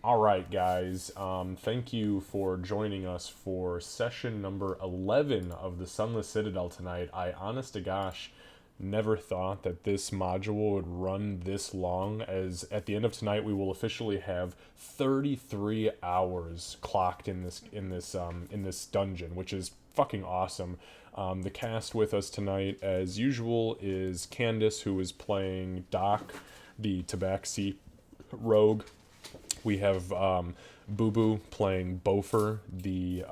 All right, guys. Thank you for joining us for session number 11 of the Sunless Citadel tonight. I, honest to gosh, never thought that this module would run this long, as at the end of tonight we will officially have 33 hours clocked in this dungeon, which is fucking awesome. The cast with us tonight, as usual, is Candace, who is playing Doc, the Tabaxi rogue. We have Boo Boo playing Bofer, the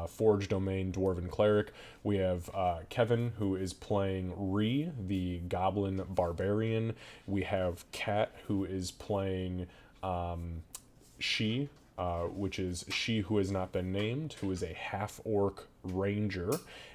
Forge Domain Dwarven Cleric. We have Kevin, who is playing Ree, the Goblin Barbarian. We have Kat, who is playing She, which is She Who Has Not Been Named, who is a half-orc ranger.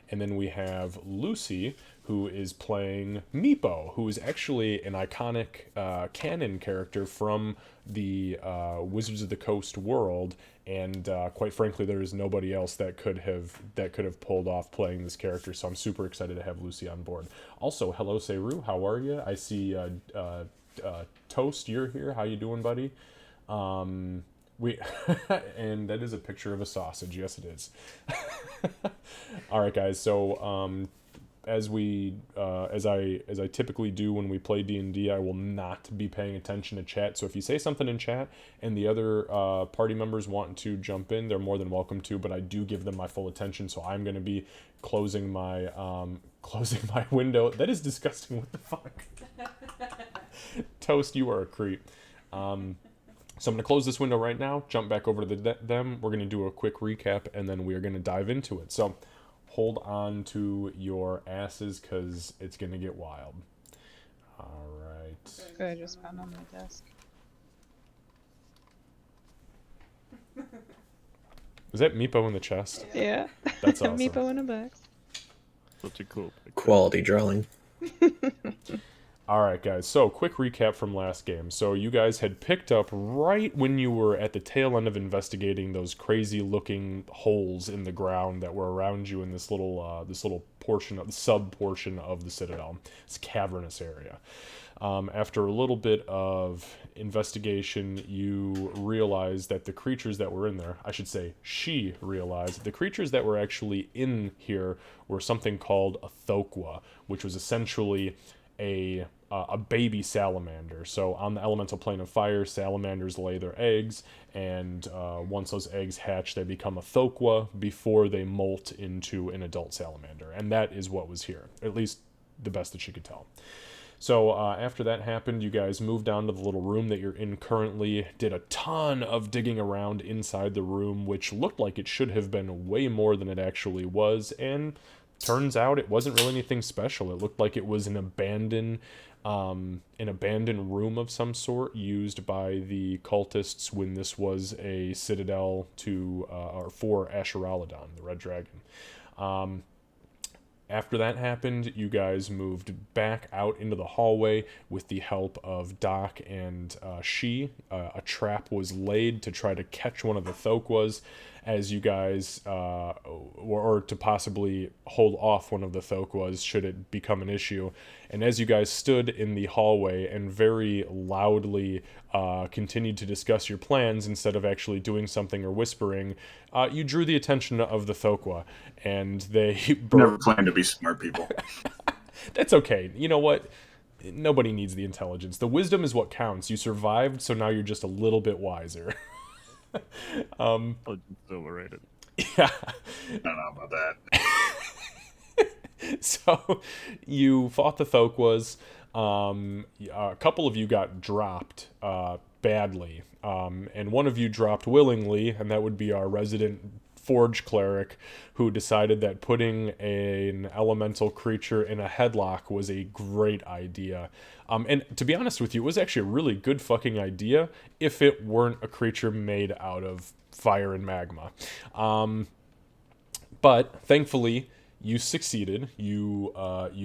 And then we have Lucy, who is playing Meepo, who is actually an iconic canon character from the Wizards of the Coast world, and quite frankly, there is nobody else that could have pulled off playing this character. So I'm super excited to have Lucy on board. Also, hello, Seru, how are you? I see Toast, you're here. How you doing, buddy? We and that is a picture of a sausage. Yes, it is. All right, guys. So as I typically do when we play D&D, I will not be paying attention to chat. So if you say something in chat and the other party members want to jump in, they're more than welcome to. But I do give them my full attention. So I'm going to be closing my window. That is disgusting. What the fuck? Toast, you are a creep. So I'm going to close this window right now, jump back over to them. We're going to do a quick recap, and then we are going to dive into it. So hold on to your asses, because it's going to get wild. All right. Good, I just found on my desk. Is that Meepo in the chest? Yeah. That's awesome. Meepo in a box. Such a cool picture. Quality drawing. All right, guys. So, quick recap from last game. So, you guys had picked up right when you were at the tail end of investigating those crazy-looking holes in the ground that were around you in this little portion of sub portion of the Citadel, this cavernous area. After a little bit of investigation, you realized that the creatures that were in there, I should say, she realized the creatures that were actually in here were something called a Thokwa, which was essentially a baby salamander. So on the elemental plane of fire, salamanders lay their eggs, and once those eggs hatch, they become a Thokwa before they molt into an adult salamander. And that is what was here, at least the best that she could tell. So after that happened, you guys moved down to the little room that you're in currently, did a ton of digging around inside the room, which looked like it should have been way more than it actually was, and turns out it wasn't really anything special. It looked like it was an abandoned room of some sort used by the cultists when this was a citadel or for Ashuraladon, the Red Dragon. After that happened, you guys moved back out into the hallway with the help of Doc and She. A trap was laid to try to catch one of the Thokwas, as you guys, or to possibly hold off one of the Thokwas should it become an issue. And as you guys stood in the hallway and very loudly continued to discuss your plans instead of actually doing something or whispering, you drew the attention of the Thokwa, and they never planned to be smart people. That's okay. You know what? Nobody needs the intelligence. The wisdom is what counts. You survived, so now you're just a little bit wiser. Overrated. Yeah. I don't know about that. So you fought the Thokwas. A couple of you got dropped badly, and one of you dropped willingly, and that would be our resident Forge cleric, who decided that putting an elemental creature in a headlock was a great idea. And to be honest with you, it was actually a really good fucking idea if it weren't a creature made out of fire and magma. But thankfully, you succeeded. You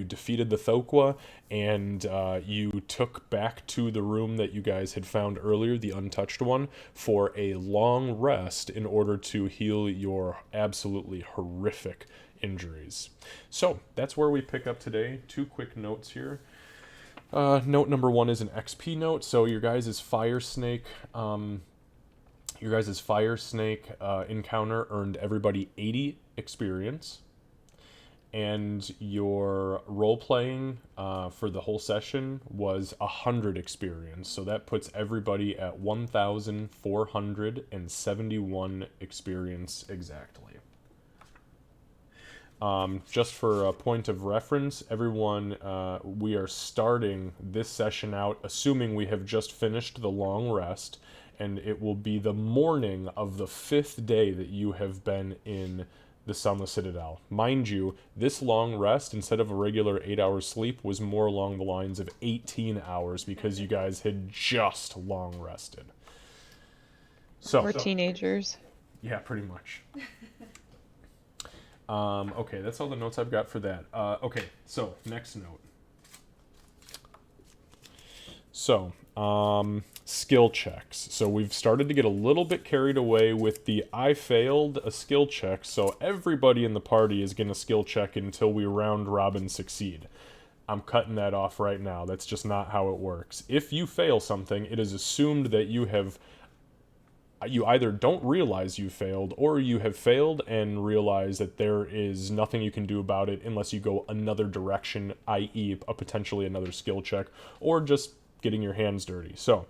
defeated the Thokwa, and you took back to the room that you guys had found earlier, the untouched one, for a long rest in order to heal your absolutely horrific injuries. So that's where we pick up today. Two quick notes here. Note number one is an XP note. So your guys' Fire Snake Your guys' fire snake encounter earned everybody 80 experience. And your role-playing for the whole session was 100 experience. So that puts everybody at 1,471 experience exactly. Just for a point of reference, everyone, we are starting this session out assuming we have just finished the long rest, and it will be the morning of the 5th day that you have been in the Sunless Citadel. Mind you, this long rest, instead of a regular 8-hour sleep, was more along the lines of 18 hours because you guys had just long rested. So, We're teenagers. yeah, pretty much. Okay, that's all the notes I've got for that. Okay, so next note. So, skill checks. So we've started to get a little bit carried away with the I failed a skill check, so everybody in the party is going to skill check until we round robin succeed. I'm cutting that off right now. That's just not how it works. If you fail something, it is assumed that you either don't realize you failed, or you have failed and realize that there is nothing you can do about it unless you go another direction, i.e. potentially another skill check, or just getting your hands dirty. So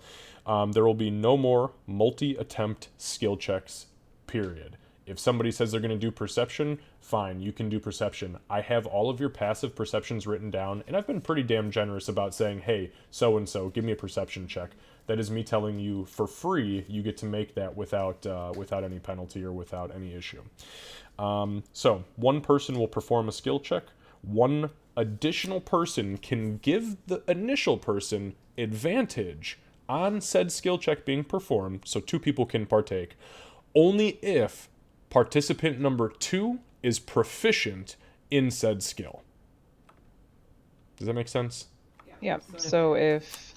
there will be no more multi-attempt skill checks, period. If somebody says they're going to do perception, fine, you can do perception. I have all of your passive perceptions written down, and I've been pretty damn generous about saying, hey, so-and-so, give me a perception check. That is me telling you for free you get to make that without any penalty or without any issue. So one person will perform a skill check. One additional person can give the initial person advantage on said skill check being performed, so 2 people can partake, only if participant number 2 is proficient in said skill. Does that make sense? Yep. So if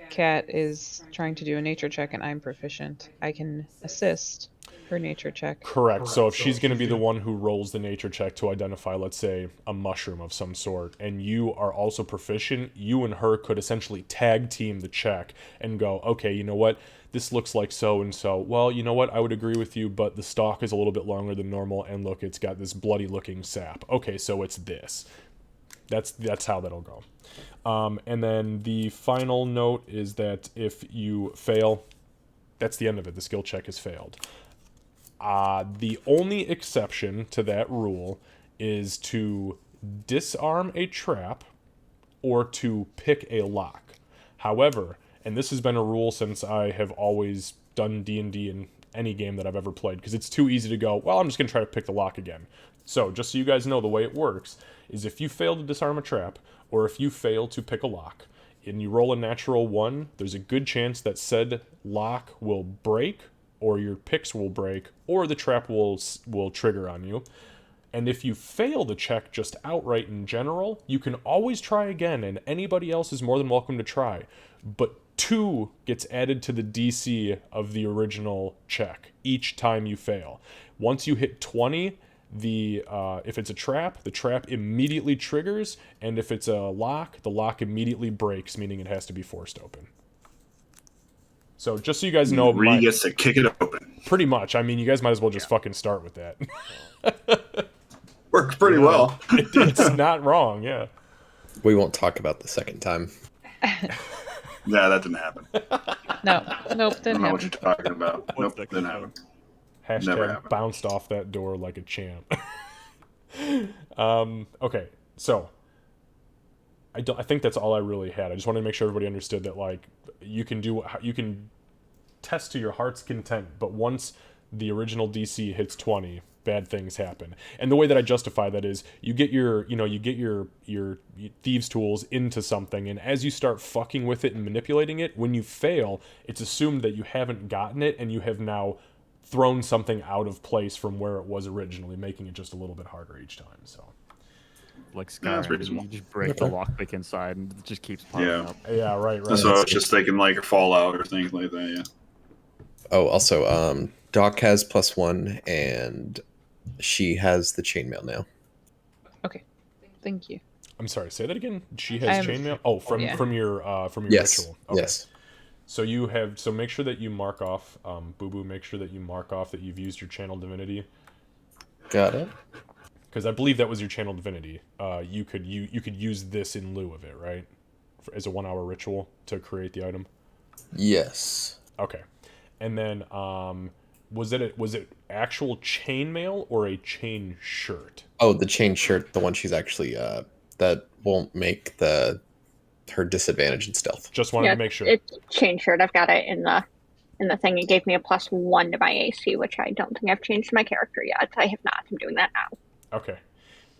Kat is trying to do a nature check and I'm proficient, I can assist her nature check. Correct. So if she's going to be the one who rolls the nature check to identify, let's say, a mushroom of some sort, and you are also proficient, you and her could essentially tag team the check and go, okay, you know what? This looks like so-and-so. Well, you know what? I would agree with you, but the stalk is a little bit longer than normal, and look, it's got this bloody-looking sap. Okay, so it's this. That's how that'll go. And then the final note is that if you fail, that's the end of it. The skill check is failed. The only exception to that rule is to disarm a trap or to pick a lock. However, and this has been a rule since I have always done D&D in any game that I've ever played, because it's too easy to go, well, I'm just going to try to pick the lock again. So, just so you guys know, the way it works is if you fail to disarm a trap, or if you fail to pick a lock, and you roll a natural 1, there's a good chance that said lock will break, or your picks will break, or the trap will trigger on you. And if you fail the check just outright in general, you can always try again, and anybody else is more than welcome to try. But 2 gets added to the DC of the original check each time you fail. Once you hit 20, if it's a trap, the trap immediately triggers, and if it's a lock, the lock immediately breaks, meaning it has to be forced open. So just so you guys know, Ree gets to kick it open. pretty much. I mean, you guys might as well just fucking start with that. Works pretty well. It's not wrong, yeah. We won't talk about the second time. Yeah, that didn't happen. No, nope, I don't didn't know what you're happen. talking about. Nope, didn't happen. Never Hashtag happened. bounced off that door like a champ. Okay, so I think that's all I really had. I just wanted to make sure everybody understood that, like, you can test to your heart's content, but once the original DC hits 20, bad things happen. And the way that I justify that is you get your thieves tools into something, and as you start fucking with it and manipulating it, when you fail, it's assumed that you haven't gotten it and you have now thrown something out of place from where it was originally, making it just a little bit harder each time. So Like Yeah, that's Skyrim, reasonable. you just break the Okay. lockpick inside and it just keeps popping Yeah. up. yeah, right. So it's just thinking like Fallout or things like that, yeah. Oh, also, Doc has +1, and she has the chainmail now. Okay, thank you. I'm sorry, say that again. She I has have- chainmail. Oh, from yeah. your Yes. ritual. Okay. Yes. So you have, so make sure that you mark off, Boo Boo, make sure that you mark off that you've used your channel divinity. Got it. Because I believe that was your channel divinity. You could use this in lieu of it, right? As a 1 hour ritual to create the item. Yes. Okay. And then was it actual chainmail or a chain shirt? Oh, the chain shirt, the one she's actually that won't make her disadvantage in stealth. Just wanted to make sure. It's chain shirt. I've got it in the thing. It gave me a +1 to my AC, which I don't think I've changed my character yet. I have not. I'm doing that now. Okay.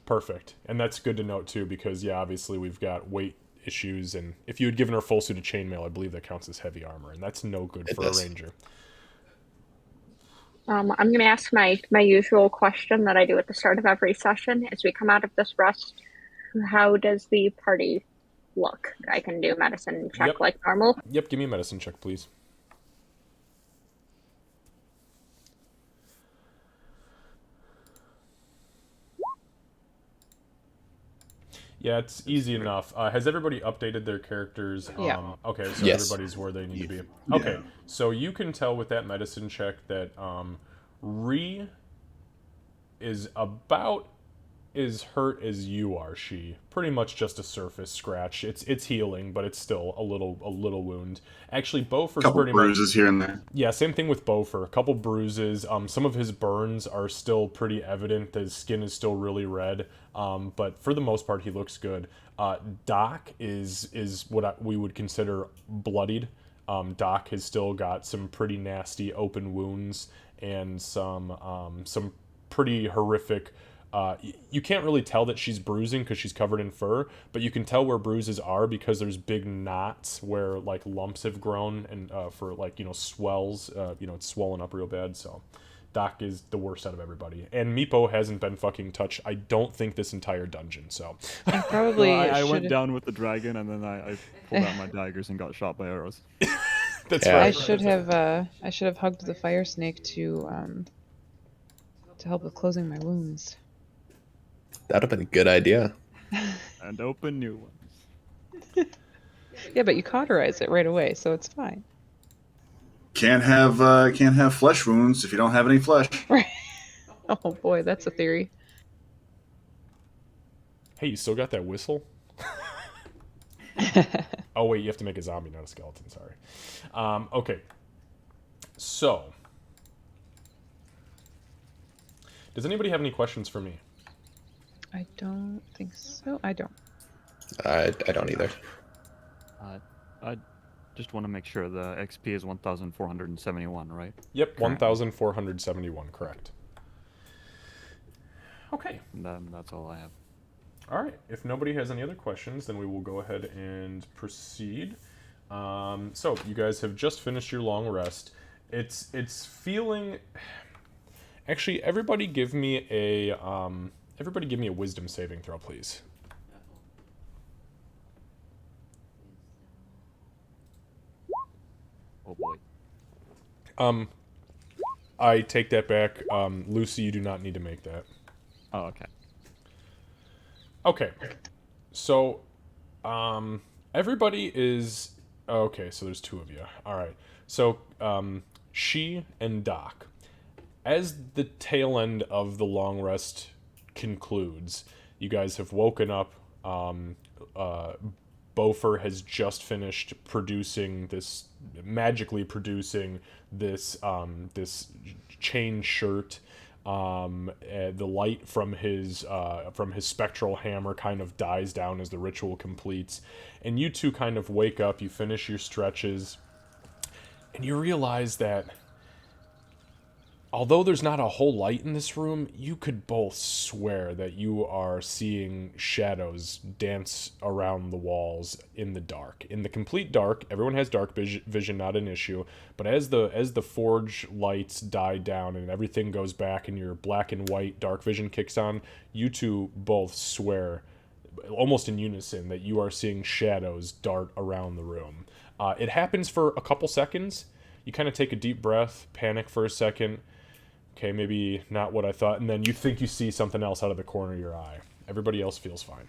Perfect. And that's good to note too, because yeah, obviously we've got weight issues, and if you had given her full suit of chainmail, I believe that counts as heavy armor, and that's no good for a ranger. I'm going to ask my usual question that I do at the start of every session. As we come out of this rest, how does the party look? I can do a medicine check like normal. Yep, give me a medicine check, please. Yeah, it's easy enough. Has everybody updated their characters? Yeah. Okay, so Yes. everybody's where they need to be. Okay, so you can tell with that medicine check that Ree is about as hurt as you are. She pretty much just a surface scratch. It's healing, but it's still a little wound. Actually, Beaufort's Couple pretty bruises much here and there. yeah. Same thing with Beaufort. A couple bruises. Some of his burns are still pretty evident. His skin is still really red. But for the most part, he looks good. Doc is what we would consider bloodied. Doc has still got some pretty nasty open wounds and some pretty horrific. You can't really tell that she's bruising because she's covered in fur, but you can tell where bruises are because there's big knots where like lumps have grown and for like swells. It's swollen up real bad. So Doc is the worst out of everybody, and Meepo hasn't been fucking touched. I don't think this entire dungeon. So I probably I went should've- down with the dragon, and then I pulled out my daggers and got shot by arrows. that's Yeah. right. I should have hugged the fire snake to help with closing my wounds. That'd have been a good idea. And open new ones. Yeah, but you cauterize it right away, so it's fine. Can't have flesh wounds if you don't have any flesh. Right. Oh boy, that's a theory. Hey, you still got that whistle? Oh wait, you have to make a zombie, not a skeleton. Sorry. Okay. So, does anybody have any questions for me? I don't think so. I don't. I don't either. I just want to make sure the XP is 1,471, right? Yep, Correct. 1,471, correct. Okay. And then that's all I have. All right. If nobody has any other questions, then we will go ahead and proceed. So you guys have just finished your long rest. It's feeling. Actually, everybody give me a wisdom saving throw, please. Oh boy. I take that back. Lucy, you do not need to make that. Oh, okay. Okay. So, everybody is okay. So there's two of you. All right. So, she and Doc, as the tail end of the long rest concludes, you guys have woken up. Beaufort has just finished magically producing this chain shirt. The light from his spectral hammer kind of dies down as the ritual completes, and you two kind of wake up. You finish your stretches, and you realize that although there's not a whole light in this room, you could both swear that you are seeing shadows dance around the walls in the dark. In the complete dark, everyone has dark vision, not an issue. But as the forge lights die down and everything goes back and your black and white dark vision kicks on, you two both swear, almost in unison, that you are seeing shadows dart around the room. It happens for a couple seconds. You kind of take a deep breath, panic for a second. Okay, maybe not what I thought, and then you think you see something else out of the corner of your eye. Everybody else feels fine.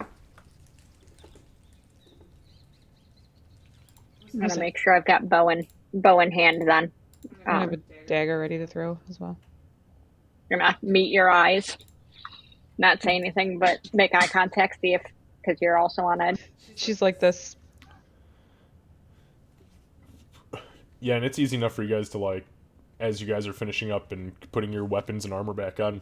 I'm gonna make sure I've got bow in hand then. I have a dagger ready to throw as well. You're gonna meet your eyes, not say anything, but make eye contact, see if, because you're also on edge. She's like this. Yeah, and it's easy enough for you guys to, like, as you guys are finishing up and putting your weapons and armor back on,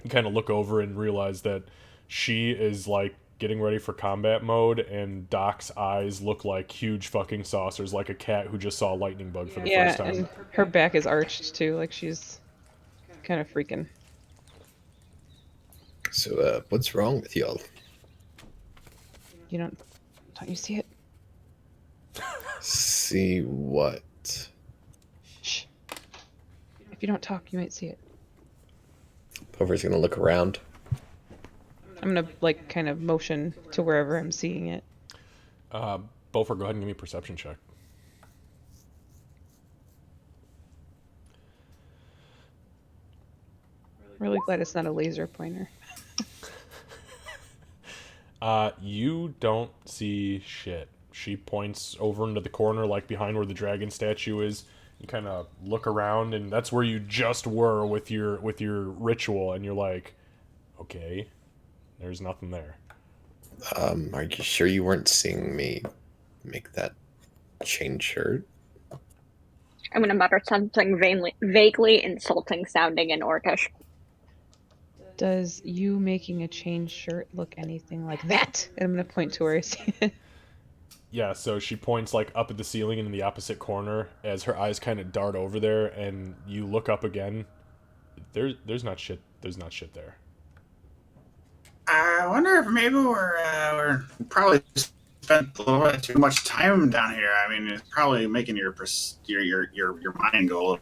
you kind of look over and realize that she is, like, getting ready for combat mode, and Doc's eyes look like huge fucking saucers, like a cat who just saw a lightning bug for the first time. And her back is arched too, like she's kind of freaking. So, what's wrong with y'all? Don't you see it? See what? Shh. If you don't talk, you might see it. Pover's gonna look around. I'm gonna like kind of motion to wherever I'm seeing it. Beaufort, go ahead and give me a perception check. Really glad it's not a laser pointer. You don't see shit. She points over into the corner, like behind where the dragon statue is. You kind of look around, and that's where you just were with your ritual, and you're like, okay, there's nothing there. Are you sure you weren't seeing me make that chain shirt? I'm gonna mutter something vaguely insulting sounding in Orcish. Does you making a chain shirt look anything like that? And I'm gonna point to where I see it. Yeah, so she points like up at the ceiling and in the opposite corner as her eyes kind of dart over there, and you look up again. There's not shit. There's not shit there. I wonder if maybe we're probably spent a little bit too much time down here. I mean, it's probably making your mind go a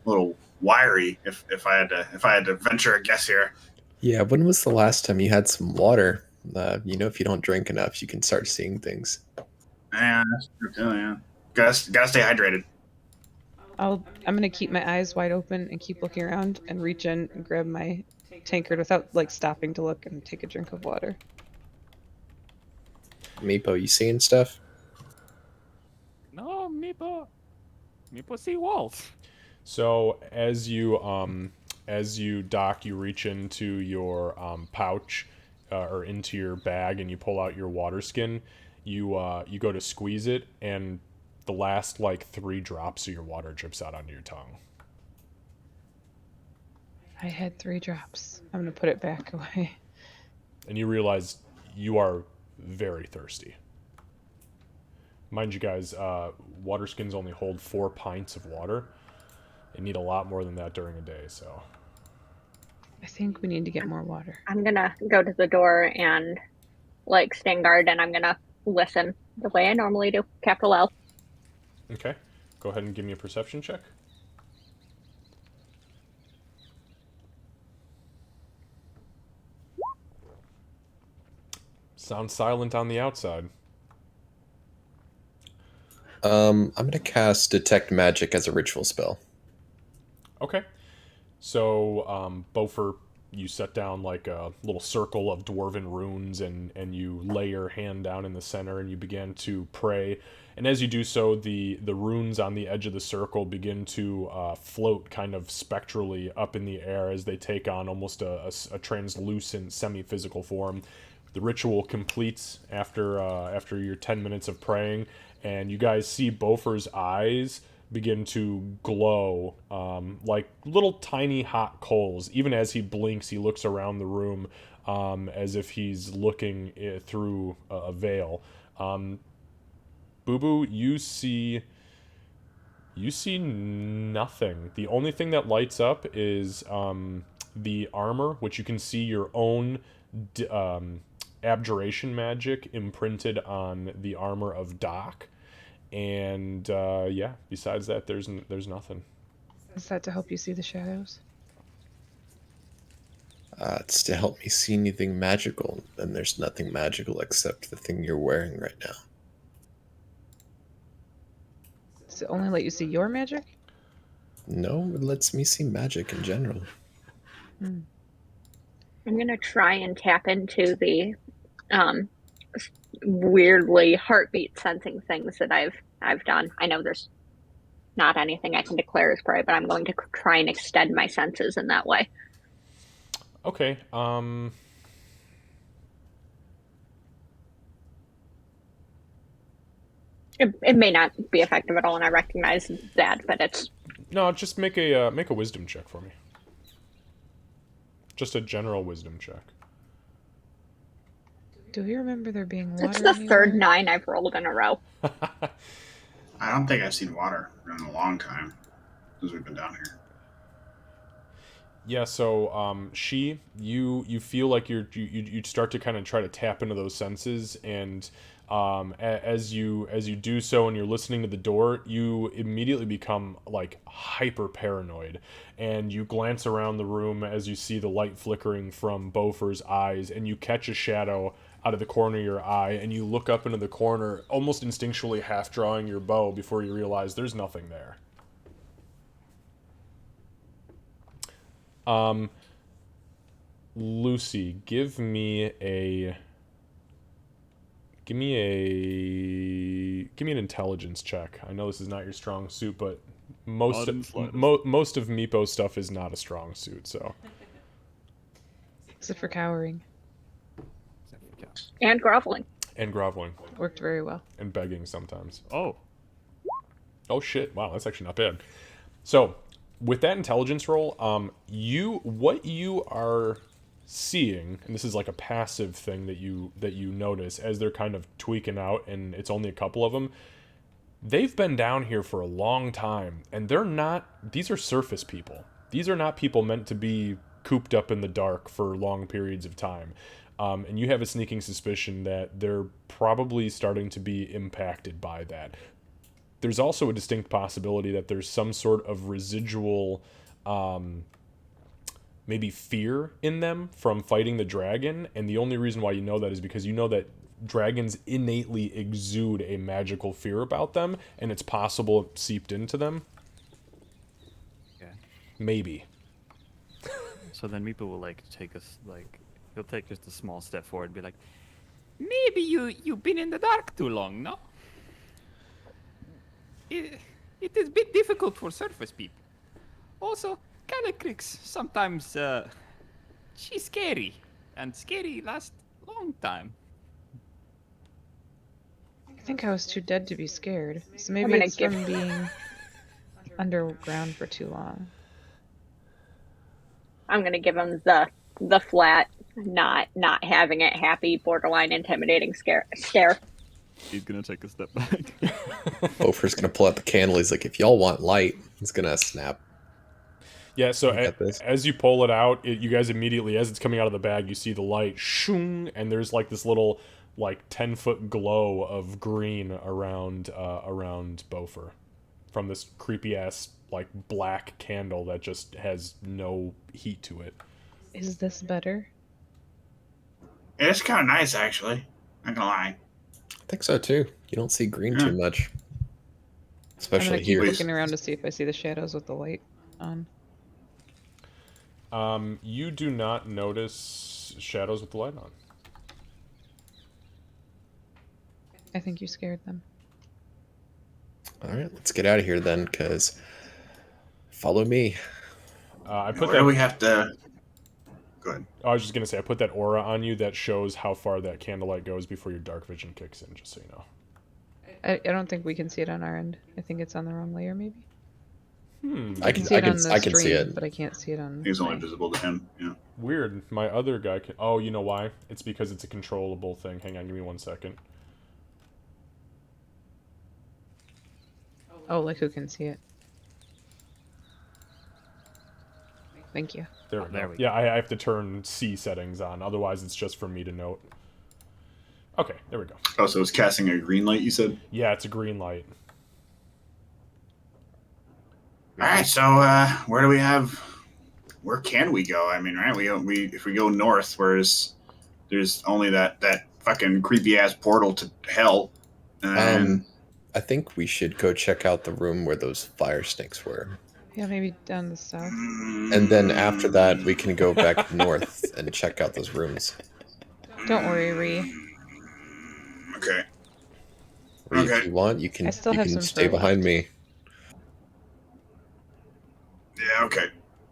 little wiry. If I had to venture a guess here. Yeah, when was the last time you had some water? If you don't drink enough, you can start seeing things. Yeah, that's true too. Yeah, gotta stay hydrated. I'm gonna keep my eyes wide open and keep looking around and reach in and grab my tankard without like stopping to look and take a drink of water. Meepo, you seeing stuff? No, Meepo see walls. So as you dock, you reach into your pouch or into your bag, and you pull out your water skin. You go to squeeze it, and the last like 3 drops of your water drips out onto your tongue. I had 3 drops. I'm gonna put it back away. And you realize you are very thirsty. Mind you guys, water skins only hold 4 pints of water. You need a lot more than that during a day, so. I think we need to get more water. I'm gonna go to the door and like stand guard, and I'm gonna listen the way I normally do. Capital L. Okay. Go ahead and give me a perception check. Sounds silent on the outside. I'm gonna cast Detect Magic as a ritual spell. Okay. So, Beaufort, you set down like a little circle of dwarven runes, and you lay your hand down in the center, and you begin to pray. And as you do so, the runes on the edge of the circle begin to float kind of spectrally up in the air as they take on almost a translucent semi-physical form. The ritual completes after your 10 minutes of praying, and you guys see Beaufort's eyes begin to glow like little tiny hot coals. Even as he blinks, he looks around the room as if he's looking through a veil. Boo Boo, you see nothing. The only thing that lights up is the armor, which you can see your own abjuration magic imprinted on the armor of Doc. And yeah, besides that, there's nothing. Is that to help you see the shadows? It's to help me see anything magical, and there's nothing magical except the thing you're wearing right now. Does it only let you see your magic? No, it lets me see magic in general. I'm gonna try and tap into the weirdly heartbeat sensing things that I've I've done. I know there's not anything I can declare as prey, but I'm going to try and extend my senses in that way. Okay. It may not be effective at all, and I recognize that, but it's No, just make a wisdom check for me. Just a general wisdom check. Do we remember there being water? it's the anywhere? third 9 I've rolled in a row. I don't think I've seen water in a long time since we've been down here. Yeah, so you feel like you start to kind of try to tap into those senses, and as you do so and you're listening to the door, you immediately become like hyper paranoid, and you glance around the room as you see the light flickering from Beaufort's eyes, and you catch a shadow out of the corner of your eye, and you look up into the corner, almost instinctually half drawing your bow before you realize there's nothing there. Lucy, give me an intelligence check. I know this is not your strong suit, but most of Meepo's stuff is not a strong suit, so. Except for cowering. And groveling. And groveling. Worked very well. And begging sometimes. Oh. Oh shit! Wow, that's actually not bad. So, with that intelligence roll, what you are seeing, and this is like a passive thing that you notice as they're kind of tweaking out, and it's only a couple of them. They've been down here for a long time, and these are surface people. These are not people meant to be cooped up in the dark for long periods of time. And you have a sneaking suspicion that they're probably starting to be impacted by that. There's also a distinct possibility that there's some sort of residual maybe fear in them from fighting the dragon, and the only reason why you know that is because you know that dragons innately exude a magical fear about them, and it's possible it seeped into them. Okay. Maybe. So then Meepo will he'll take just a small step forward and be like, maybe you've been in the dark too long, no? It is a bit difficult for surface people. Also, Calycrix sometimes she's scary, and scary lasts long time. I think I was too dead to be scared. So I'm maybe gonna it's give- from being underground for too long. I'm gonna give him the flat, not having it, happy, borderline intimidating stare. He's gonna take a step back. Beaufort's gonna pull out the candle. He's like, if y'all want light, he's gonna snap. Yeah, so I got this. as you pull it out, you guys immediately, as it's coming out of the bag, you see the light, shoong, and there's like this little, like 10-foot glow of green around Beaufort from this creepy ass like black candle that just has no heat to it. Is this better? It's kind of nice, actually. Not gonna lie. I think so too. You don't see green too much, I'm especially gonna keep here. looking around to see if I see the shadows with the light on. You do not notice shadows with the light on. I think you scared them. All right, let's get out of here then, because follow me. I put Where that. do we have to? Good. I was just gonna say I put that aura on you that shows how far that candlelight goes before your dark vision kicks in. Just so you know. I don't think we can see it on our end. I think it's on the wrong layer, maybe. I can see it on the I can see stream, it. but I can't see it on. He's only my- visible to him. Yeah. Weird. My other guy can. Oh, you know why? It's because it's a controllable thing. Hang on, give me 1 second. Oh, like who can see it? Thank you. There we Oh, go. there we Yeah, I have to turn C settings on. Otherwise, it's just for me to note. Okay, there we go. Oh, so it's casting a green light, you said? Yeah, it's a green light. All right, so where do we have? Where can we go? I mean, right? If we go north, there's only that fucking creepy ass portal to hell, and I think we should go check out the room where those fire snakes were. Yeah, maybe down the south. And then after that, we can go back north and check out those rooms. Don't worry, Ree. Okay. Or if Okay. you want, you I can still have some stay fur behind left. me. Yeah, okay.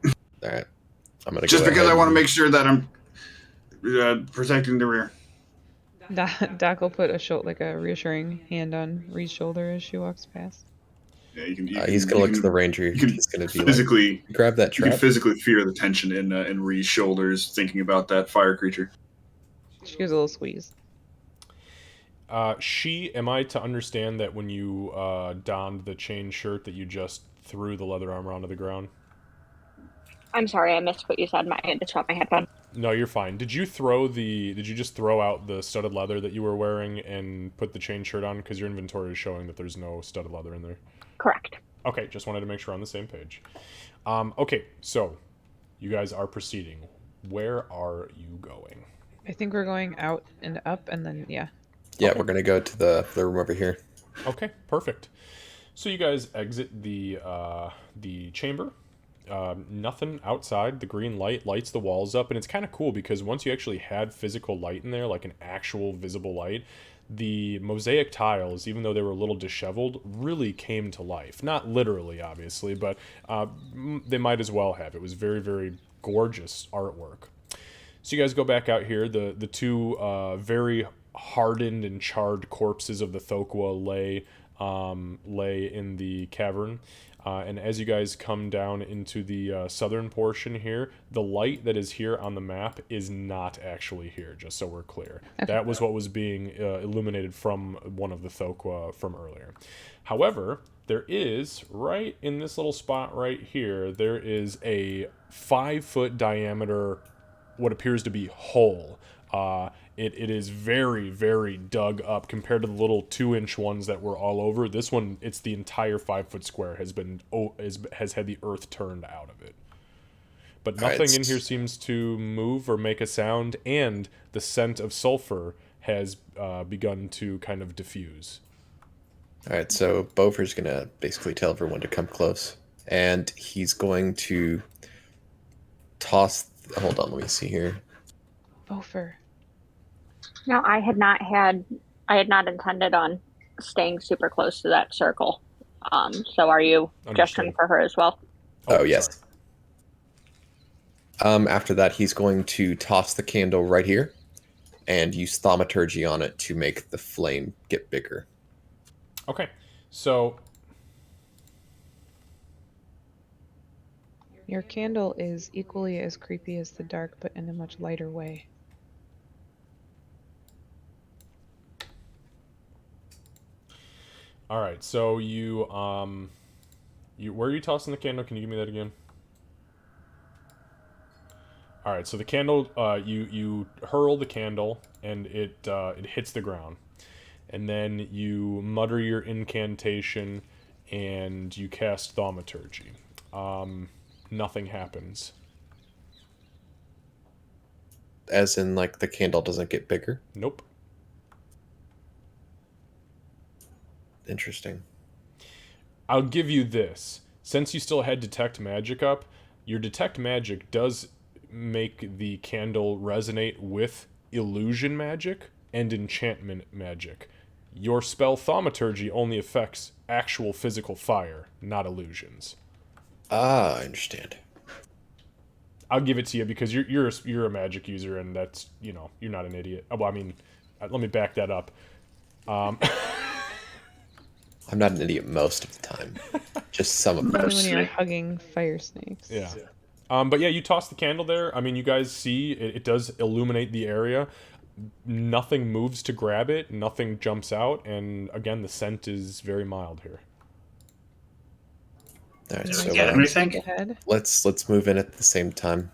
All right. I'm gonna Just go because ahead. I want to And, make sure that I'm protecting the rear. Doc will put like a reassuring hand on Ree's shoulder as she walks past. Yeah, you can. he's gonna look to the ranger. You can He's gonna be like, physically. grab that You can trap. physically feel the tension in Ree's shoulders thinking about that fire creature. She gives a little squeeze. Am I to understand that when you donned the chain shirt that you just threw the leather armor onto the ground? I'm sorry, I missed what you said. I had to swap my headphone. No, you're fine. Did you just throw out the studded leather that you were wearing and put the chain shirt on? Because your inventory is showing that there's no studded leather in there. Correct. Okay, just wanted to make sure we're on the same page. Okay, so you guys are proceeding. Where are you going? I think we're going out and up, and then yeah. Yeah, Okay. we're gonna go to the room over here. Okay, perfect. So you guys exit the chamber. Nothing outside. The green light lights the walls up, and it's kind of cool because once you actually had physical light in there, like an actual visible light, the mosaic tiles, even though they were a little disheveled, really came to life. Not literally, obviously, but they might as well have. It was very, very gorgeous artwork. So you guys go back out here. The two very hardened and charred corpses of the Thokwa lay in the cavern. And as you guys come down into the southern portion here, the light that is here on the map is not actually here, just so we're clear. Okay. That was what was being illuminated from one of the Thokwa from earlier. However, there is, right in this little spot right here, there is a 5-foot diameter, what appears to be hole. It is very, very dug up compared to the little 2-inch ones that were all over. This one, it's the entire 5-foot square has had the earth turned out of it. But nothing in here seems to move or make a sound, and the scent of sulfur has begun to kind of diffuse. All right, so Beaufort's gonna basically tell everyone to come close, and he's going to toss. Hold on, let me see here. Beaufort. No, I had not intended on staying super close to that circle. So are you gesturing Understood. for her as well? Oh yes. After that, he's going to toss the candle right here, and use thaumaturgy on it to make the flame get bigger. Okay, so Your candle is equally as creepy as the dark, but in a much lighter way. all right, so you where are you tossing the candle? Can you give me that again? All right, so the candle, you hurl the candle, and it hits the ground, and then you mutter your incantation, and you cast thaumaturgy. Nothing happens. As in, like, the candle doesn't get bigger. Nope. Interesting. I'll give you this. Since you still had detect magic up, your detect magic does make the candle resonate with illusion magic and enchantment magic. Your spell thaumaturgy only affects actual physical fire, not illusions. Ah, I understand. I'll give it to you because you're a magic user, and that's, you're not an idiot. Well, I mean, let me back that up. I'm not an idiot most of the time. Just some of them. Only when you're hugging fire snakes. Yeah. But yeah, you toss the candle there. I mean, you guys see it does illuminate the area. Nothing moves to grab it. Nothing jumps out. And again, the scent is very mild here. All right, Did so we get anything? Ahead. let's move in at the same time.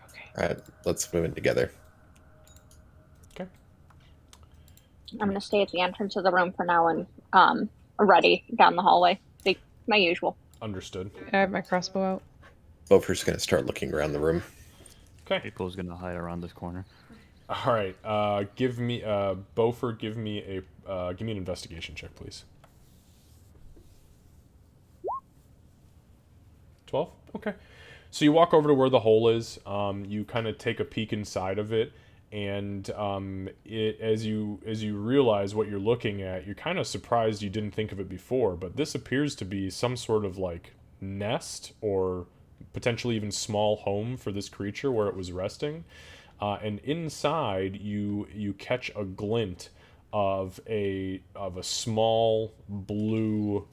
Okay. All right, let's move in together. Okay. I'm gonna stay at the entrance of the room for now and ready down the hallway. My usual. Understood. I have my crossbow out. Beaufort's gonna start looking around the room. Okay. April's gonna hide around this corner. All right. Give me Beaufort. Give me an investigation check, please. 12? Okay. So you walk over to where the hole is. You kind of take a peek inside of it, and as you realize what you're looking at, you're kind of surprised you didn't think of it before, but this appears to be some sort of like nest or potentially even small home for this creature where it was resting. And inside you catch a glint of a small blue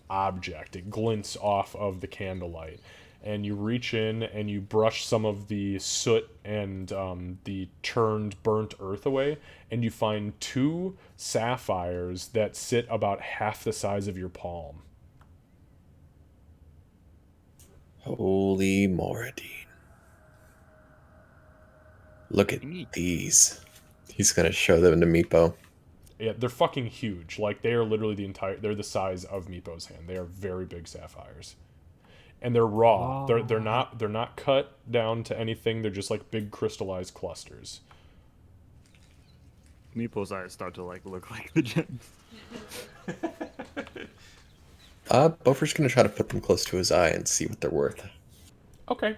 object. It glints off of the candlelight, and you reach in and you brush some of the soot and the churned burnt earth away, and you find 2 sapphires that sit about half the size of your palm. Holy Moradine. Look at Neat. these. He's going to show them to Meepo. Yeah, they're fucking huge. Like, they are literally they're the size of Meepo's hand. They are very big sapphires. And they're raw. Oh. They're not cut down to anything. They're just like big crystallized clusters. Meeple's eyes start to like look like the gems. Bofer's going to try to put them close to his eye and see what they're worth. Okay.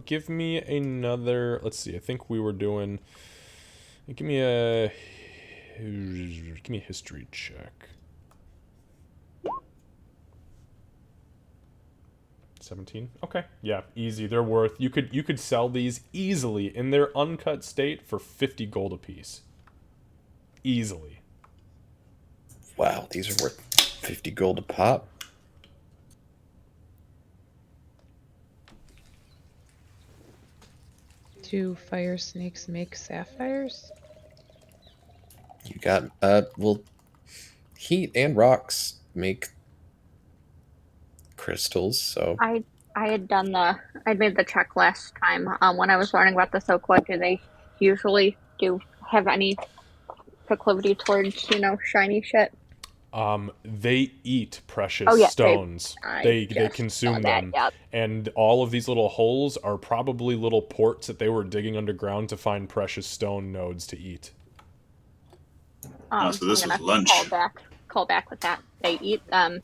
Give me another. Let's see. I think we were doing. Give me a history check. 17. Okay. Yeah, easy. They're worth. You could sell these easily in their uncut state for 50 gold apiece. Easily. Wow, these are worth 50 gold a pop. Do fire snakes make sapphires? You got, well, heat and rocks make crystals, so. I had made the check last time. When I was learning about the Silkwood, do they usually have any proclivity towards, shiny shit? They eat precious Oh, yeah, stones. They just consume saw that, them. yep. And all of these little holes are probably little ports that they were digging underground to find precious stone nodes to eat. So this I'm was gonna lunch. Call back with that. They eat them.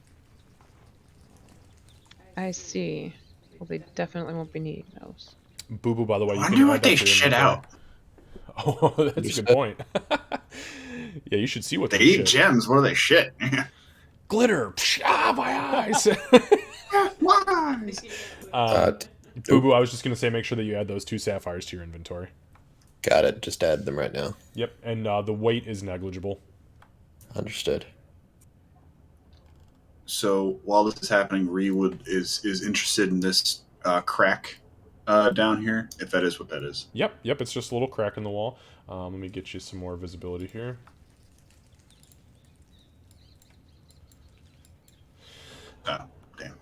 I see. Well, they definitely won't be needing those. Boo Boo, by the way, I you wonder can what add that they to your shit inventory. out. Oh, that's a good point. Yeah, you should see what They they eat shit. gems. What do they shit? Glitter! Psh, ah, my eyes! Why? Boo Boo, I was just going to say make sure that you add those 2 sapphires to your inventory. Got it, just add them right now. Yep, and the weight is negligible. Understood. So while this is happening, Rewood is interested in this crack down here, if that is what that is. Yep, it's just a little crack in the wall. Let me get you some more visibility here. Oh, damn.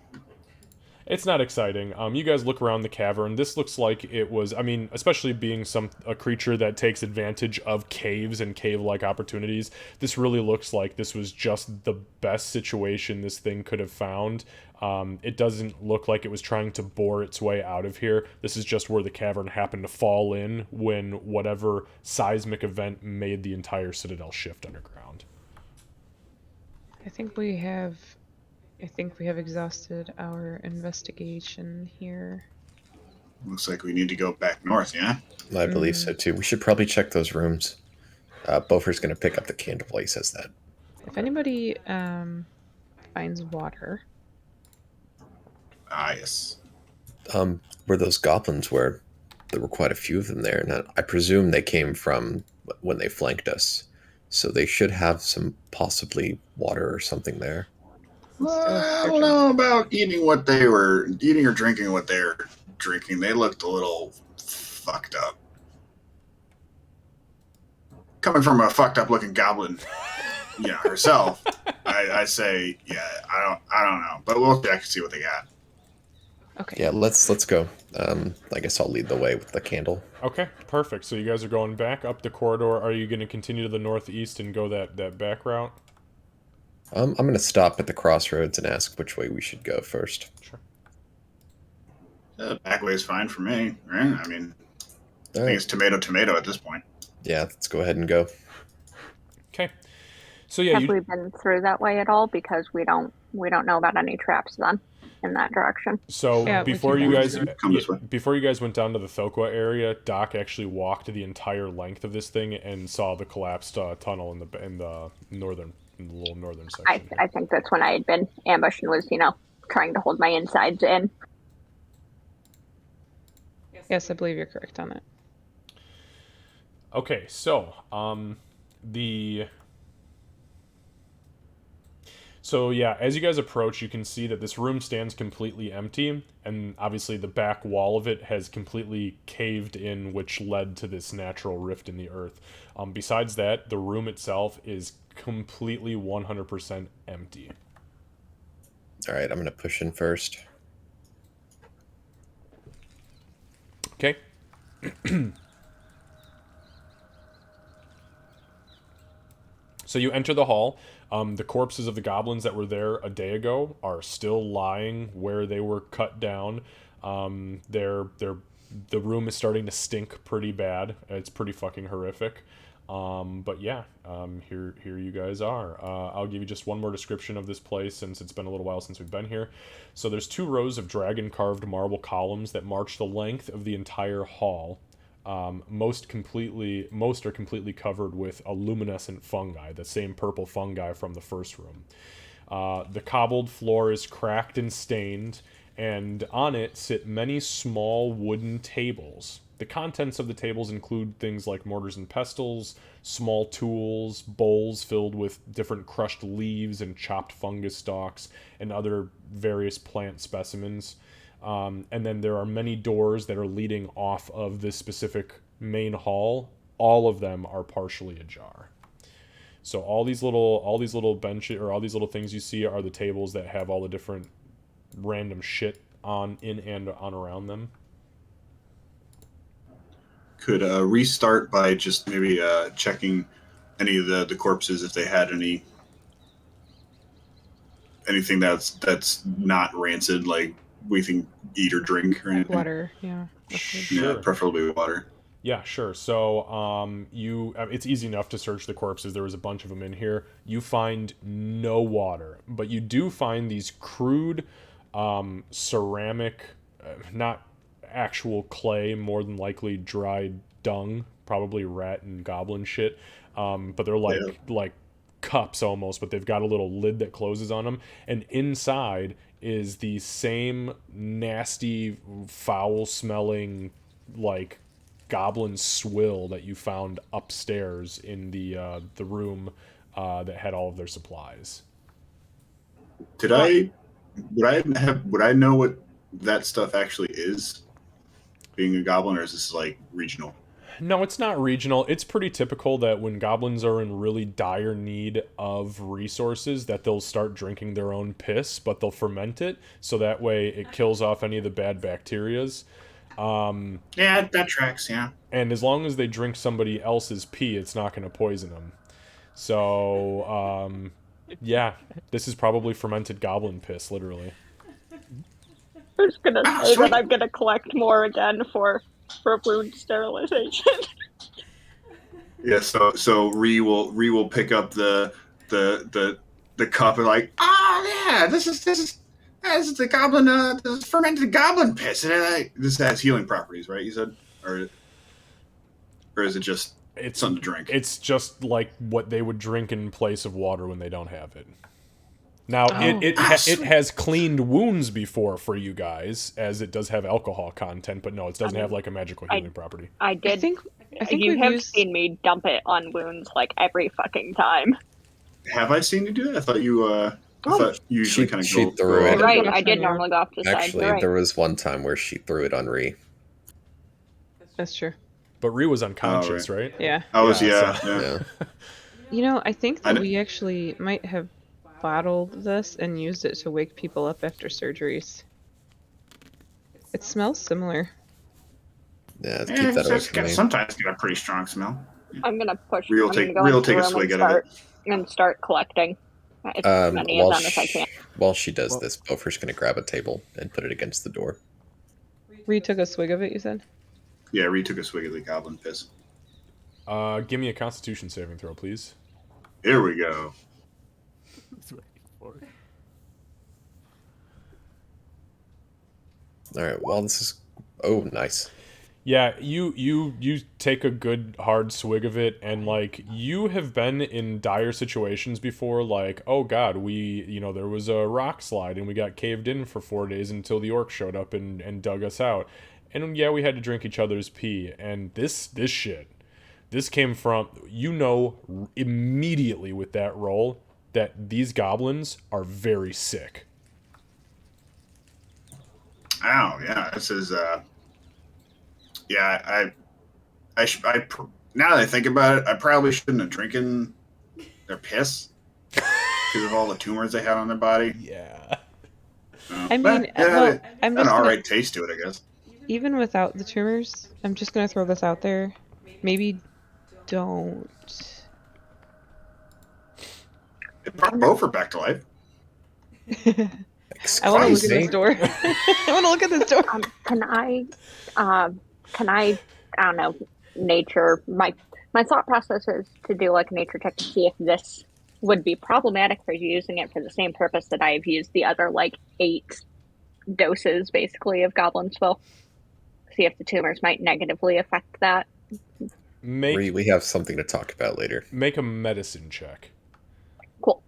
It's not exciting. You guys look around the cavern. This looks like it was, I mean, especially being a creature that takes advantage of caves and cave-like opportunities, this really looks like this was just the best situation this thing could have found. It doesn't look like it was trying to bore its way out of here. This is just where the cavern happened to fall in when whatever seismic event made the entire citadel shift underground. I think we have exhausted our investigation here. Looks like we need to go back north, yeah? I believe so too. We should probably check those rooms. Bofer's going to pick up the candle while he says that. If anybody finds water. Ah, yes. Where those goblins were, there were quite a few of them there, and I presume they came from when they flanked us. So they should have some possibly water or something there. I don't know about eating or drinking what they were drinking. They looked a little fucked up. Coming from a fucked up looking goblin, herself, I say, yeah, I don't know, but we'll check and see what they got. Okay. Yeah, let's go. I guess I'll lead the way with the candle. Okay, perfect. So you guys are going back up the corridor. Are you going to continue to the northeast and go that back route? I'm going to stop at the crossroads and ask which way we should go first. Sure. Back way is fine for me, right? I mean, I All think right. it's tomato at this point. Yeah, let's go ahead and go. Okay. So yeah, Have we been through that way at all? Because we don't know about any traps then. in that direction. So Yeah, we before can you go guys this Come this way. before you guys went down to the Thokwa area, Doc actually walked the entire length of this thing and saw the collapsed tunnel in the little northern section. I think that's when I had been ambushed and was, trying to hold my insides in. Yes, I believe you're correct on that. Okay, so So yeah, as you guys approach, you can see that this room stands completely empty, and obviously the back wall of it has completely caved in, which led to this natural rift in the earth. Besides that, the room itself is completely 100% empty. All right, I'm gonna push in first. Okay. So you enter the hall. The corpses of the goblins that were there a day ago are still lying where they were cut down. The room is starting to stink pretty bad. It's pretty fucking horrific. But yeah, here you guys are. I'll give you just one more description of this place since it's been a little while since we've been here. So there's 2 rows of dragon carved marble columns that march the length of the entire hall. Most are completely covered with a luminescent fungi, the same purple fungi from the first room. The cobbled floor is cracked and stained, and on it sit many small wooden tables. The contents of the tables include things like mortars and pestles, small tools, bowls filled with different crushed leaves and chopped fungus stalks, and other various plant specimens. And then there are many doors that are leading off of this specific main hall. All of them are partially ajar. So all these little benches or all these little things you see are the tables that have all the different random shit in and on around them. Could restart by just maybe checking any of the corpses if they had anything that's not rancid, like we can eat or drink or anything. Water, yeah. Sure. Yeah, preferably water. Yeah, sure. So, it's easy enough to search the corpses. There was a bunch of them in here. You find no water, but you do find these crude, ceramic, not actual clay, more than likely dried dung, probably rat and goblin shit. But they're like cups almost, but they've got a little lid that closes on them, and inside is the same nasty, foul-smelling, like goblin swill that you found upstairs in the room that had all of their supplies. Would I know what that stuff actually is, being a goblin, or is this like regional? No, it's not regional. It's pretty typical that when goblins are in really dire need of resources, that they'll start drinking their own piss, but they'll ferment it, so that way it kills off any of the bad bacterias. Yeah, that tracks, yeah. And as long as they drink somebody else's pee, it's not going to poison them. So, yeah, this is probably fermented goblin piss, literally. I was gonna say that I'm gonna collect more again for wound sterilization. Yeah, so Ree will pick up the cup and like, yeah, this is the goblin, this is fermented goblin piss, and this has healing properties, right? You said, or is it just something to drink? It's just like what they would drink in place of water when they don't have it. Now, it has cleaned wounds before for you guys, as it does have alcohol content, but no, it doesn't have like a magical healing property. I think you have seen me dump it on wounds like every fucking time. Have I seen you do that? I thought you thought you usually kind of go. threw it. Right, I did normally go off to the side. Actually, there was one time where she threw it on Ree. That's true. But Ree was unconscious, right? Yeah. I was, Yeah. I think that we actually might have bottled this and used it to wake people up after surgeries. It smells similar. Yeah, keep that away from me. Sometimes it's got a pretty strong smell. I'm gonna push. Ree will take a swig out of it. And start collecting as many of them as I can. While she does this, Bopher's going to grab a table and put it against the door. Ree took a swig of it, you said? Yeah, Ree took a swig of the goblin piss. Give me a Constitution saving throw, please. Here we go. All right. Well, this is. Oh, nice. Yeah, you take a good hard swig of it, and like you have been in dire situations before, like, oh god, there was a rock slide and we got caved in for 4 days until the orc showed up and dug us out. And yeah, we had to drink each other's pee, and this shit. This came from, immediately with that roll that these goblins are very sick. Oh yeah, this is yeah. Now that I think about it, I probably shouldn't have drinking their piss because of all the tumors they had on their body. Yeah. I mean, it had, well, it I'm had an just all gonna, right taste to it, I guess. even without the tumors, I'm just gonna throw this out there. Maybe don't. It brought Beaufort back to life. I want to look Excuse at this me? door. I want to look at this door. Can I don't know, nature, my thought process is to do like a nature check to see if this would be problematic for using it for the same purpose that I've used the other like 8 doses basically of Goblin Spill. See if the tumors might negatively affect that. We have something to talk about later. Make a medicine check. Cool.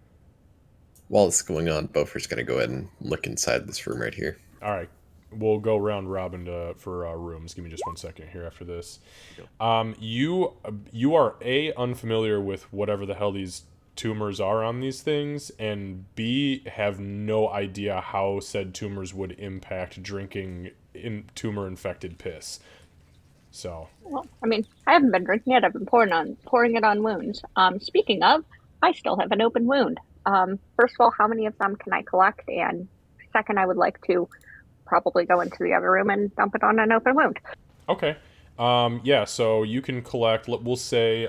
While this is going on, Beaufort's going to go ahead and look inside this room right here. All right, we'll go round robin for rooms. Give me just 1 second here after this. You are A, unfamiliar with whatever the hell these tumors are on these things, and B, have no idea how said tumors would impact drinking tumor infected piss. So Well, I mean, I haven't been drinking it. I've been pouring it on wounds. Speaking of, I still have an open wound. First of all, how many of them can I collect? And second, I would like to probably go into the other room and dump it on an open wound. okay, yeah. So you can collect. We'll say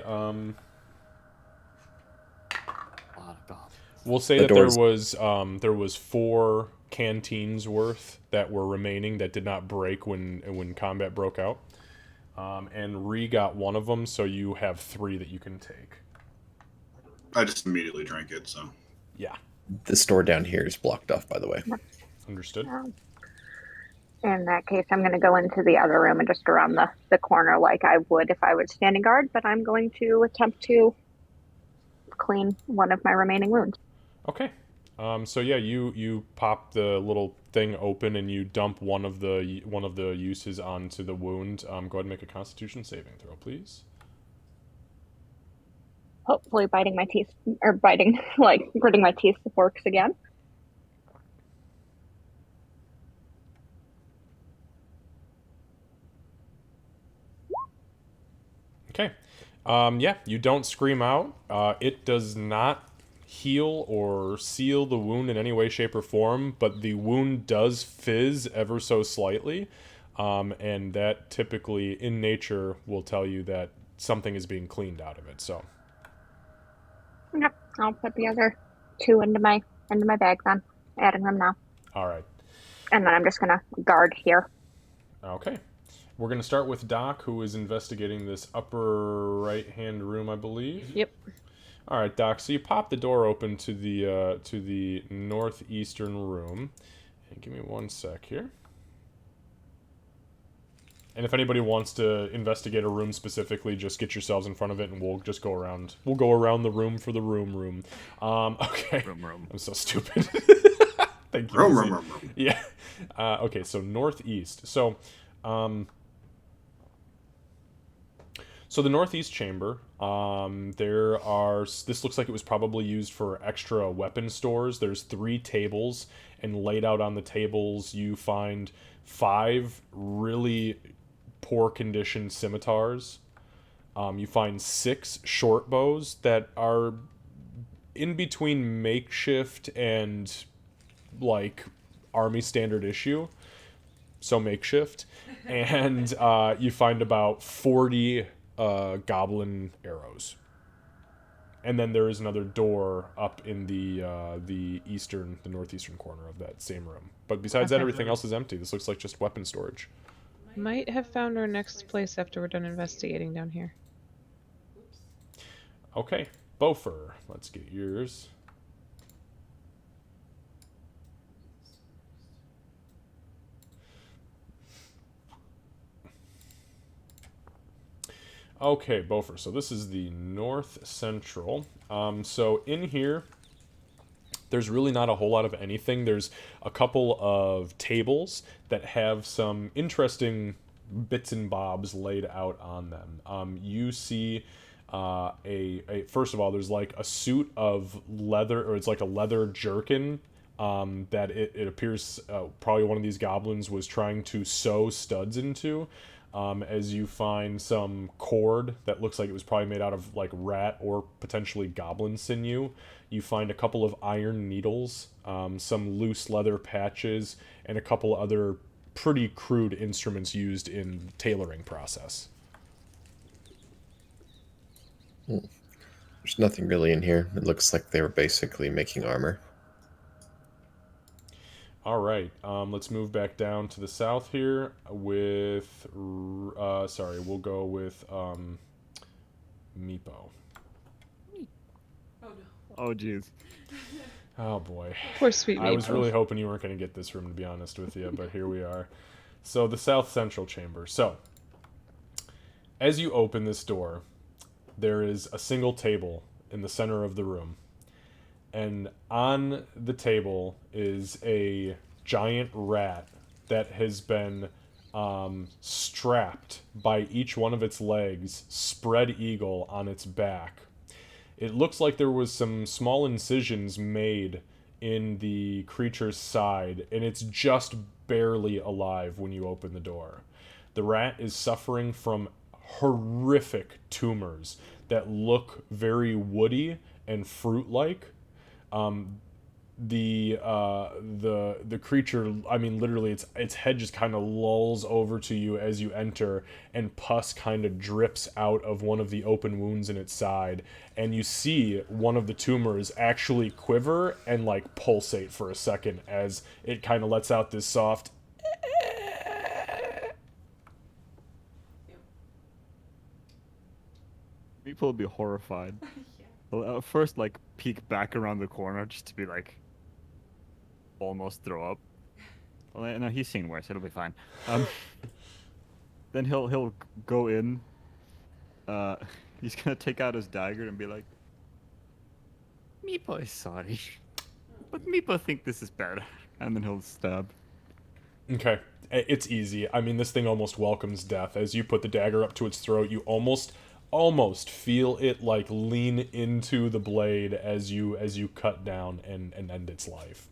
We'll say The that doors- there was 4 canteens worth that were remaining that did not break when combat broke out, and Ree got one of them, so you have 3 that you can take. I just immediately drank it, so. Yeah, This door down here is blocked off, by the way. understood. In that case, I'm going to go into the other room and just around the corner like I would if I was standing guard, but I'm going to attempt to clean one of my remaining wounds. Okay. So yeah, you pop the little thing open and you dump one of the uses onto the wound. Go ahead and make a Constitution saving throw, please. Hopefully biting my teeth, or biting, like, gritting my teeth works again. Okay. Yeah, you don't scream out. It does not heal or seal the wound in any way, shape, or form, but the wound does fizz ever so slightly. And that typically, in nature, will tell you that something is being cleaned out of it. So, Yep, I'll put the other 2 into my bag then, adding them now. all right. And then I'm just going to guard here. Okay. We're going to start with Doc, who is investigating this upper right-hand room, I believe. Yep. All right, Doc. So you pop the door open to the northeastern room. And give me 1 sec here. And if anybody wants to investigate a room specifically, just get yourselves in front of it, and we'll just go around. We'll go around the room for the room. Okay. Room. I'm so stupid. Thank you. Room. Yeah. Okay. So northeast. So the northeast chamber. This looks like it was probably used for extra weapon stores. There's 3 tables, and laid out on the tables you find 5 really poor condition scimitars. You find 6 short bows that are in between makeshift and like army standard issue, so makeshift, and you find about 40 goblin arrows. And then there is another door up in the northeastern corner of that same room. But besides that, Okay. everything else is empty. This looks like just weapon storage. Might have found our next place after we're done investigating down here. Okay, Bofer, let's get yours. Okay, Beaufort. So this is the north central. So in here, there's really not a whole lot of anything. There's a couple of tables that have some interesting bits and bobs laid out on them. You see first of all, there's like a suit of leather, or it's like a leather jerkin that it appears probably one of these goblins was trying to sew studs into. As you find some cord that looks like it was probably made out of like rat or potentially goblin sinew. You find a couple of iron needles, some loose leather patches, and a couple other pretty crude instruments used in the tailoring process. There's nothing really in here. It looks like they were basically making armor. All right, let's move back down to the south here with, sorry, we'll go with Meepo. Oh, jeez. Oh boy. Poor sweet I was Meepo. really hoping you weren't going to get this room, to be honest with you, but here we are. So, the south central chamber. So, as you open this door, there is a single table in the center of the room. And on the table is a giant rat that has been strapped by each one of its legs, spread eagle on its back. It looks like there was some small incisions made in the creature's side, and it's just barely alive when you open the door. The rat is suffering from horrific tumors that look very woody and fruit-like. The creature, I mean, literally its head just kind of lolls over to you as you enter, and pus kind of drips out of one of the open wounds in its side, and you see one of the tumors actually quiver and like pulsate for a second as it kind of lets out this soft People would be horrified. Well, at first, like, peek back around the corner just to be like, almost throw up. Well, no, he's seen worse. It'll be fine. Then he'll go in. He's gonna take out his dagger and be like, "Meepo is sorry, but Meepo think this is better." And then he'll stab. Okay, it's easy. I mean, this thing almost welcomes death. As you put the dagger up to its throat, you almost feel it like lean into the blade as you cut down and end its life.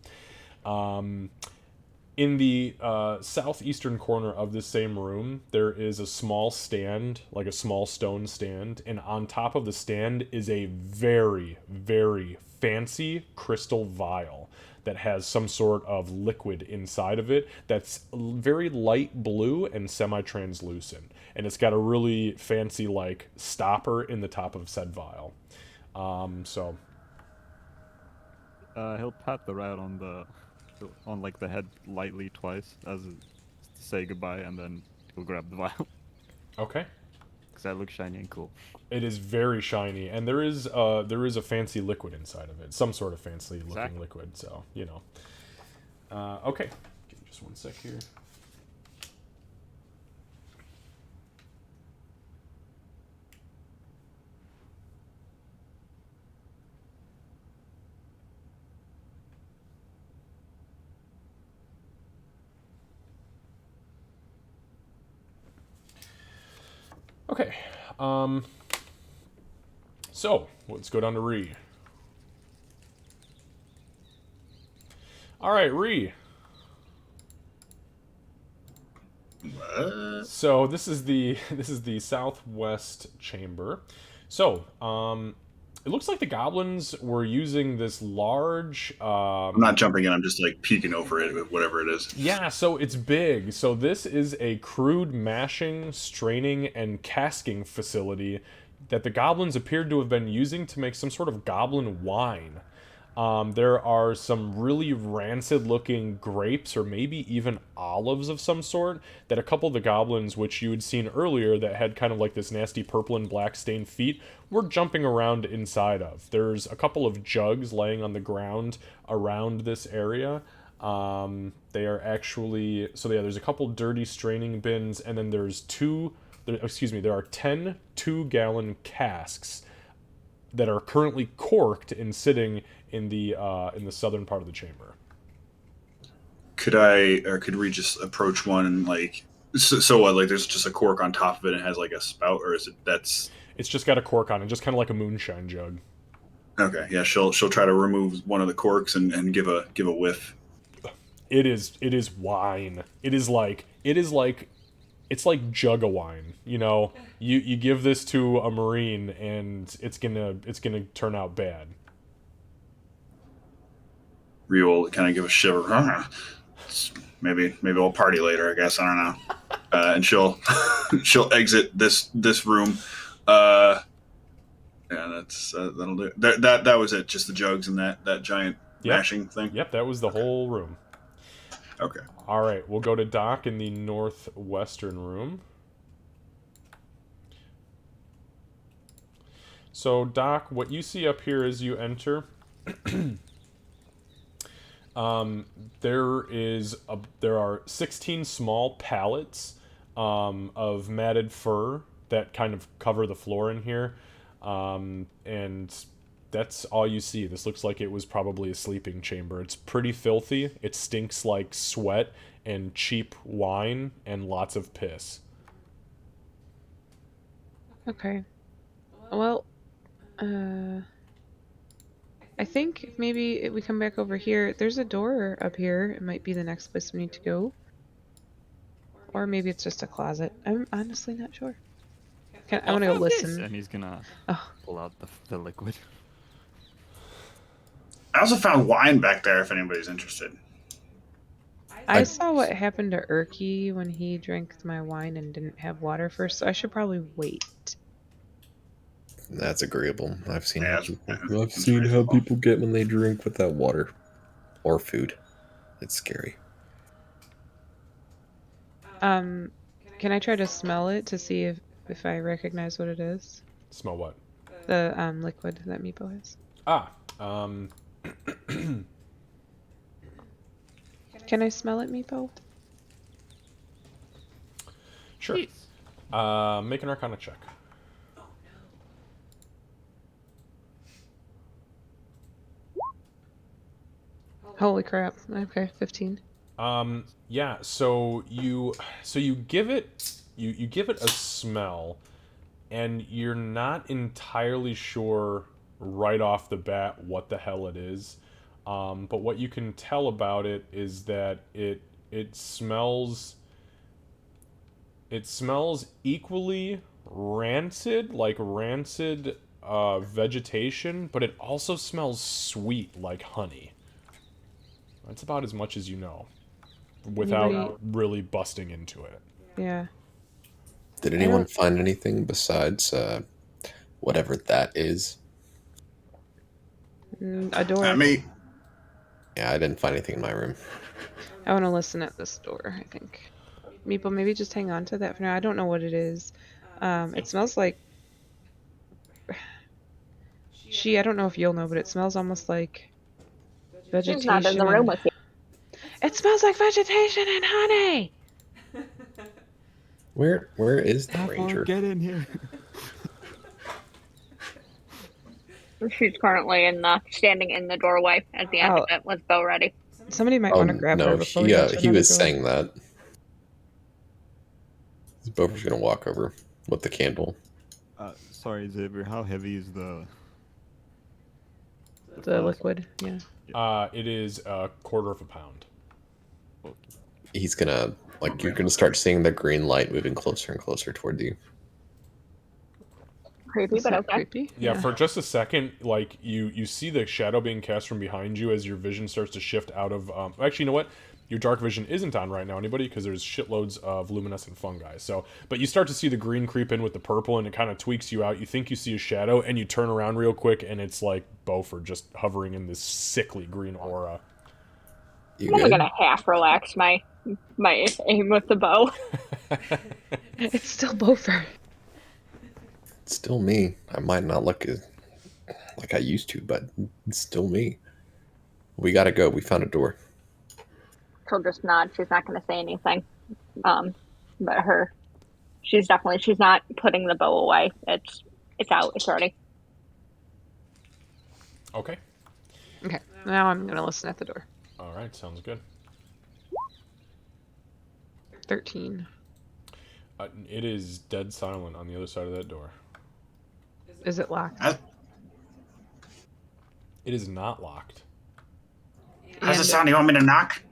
In the southeastern corner of this same room, there is a small stand, like a small stone stand, and on top of the stand is a very, very fancy crystal vial that has some sort of liquid inside of it that's very light blue and semi-translucent. And it's got a really fancy, like, stopper in the top of said vial. He'll pat the rat on like the head lightly twice as to say goodbye, and then he'll grab the vial Okay. because that looks shiny and cool. It is very shiny, and there is a fancy liquid inside of it, some sort of fancy looking Exactly. liquid. So you know. Okay, give me just one sec here. Okay, so let's go down to Ree. All right, Ree. What? So this is the southwest chamber. So it looks like the goblins were using this large. I'm not jumping in. I'm just like peeking over it, whatever it is. Yeah, so it's big. So this is a crude mashing, straining, and casking facility that the goblins appeared to have been using to make some sort of goblin wine. There are some really rancid-looking grapes, or maybe even olives of some sort, that a couple of the goblins, which you had seen earlier, that had kind of like this nasty purple and black stained feet, were jumping around inside of. There's a couple of jugs laying on the ground around this area. They are actually... So yeah, there's a couple dirty straining bins, and then there's two there are 10 2-gallon casks that are currently corked and sitting in the southern part of the chamber. Could we just approach one and like, so what? Like, there's just a cork on top of it and it has like a spout, or is it that's? It's just got a cork on it, just kind of like a moonshine jug. Okay, yeah. She'll try to remove one of the corks and give a whiff. It is wine. It's like jug of wine. You know, you give this to a Marine and it's gonna turn out bad. Ryu will kind of give a shiver. Maybe we'll party later. I guess I don't know. And she'll exit this room. Yeah, that'll do. That was it. Just the jugs and that giant mashing thing. Yep, that was the whole room. Okay. All right, we'll go to Doc in the northwestern room. So, Doc, what you see up here as you enter, there are 16 small pallets of matted fur that kind of cover the floor in here, and that's all you see. This looks like it was probably a sleeping chamber. It's pretty filthy. It stinks like sweat and cheap wine and lots of piss. Okay. Well, I think if maybe we come back over here, there's a door up here. It might be the next place we need to go. Or maybe it's just a closet. I'm honestly not sure. I want to go listen. And he's gonna pull out the liquid. I also found wine back there if anybody's interested. I saw what happened to Erky when he drank my wine and didn't have water first, so I should probably wait. That's agreeable. I've seen Yeah, how people get when they drink without water or food. It's scary. Can I try to smell it to see if I recognize what it is? Smell what? The liquid that Meepo has. Can I smell it, Meepo? Sure. Make an Arcana check. Holy crap. Okay, 15. Yeah, so you give it a smell, and you're not entirely sure right off the bat what the hell it is. But what you can tell about it is that it smells equally rancid, like rancid vegetation, but it also smells sweet like honey. That's about as much as you know, without really busting into it. Yeah. Did anyone find anything besides whatever that is? A door. Me. Yeah, I didn't find anything in my room. I want to listen at this door, I think. Meepo, maybe just hang on to that for now. I don't know what it is. It smells like... I don't know if you'll know, but it smells almost like vegetation. She's not in the room with you. It smells like vegetation and honey! Where is the ranger? Get in here. She's currently standing in the doorway at the end of it with bow ready. Somebody might want to grab her before we go to he another was door. saying that. Bover's gonna walk over with the candle. Sorry, Xavier, how heavy is the liquid? Yeah. It is a quarter of a pound. He's gonna, you're gonna start seeing the green light moving closer and closer toward you. Creepy, but okay. Creepy? Yeah, for just a second, you see the shadow being cast from behind you as your vision starts to shift out of... actually, you know what? Your dark vision isn't on right now, anybody, because there's shitloads of luminescent fungi. But you start to see the green creep in with the purple, and it kind of tweaks you out. You think you see a shadow, and you turn around real quick, and it's like Beaufort just hovering in this sickly green aura. I'm only gonna half relax my aim with the bow. It's still Beaufort. It's still me. I might not look like I used to, but it's still me. We gotta go. We found a door. She'll just nod. She's not gonna say anything. But her She's not putting the bow away. It's out. It's ready. Okay. Okay, now I'm gonna listen at the door. All right, sounds good. 13. It is dead silent on the other side of that door. Is it locked? It is not locked. How's it And- sound? You want me to knock?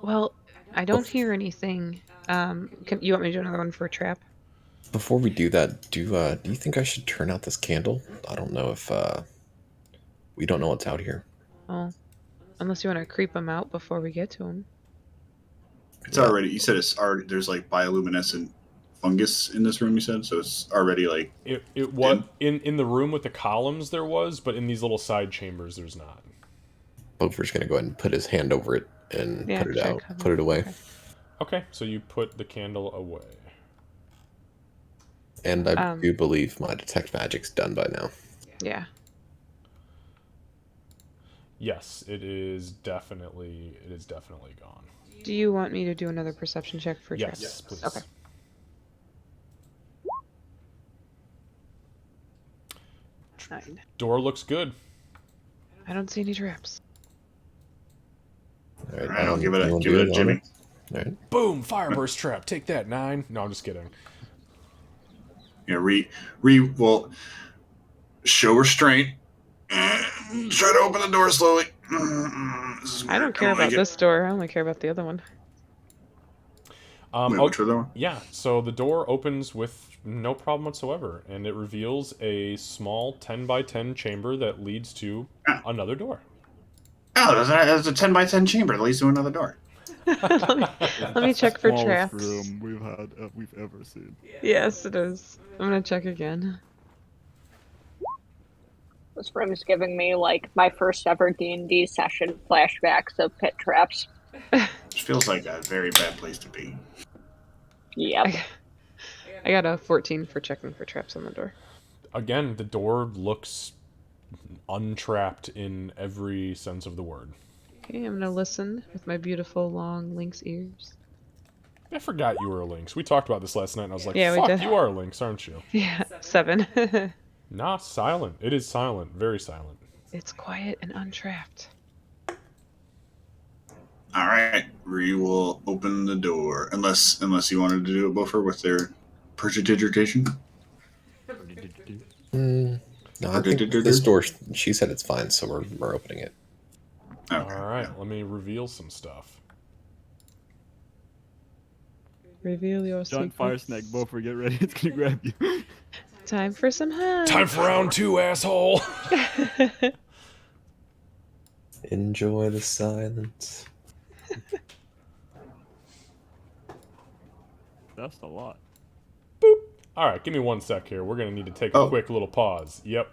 Well, I don't hear anything. You want me to do another one for a trap? Before we do that, do you think I should turn out this candle? I don't know if we don't know what's out here. Well, unless you want to creep them out before we get to them. It's already. You said it's already. There's like bioluminescent fungus in this room. You said so. It's already like. It was in the room with the columns there was, but in these little side chambers there's not. Bover's gonna go ahead and put his hand over it and put it out, put it away. Okay, so you put the candle away. And I do believe my detect magic's done by now. Yeah. Yes, it is definitely gone. Do you want me to do another perception check for traps? Yes, please. Okay. Nine. Door looks good. I don't see any traps. All right, I'll give it a Jimmy. Jimmy. All right. Boom! Fireburst trap. Take that, 9. No, I'm just kidding. Yeah, will show restraint. Try to open the door slowly. I don't care about this door. I only care about the other one. Wait, which other one? Yeah, so the door opens with no problem whatsoever, and it reveals a small 10 by 10 chamber that leads to another door. Oh, there's a 10 by 10 chamber that leads to another door. let me check for Smallest traps. room we've ever seen. Yes, it is. I'm gonna check again. This room is giving me like my first ever D&D session flashbacks of pit traps. It feels like a very bad place to be. Yep. I got a 14 for checking for traps on the door. Again, the door looks untrapped in every sense of the word. Okay, I'm gonna listen with my beautiful long lynx ears. I forgot you were a lynx. We talked about this last night, and I was like, Yeah, we fuck, did. you are a lynx, aren't you? Yeah, 7. Nah, silent. It is silent. Very silent. It's quiet and untrapped. All right, we will open the door, unless you wanted to do it, Buffer, with their prestidigitation. No, I think this door. She said it's fine, so we're opening it. Okay. All right, let me reveal some stuff. Reveal your Giant secrets. fire snake, Bofer, get ready. It's gonna grab you. Time for some hugs. Time for round 2, asshole! Enjoy the silence. That's a lot. All right, give me 1 sec here. We're going to need to take a quick little pause. Yep.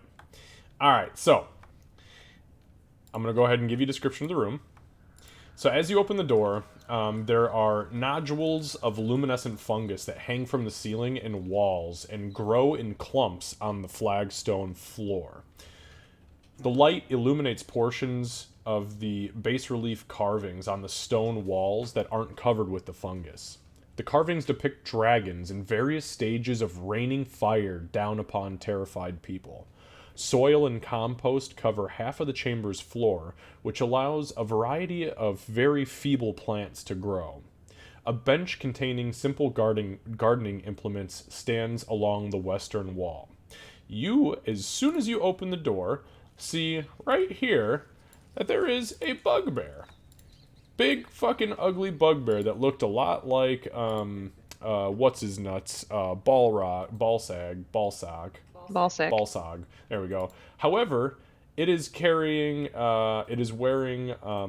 All right, so I'm going to go ahead and give you a description of the room. So as you open the door, there are nodules of luminescent fungus that hang from the ceiling and walls and grow in clumps on the flagstone floor. The light illuminates portions of the bas relief carvings on the stone walls that aren't covered with the fungus. The carvings depict dragons in various stages of raining fire down upon terrified people. Soil and compost cover half of the chamber's floor, which allows a variety of very feeble plants to grow. A bench containing simple gardening implements stands along the western wall. You, as soon as you open the door, see right here that there is a bugbear. Big fucking ugly bugbear that looked a lot like what's his nuts? Balsag. There we go. However, it is wearing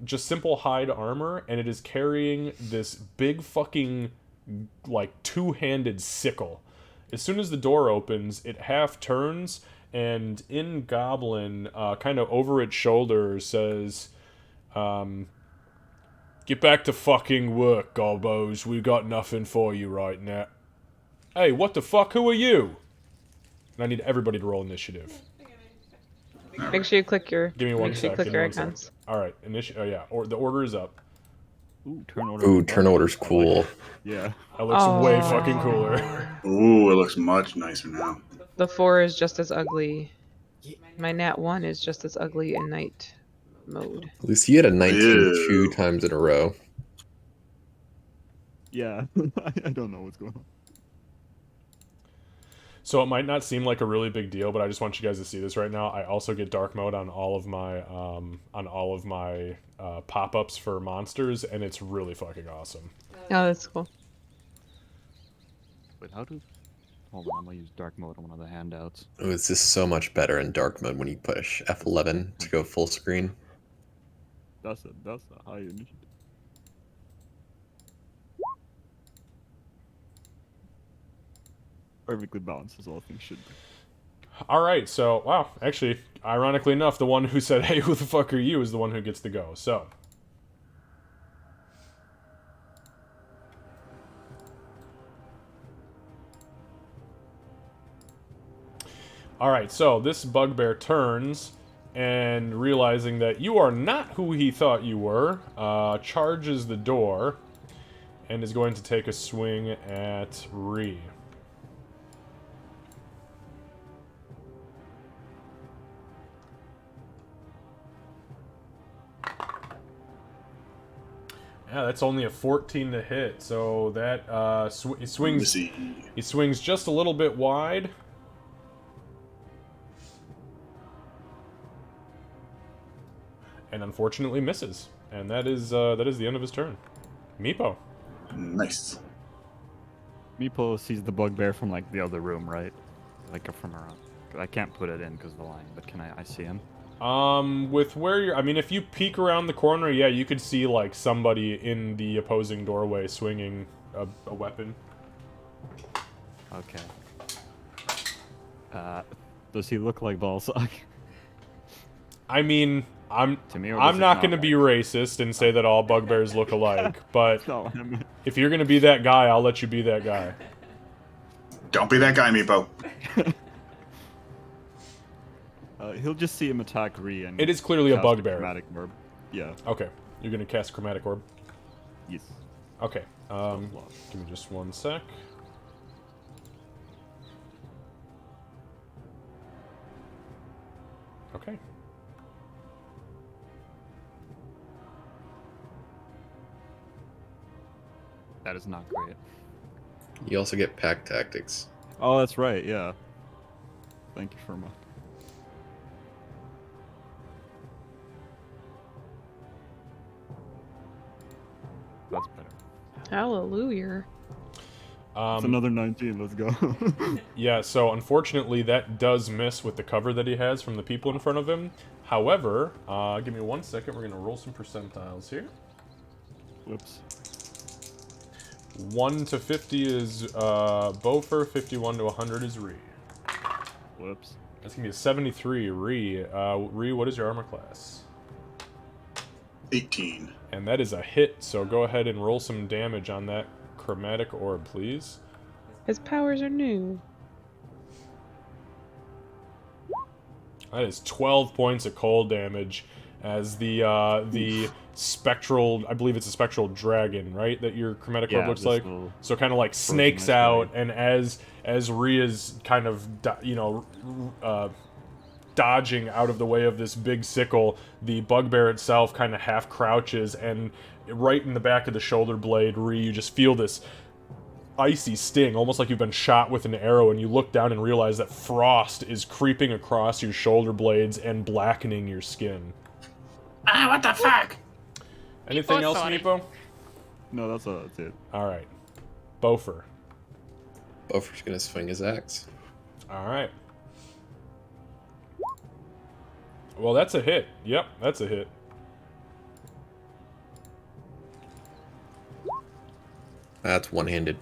just simple hide armor, and it is carrying this big fucking like 2-handed sickle. As soon as the door opens, it half turns, and in Goblin, kind of over its shoulder, says, "Get back to fucking work, gobos. We got nothing for you right now." Hey, what the fuck? Who are you? And I need everybody to roll initiative. Make sure you click your. Give me 1 Make sure you sec. click Give me your 1 sec. icons. All right, the order is up. Ooh, turn order. Ooh, turn order's I like cool. it. Yeah. That looks way Aw. fucking cooler. Ooh, it looks much nicer now. The 4 is just as ugly. My nat 1 is just as ugly in night mode. At least you had a 19 two Ew. times in a row. Yeah. I don't know what's going on. So it might not seem like a really big deal, but I just want you guys to see this right now. I also get dark mode on all of my pop-ups for monsters, and it's really fucking awesome. Oh, that's cool. Wait, how do... Hold on, I'm gonna use dark mode on one of the handouts. Oh, it's just so much better in dark mode when you push F11 to go full screen. That's a high initiative. Perfectly balanced as all things should be. All right, so wow, actually, ironically enough, the one who said, "Hey, who the fuck are you?" is the one who gets to go. So. Alright, so this bugbear turns, and realizing that you are not who he thought you were, charges the door, and is going to take a swing at Ree. Yeah, that's only a 14 to hit, so that he swings just a little bit wide. And unfortunately misses. And that is the end of his turn. Meepo. Nice. Meepo sees the bugbear from like the other room, right? Like from around. I can't put it in because of the line, but can I see him? With where you're, I mean, if you peek around the corner, yeah, you could see like somebody in the opposing doorway swinging a weapon. Okay. Does he look like Balzac? I mean, I'm To me, or does it not going to be racist and say that all bugbears look alike, but No, I mean, if you're going to be that guy, I'll let you be that guy. Don't be that guy, Meepo. he'll just see him attack Ree and. It is clearly a cast bugbear. Chromatic orb. Yeah. Okay, you're going to cast Chromatic Orb. Yes. Okay, give me just one sec. Okay. That is not great. You also get pack tactics. Oh, that's right. Yeah. Thank you for much. That's better. Hallelujah. It's another 19. Let's go. Yeah, so unfortunately that does miss with the cover that he has from the people in front of him. However, give me 1 second. We're going to roll some percentiles here. Whoops. 1 to 50 is Bofer, 51 to 100 is Ree. Whoops. That's going to be a 73, Ree. Ree, what is your armor class? 18. And that is a hit, so go ahead and roll some damage on that chromatic orb, please. His powers are new. That is 12 points of cold damage as the spectral, I believe it's a spectral dragon, right? That your chromatic orb looks like. So kind of like snakes out, and as Rhea's kind of dodging out of the way of this big sickle, the bugbear itself kind of half crouches, and right in the back of the shoulder blade, Rhea, you just feel this icy sting, almost like you've been shot with an arrow, and you look down and realize that frost is creeping across your shoulder blades and blackening your skin. Ah, what the fuck? Anything else, Meepo? No, that's it. Alright. Bofer. Bofer's gonna swing his axe. Alright. Well, that's a hit. Yep, that's a hit. That's one-handed.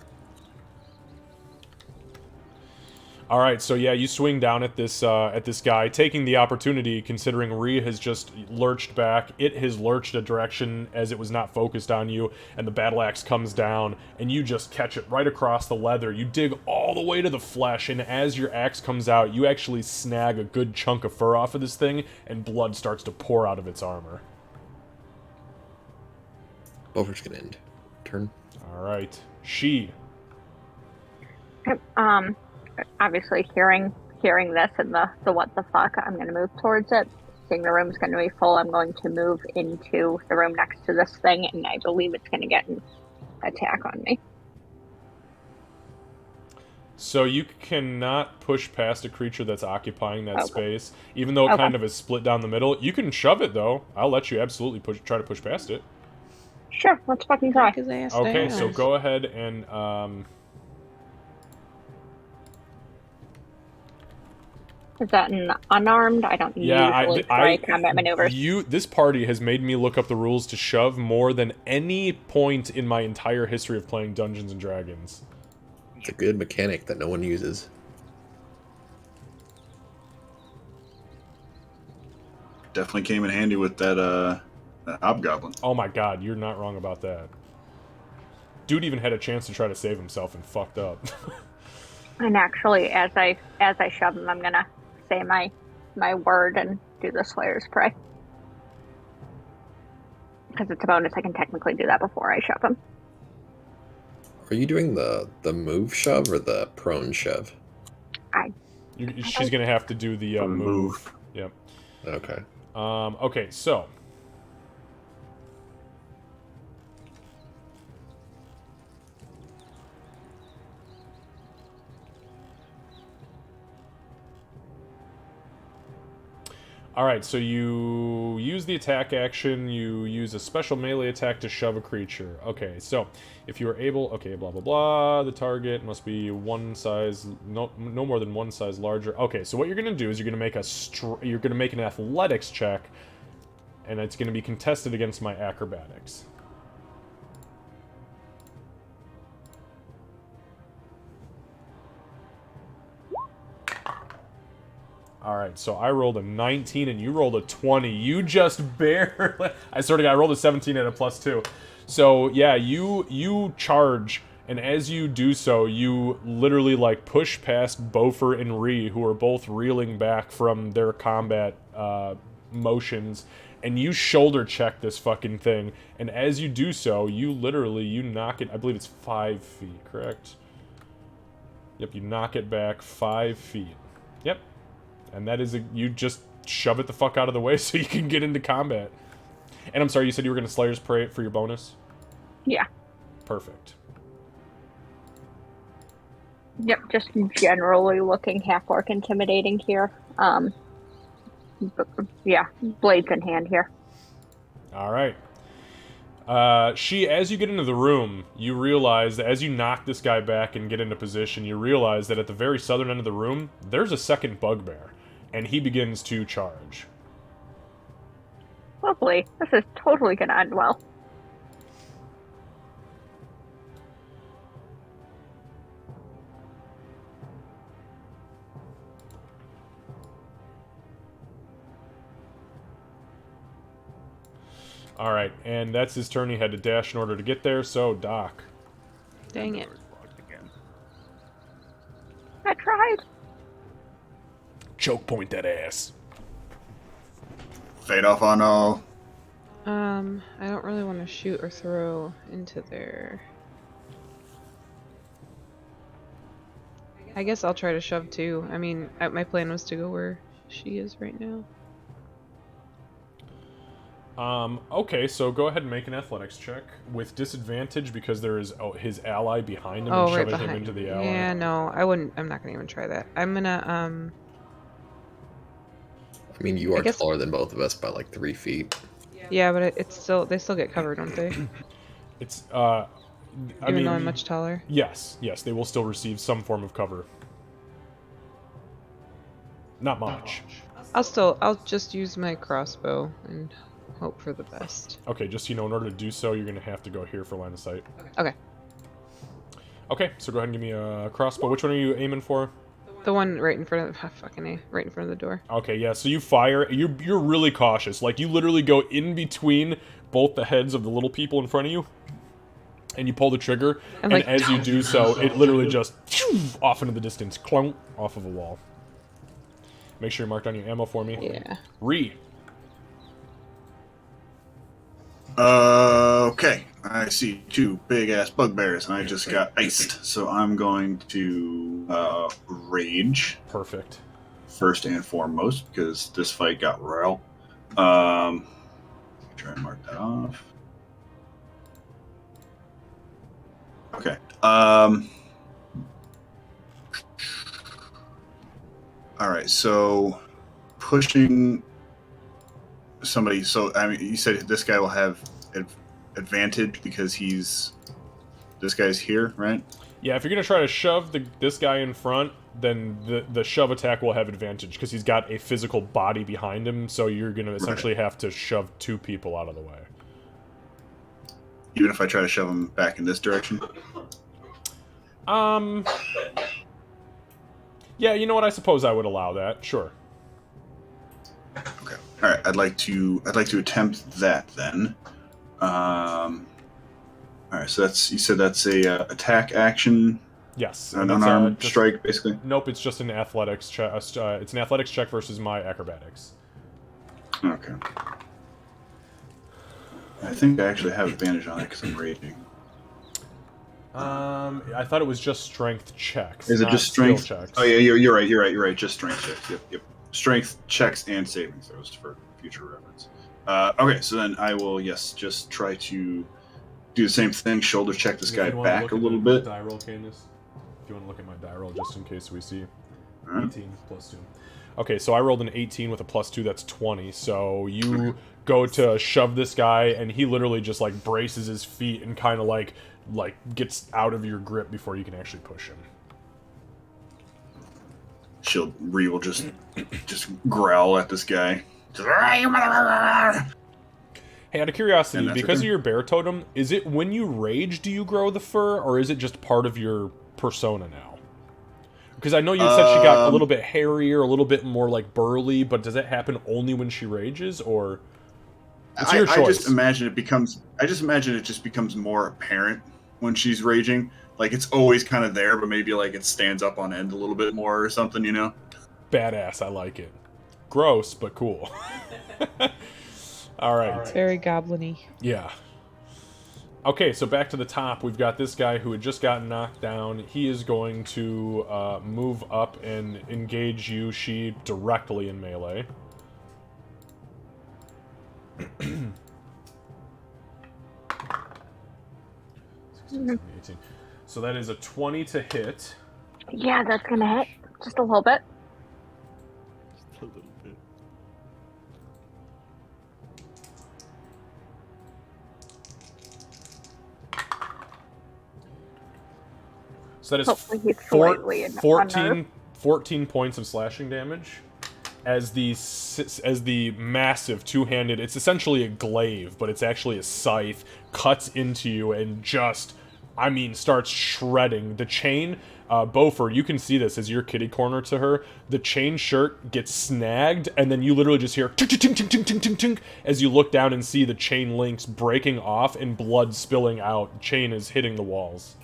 All right, so yeah, you swing down at this guy, taking the opportunity, considering Rhea has just lurched back. It has lurched a direction as it was not focused on you, and the battle axe comes down, and you just catch it right across the leather. You dig all the way to the flesh, and as your axe comes out, you actually snag a good chunk of fur off of this thing, and blood starts to pour out of its armor. Bover's gonna end turn. All right. She. Obviously hearing this and the what the fuck, I'm gonna move towards it. Seeing the room's gonna be full, I'm going to move into the room next to this thing, and I believe it's gonna get an attack on me. So you cannot push past a creature that's occupying that Okay. space, even though it Okay. kind of is split down the middle. You can shove it though. I'll let you absolutely try to push past it. Sure, let's fucking try. Knock his ass Okay, down. so go ahead and Is that an unarmed? I don't yeah, usually try combat maneuvers. This party has made me look up the rules to shove more than any point in my entire history of playing Dungeons and Dragons. It's a good mechanic that no one uses. Definitely came in handy with that hobgoblin. Oh my god, you're not wrong about that. Dude even had a chance to try to save himself and fucked up. And actually, as I shove him, I'm gonna say my word and do the Slayer's Prey. Because it's a bonus, I can technically do that before I shove him. Are you doing the move shove or the prone shove? She's gonna have to do the move. Yep. Okay. Okay, so alright, so you use the attack action, you use a special melee attack to shove a creature. Okay, so if you are able, okay, blah blah blah, the target must be one size, no more than one size larger. Okay, so what you're gonna do is you're gonna make an athletics check, and it's gonna be contested against my acrobatics. Alright, so I rolled a 19 and you rolled a 20. You just barely... I sort of got... I rolled a 17 and a +2. So, yeah, you charge, and as you do so, you literally, like, push past Bofer and Ree, who are both reeling back from their combat motions, and you shoulder check this fucking thing, and as you do so, you knock it... I believe it's 5 feet, correct? Yep, you knock it back 5 feet. Yep. And that is you just shove it the fuck out of the way so you can get into combat. And I'm sorry, you said you were going to Slayer's Prey for your bonus? Yeah. Perfect. Yep, just generally looking half-orc intimidating here. Yeah, blades in hand here. Alright. As you get into the room, you realize that as you knock this guy back and get into position, you realize that at the very southern end of the room, there's a second bugbear. And he begins to charge. Lovely. This is totally gonna end well. Alright, and that's his turn. He had to dash in order to get there, so Doc. Dang it. I tried. Choke point that ass. Fade off on all. I don't really want to shoot or throw into there. I guess I'll try to shove too. I mean, my plan was to go where she is right now. Okay, so go ahead and make an athletics check with disadvantage because there is his ally behind him Oh, and right shoving him behind. into the ally. Yeah, no, I wouldn't. I'm not gonna even try that. I'm gonna I mean, you are guess- taller than both of us by like 3 feet. Yeah, but it's still they still get covered, don't they? It's Even mean, though I'm much taller. yes, they will still receive some form of cover. Not much. I'll just use my crossbow and hope for the best. Okay, just so you know, in order to do so, you're gonna have to go here for line of sight. Okay. Okay, so go ahead and give me a crossbow. Which one are you aiming for? The one right in front of right in front of the door. Okay, yeah, so you fire. You're really cautious. Like, you literally go in between both the heads of the little people in front of you, and you pull the trigger, and like, as you do so, it literally just off into the distance, clunk, off of a wall. Make sure you mark down your ammo for me. Yeah. Read. Okay. I see 2 big ass bugbears, and I just got iced. So I'm going to rage Perfect. first and foremost because this fight got royal. Try and mark that off. Okay. All right. So pushing somebody. So I mean, you said this guy will have advantage because this guy's here, right? Yeah, if you're gonna try to shove this guy in front, then the shove attack will have advantage because he's got a physical body behind him. So you're gonna essentially have to shove 2 people out of the way. Even if I try to shove him back in this direction. Yeah, you know what? I suppose I would allow that. Sure. Okay. All right. I'd like to attempt that then. All right. So you said that's a attack action. Yes. An it's, unarmed strike, basically. Nope. It's just an athletics check. It's an athletics check versus my acrobatics. Okay. I think I actually have advantage on it because I'm raging. I thought it was just strength checks. Is it not just strength skill checks. Oh yeah, you're right. Just strength checks. Yep. Strength checks and saving throws for future reference. Okay, so then I will just try to do the same thing. Shoulder check this guy back a little bit. Die roll, Candace. If you want to look at my die roll, just in case we see. All right. 18 plus 2. Okay, so I rolled an 18 with a plus 2. That's 20. So you go to shove this guy, and he literally just like braces his feet and kind of like gets out of your grip before you can actually push him. Ree will just growl at this guy. Hey, out of curiosity, And that's because okay. of your bear totem, is it when you rage do you grow the fur, or is it just part of your persona now? Because I know you said she got a little bit hairier, a little bit more like burly, but does that happen only when she rages, or it's your choice? I just imagine it just becomes more apparent when she's raging. Like it's always kind of there, but maybe like it stands up on end a little bit more or something, you know? Badass, I like it. Gross, but cool. All right. It's very goblin-y. Yeah. Okay, so back to the top. We've got this guy who had just gotten knocked down. He is going to move up and engage you, she, directly in melee. So that is a 20 to hit. Yeah, that's gonna hit just a little bit. Just a little bit. So that is Hopefully he's slightly 14 points of slashing damage. As the massive two-handed, it's essentially a glaive, but it's actually a scythe, cuts into you and just, I mean, starts shredding. The chain, Beaufort, you can see this as you're kitty corner to her. The chain shirt gets snagged, and then you literally just hear tink, tink, tink, tink, tink, tink, tink, as you look down and see the chain links breaking off and blood spilling out. Chain is hitting the walls.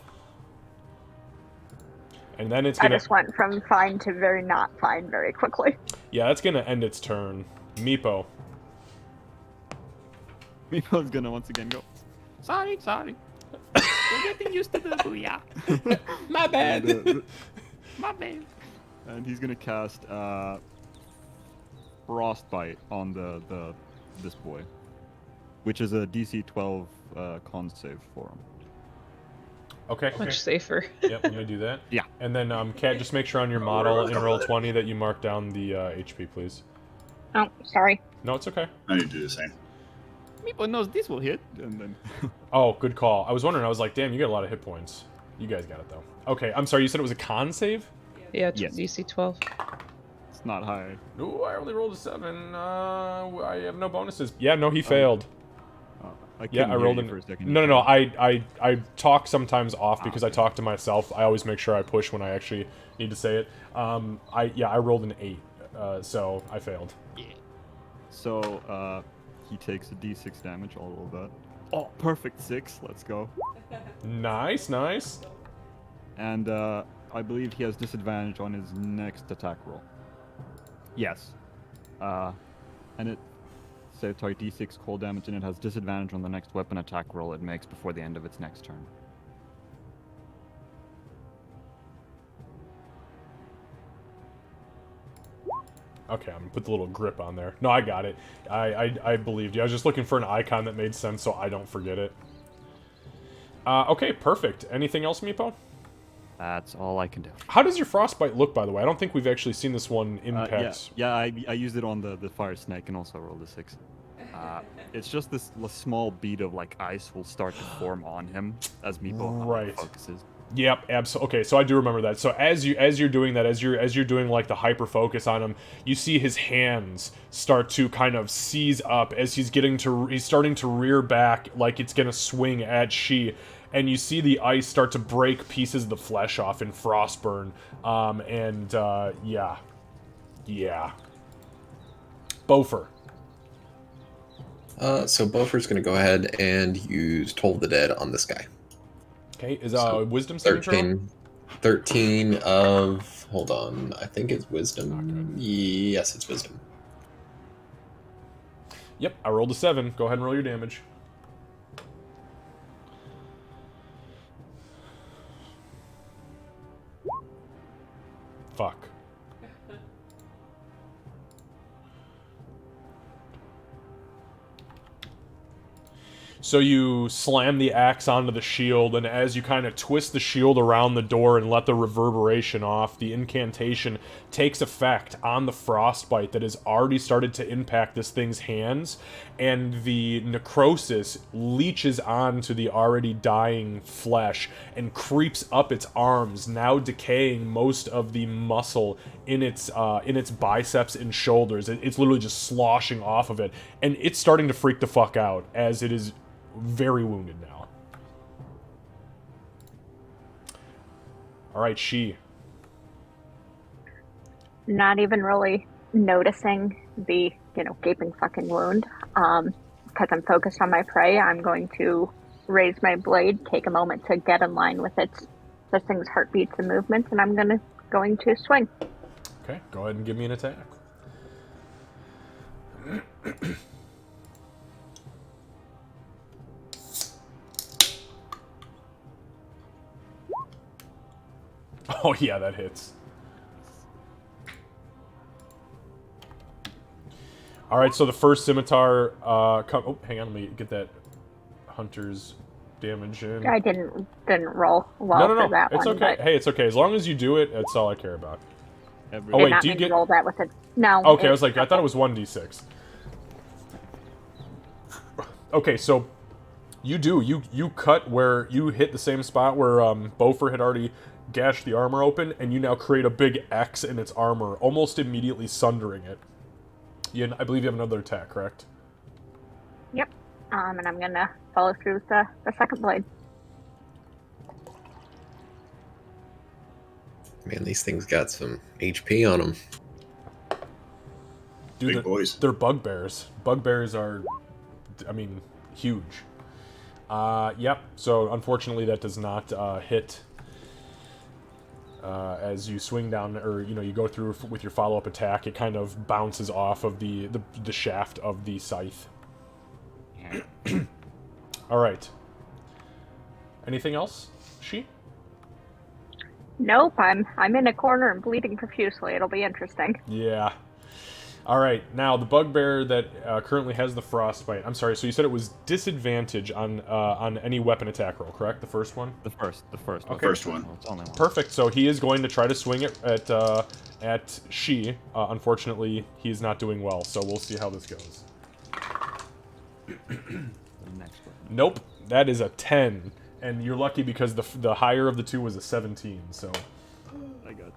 And then it's gonna... I just went from fine to very not fine very quickly. Yeah, that's gonna end its turn. Meepo. Meepo's gonna once again go. Sorry. We're getting used to the booyah. My bad. My bad. And he's gonna cast Frostbite on this boy, which is a DC 12 con save for him. Okay. Much safer. Yep, I'm gonna do that. Yeah. And then, Kat, just make sure on your model in roll 20 that you mark down the HP, please. Oh, sorry. No, it's okay. I need to do the same. Meepo knows this will hit. And then Oh, good call. I was wondering. I was like, damn, you got a lot of hit points. You guys got it though. Okay, I'm sorry. You said it was a con save? Yeah, Yes. DC 12. it's not high. No, I only rolled a 7. I have no bonuses. Yeah, no, he failed. I Yeah, couldn't I hear rolled you an... for a second. No. I talk sometimes off because I talk to myself. I always make sure I push when I actually need to say it. I rolled an 8, so I failed. So he takes a D6 damage. I'll roll that. Oh, perfect 6. Let's go. Nice. And I believe he has disadvantage on his next attack roll. Yes. And it say target D6 cold damage, and it has disadvantage on the next weapon attack roll it makes before the end of its next turn. Okay, I'm gonna put the little grip on there. No, I got it. I believed you. I was just looking for an icon that made sense so I don't forget it. Okay, perfect. Anything else, Meepo? That's all I can do. How does your frostbite look, by the way? I don't think we've actually seen this one impact. Yeah, I used it on the fire snake and also rolled a 6. It's just this small bead of like ice will start to form on him as Meepo Right. focuses. Yep, absolutely. Okay, so I do remember that. So as you're doing that, as you're doing like the hyper focus on him, you see his hands start to kind of seize up as he's starting to rear back like it's gonna swing at She, and you see the ice start to break pieces of the flesh off in Frostburn. Yeah. Bofer. So Beaufort's going to go ahead and use Toll the Dead on this guy. Okay, is So, wisdom saving throw? 13 of... Hold on. I think it's wisdom. Yes, it's wisdom. Yep, I rolled a 7. Go ahead and roll your damage. Fuck. So you slam the axe onto the shield, and as you kind of twist the shield around the door and let the reverberation off, the incantation takes effect on the frostbite that has already started to impact this thing's hands, and the necrosis leeches onto the already dying flesh and creeps up its arms, now decaying most of the muscle in its biceps and shoulders. It's literally just sloshing off of it, and it's starting to freak the fuck out as it is very wounded now. All right, She. Not even really noticing the, gaping fucking wound. Because I'm focused on my prey, I'm going to raise my blade, take a moment to get in line with this thing's heartbeats and movements, and I'm going to swing. Okay, go ahead and give me an attack. Oh yeah, that hits. All right, so the first scimitar. Oh, hang on, let me get that hunter's damage in. I didn't roll well No, for that it's one. okay. But Hey, it's okay. As long as you do it, that's all I care about. Every Oh did wait, not do you mean to get? roll that with a no? Okay, I was like, I thought it was 1d6. Okay, so you do you cut where you hit the same spot where Beaufort had already gashed the armor open, and you now create a big X in its armor, almost immediately sundering it. I believe you have another attack, correct? Yep. And I'm gonna follow through with the second blade. Man, these things got some HP on them. Dude, Big boys. They're bugbears. Bugbears are, huge. Yep. So unfortunately, that does not hit. As you swing down, or you go through with your follow-up attack, it kind of bounces off of the shaft of the scythe. All right. Anything else, She? Nope. I'm in a corner and bleeding profusely. It'll be interesting. Yeah. All right. Now the bugbear that currently has the frostbite. I'm sorry. So you said it was disadvantage on any weapon attack roll, correct? The first one. The first. Okay. First one. Well, it's only one. Perfect. So he is going to try to swing it at She. Unfortunately, he's not doing well. So we'll see how this goes. The next one. Nope. That is a 10, and you're lucky because the higher of the two was a 17. So. I got you.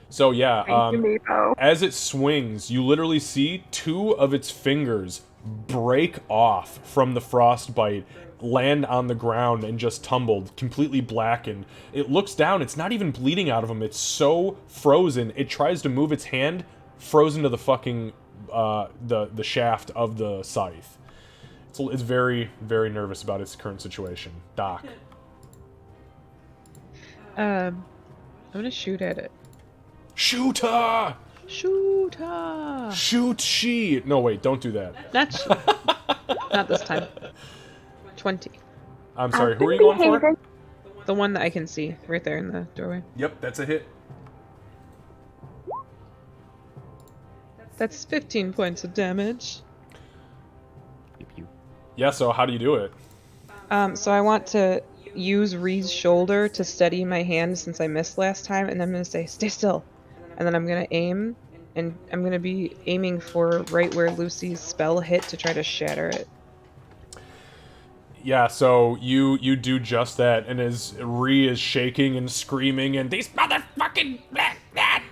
So yeah, Thank you, Meepo. as it swings, you literally see 2 of its fingers break off from the frostbite, land on the ground, and just tumbled, completely blackened. It looks down, it's not even bleeding out of them, it's so frozen, it tries to move its hand, frozen to the fucking, the shaft of the scythe. It's very, very nervous about its current situation. Doc. I'm gonna shoot at it. Shoot her! Shoot her! Shoot she. No, wait, don't do that. Not not this time. 20. I'm sorry, who are you going for? The one that I can see right there in the doorway. Yep, that's a hit. That's 15 points of damage. Yeah, so how do you do it? So I want to use Reed's shoulder to steady my hand since I missed last time, and I'm going to say, stay still. And then I'm going to aim, and I'm going to be aiming for right where Lucy's spell hit to try to shatter it. Yeah, so you do just that, and as Ree is shaking and screaming, and these motherfucking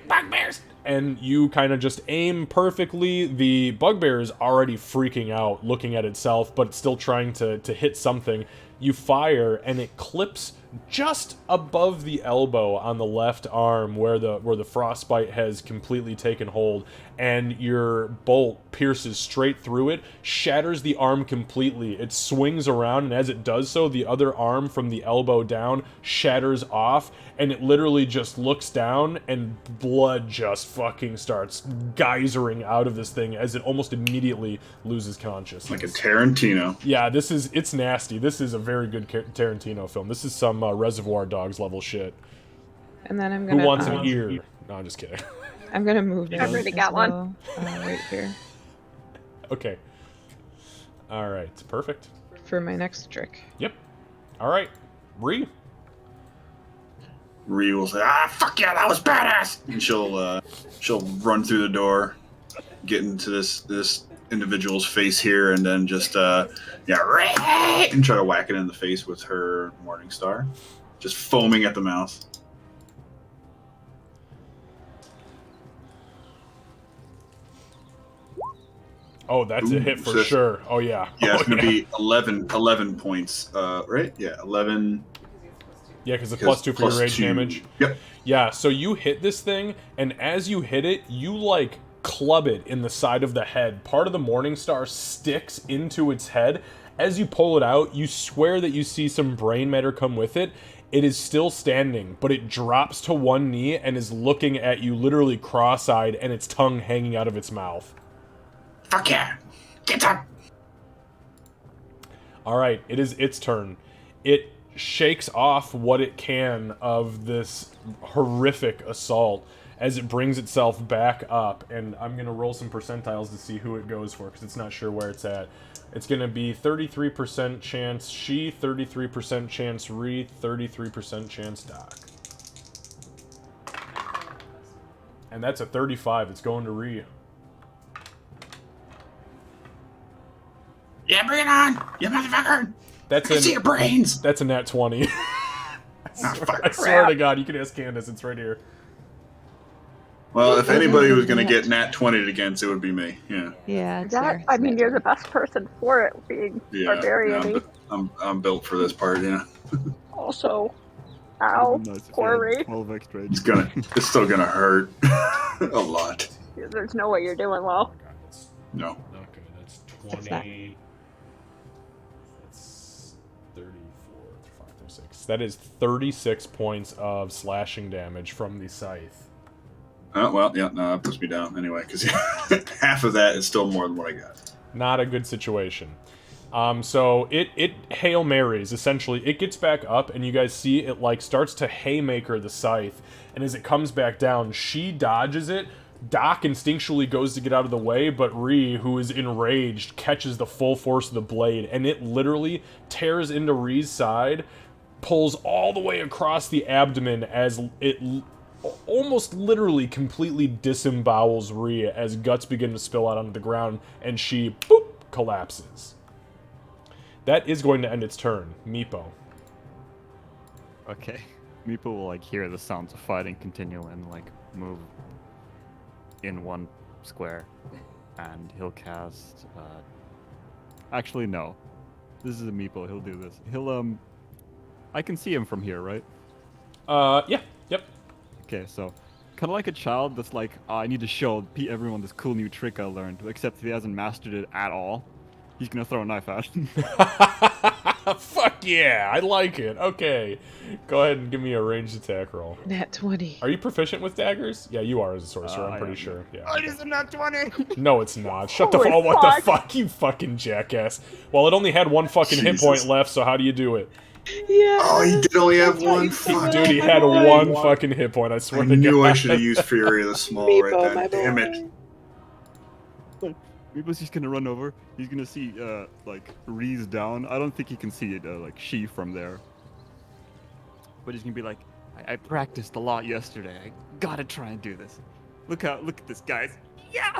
bugbears, and you kind of just aim perfectly. The bugbear is already freaking out, looking at itself, but still trying to hit something. You fire, and it clips just above the elbow on the left arm where the frostbite has completely taken hold, and your bolt pierces straight through it, shatters the arm completely. It swings around, and as it does so, the other arm from the elbow down shatters off, and it literally just looks down, and blood just fucking starts geysering out of this thing as it almost immediately loses consciousness. Like a Tarantino. Yeah, it's nasty. This is a very good Tarantino film. This is some Reservoir Dogs level shit. And then I'm going to... Who wants an ear? No, I'm just kidding. I'm going to move in. I've already got one. Well, right here. Okay. All right, perfect. For my next trick. Yep. All right, Ree. Ree will say, fuck yeah, that was badass! And she'll run through the door, get into this individual's face here, and then just, Ree! And try to whack it in the face with her Morning Star. Just foaming at the mouth. Oh, that's a hit for so sure. Oh, yeah. Yeah, it's going to be 11 11 points, right? Yeah, 11... Yeah, because it's +2 for your rage damage. Yep. Yeah, so you hit this thing, and as you hit it, you, like, club it in the side of the head. Part of the Morning Star sticks into its head. As you pull it out, you swear that you see some brain matter come with it. It is still standing, but it drops to one knee and is looking at you literally cross-eyed, and its tongue hanging out of its mouth. Fuck yeah! Get up! Alright, it is its turn. It shakes off what it can of this horrific assault as it brings itself back up, and I'm going to roll some percentiles to see who it goes for, because it's not sure where it's at. It's going to be 33% chance she, 33% chance Ree, 33% chance Doc. And that's a 35. It's going to Ree. Yeah, bring it on, you motherfucker! That's I can see your brains! That's a nat 20. Fuck. I swear to God, you can ask Candace. It's right here. Well, if anybody was going to get nat 20'd against, it would be me. Yeah. Yeah, it's You're the best person for it, being barbarian. I'm built for this part. Yeah. Also, ow, poor Ray. 12 extra. It's still gonna hurt a lot. There's no way you're doing well. No. Okay, that's 20. That's 34, 5, 36. That is 36 points of slashing damage from the scythe. Oh, well, yeah, no, that puts me down anyway, because half of that is still more than what I got. Not a good situation. So it Hail Marys, essentially. It gets back up, and you guys see it, like, starts to haymaker the scythe, and as it comes back down, she dodges it. Doc instinctually goes to get out of the way, but Ree, who is enraged, catches the full force of the blade, and it literally tears into Ree's side, pulls all the way across the abdomen as it almost literally completely disembowels Ree as guts begin to spill out onto the ground, and she, boop, collapses. That is going to end its turn. Meepo. Okay. Meepo will, like, hear the sounds of fighting continue and, like, move in one square. And he'll cast, actually, no. This is a Meepo. He'll do this. I can see him from here, right? Yeah. Yep. Okay, so kind of like a child that's like, I need to show everyone this cool new trick I learned, except he hasn't mastered it at all. He's gonna throw a knife at him. Fuck yeah, I like it. Okay, go ahead and give me a ranged attack roll. Nat 20. Are you proficient with daggers? Yeah, you are as a sorcerer. I'm I pretty am, sure. Yeah. Oh, it is not 20. No, it's not. Shut the Holy fuck. Oh, what the fuck. fuck, you fucking jackass. Well, it only had one fucking hit point Jesus. left, so how do you do it? Yeah. Oh, he did only have one. That's how Fuck. Dude, he had one fucking hit point. I swear I to knew God. I should have used Fury of the Small Meepo, right my then. Damn boy. it. Meepo's just gonna run over. He's gonna see, like, Reese down. I don't think he can see it, like, she from there. But he's gonna be like, I practiced a lot yesterday. I gotta try and do this. Look at this, guys. Yeah!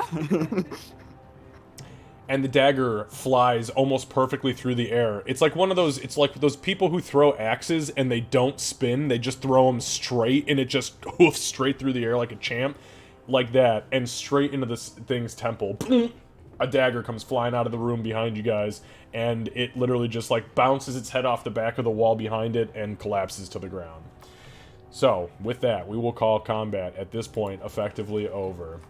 And the dagger flies almost perfectly through the air. It's like one of those, it's like those people who throw axes and they don't spin, they just throw them straight and it just hoofs straight through the air like a champ. Like that, and straight into this thing's temple. A dagger comes flying out of the room behind you guys, and it literally just like bounces its head off the back of the wall behind it and collapses to the ground. So, with that, we will call combat at this point effectively over.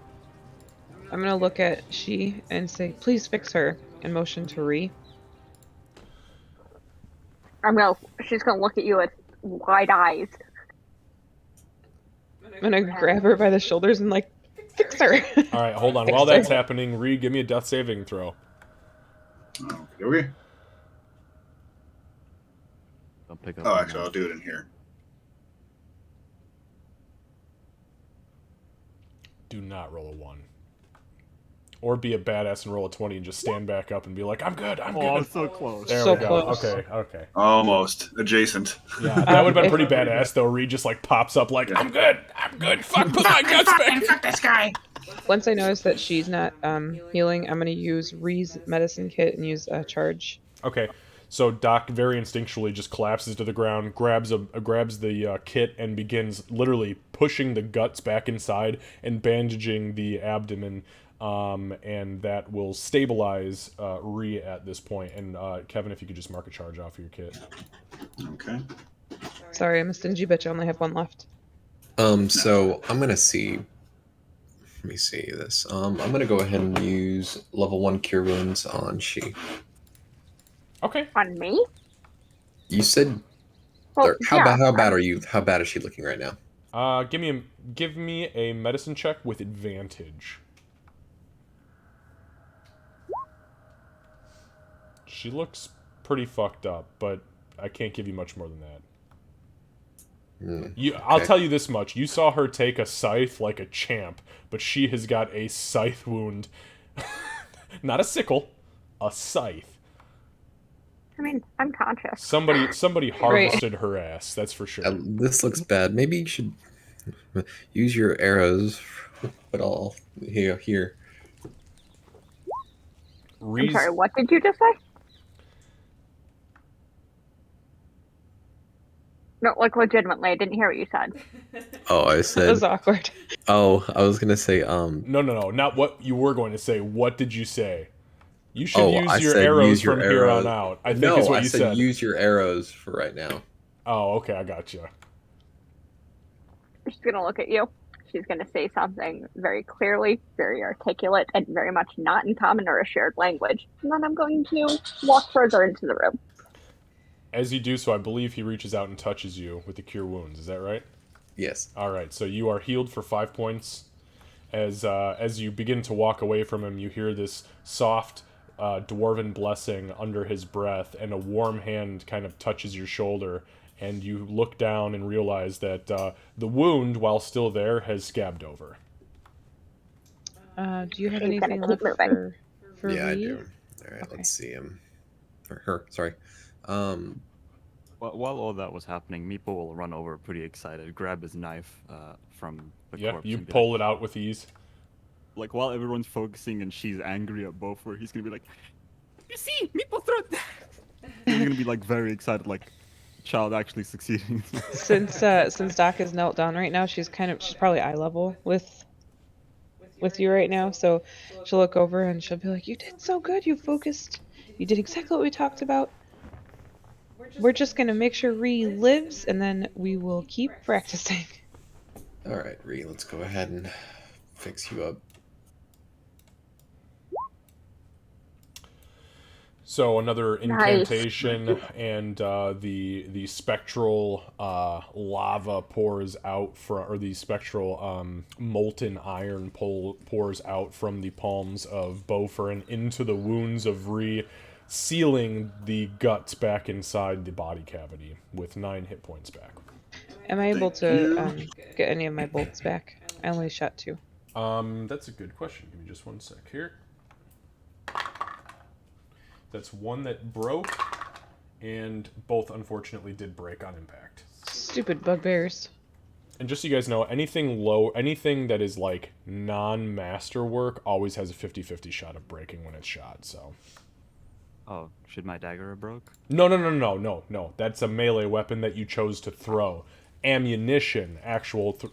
I'm gonna look at she and say, please fix her, and motion to Ree. She's gonna look at you with wide eyes. I'm gonna grab her by the shoulders and like, fix her. Alright, hold on. Fix While her. that's happening, Reed, give me a death saving throw. Okay. I'll pick up. Oh, on actually, that. I'll do it in here. Do not roll a 1. Or be a badass and roll a 20 and just stand back up and be like, I'm good, I'm Oh, good. so close. There So we go. close. Okay. Almost. Adjacent. Yeah, that would have been If- pretty badass though. Reed just like pops up like, I'm good. Fuck, put my guts back. Fuck this guy. Once I notice that she's not healing, I'm gonna use Ree's medicine kit and use a charge. Okay, so Doc very instinctually just collapses to the ground, grabs the kit, and begins literally pushing the guts back inside and bandaging the abdomen, and that will stabilize Ree at this point. And Kevin, if you could just mark a charge off of your kit. Okay. Sorry, I'm a stingy bitch. I only have one left. So I'm gonna see. Let me see this. I'm gonna go ahead and use level 1 Cure Wounds on she. Okay. On me? You said Well, how yeah, bad are you? How bad is she looking right now? Give me a medicine check with advantage. She looks pretty fucked up, but I can't give you much more than that. I'll Okay. tell you this much. You saw her take a scythe like a champ, but she has got a scythe wound. Not a sickle, a scythe. I mean, I'm conscious. Somebody harvested her ass, that's for sure. This looks bad. Maybe you should use your arrows. But all here. I'm sorry, what did you just say? No, like legitimately, I didn't hear what you said. Oh, I That said. was awkward. Oh, I was gonna say. No, not what you were going to say. What did you say? You should Oh, use I your said arrows use your from here arrows. on out. I think No, is what I you said said. use your arrows for right now. Oh, okay, I got you. She's gonna look at you. She's gonna say something very clearly, very articulate, and very much not in common or a shared language. And then I'm going to walk further into the room. As you do so, I believe he reaches out and touches you with the Cure Wounds. Is that right? Yes. All right, so you are healed for 5 points. As you begin to walk away from him, you hear this soft dwarven blessing under his breath, and a warm hand kind of touches your shoulder, and you look down and realize that the wound, while still there, has scabbed over. Do you have She's gonna anything keep left moving. for Yeah, I Ree? do. All right, Okay. let's see him. Or her. Sorry. While all that was happening, Meepo will run over pretty excited, grab his knife from the Yeah, corpse. you and be pull like, it out with ease. Like, while everyone's focusing and she's angry at Beaufort, he's gonna be like, you see, Meepo threw it. He's gonna be like very excited, like, child actually succeeding. Since Doc is knelt down right now, she's probably eye level with you right now. So she'll look over and she'll be like, "You did so good. You focused. You did exactly what we talked about. We're just gonna make sure Ree lives, and then we will keep practicing." All right, Ree. Let's go ahead and fix you up. So another Nice. incantation, and the spectral lava pours out from, or the spectral molten iron pours out from the palms of Beaufort and into the wounds of Ree, sealing the guts back inside the body cavity with 9 hit points back. Am I able Thank to you. get any of my bolts back? I only shot 2. That's a good question. Give me just one sec here. That's one that broke, and both unfortunately did break on impact. Stupid bugbears. And just so you guys know, anything that is like non-masterwork always has a 50-50 shot of breaking when it's shot, so. Oh, should my dagger have broke? No. That's a melee weapon that you chose to throw. Ammunition,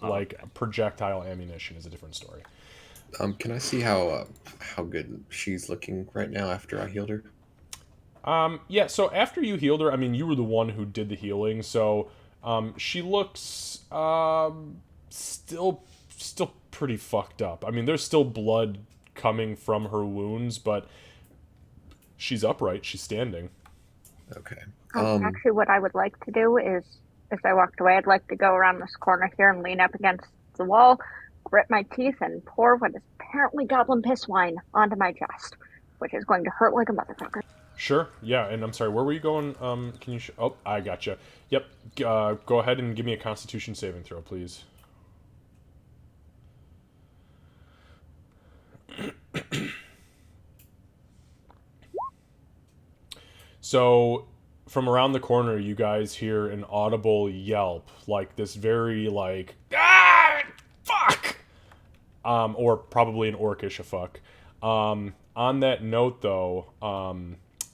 like projectile ammunition, is a different story. Can I see how good she's looking right now after I healed her? Yeah, so after you healed her, I mean, you were the one who did the healing, so she looks still pretty fucked up. I mean, there's still blood coming from her wounds, but she's upright, she's standing. Okay. Actually, what I would like to do is, if I walked away, I'd like to go around this corner here and lean up against the wall, grit my teeth, and pour what is apparently goblin piss wine onto my chest, which is going to hurt like a motherfucker. Sure, yeah, and I'm sorry, where were you going? Can you... oh, I gotcha. Yep, go ahead and give me a Constitution saving throw, please. So, from around the corner, you guys hear an audible yelp, like this very, like, ah, fuck! Or probably an orcish a fuck. On that note, though,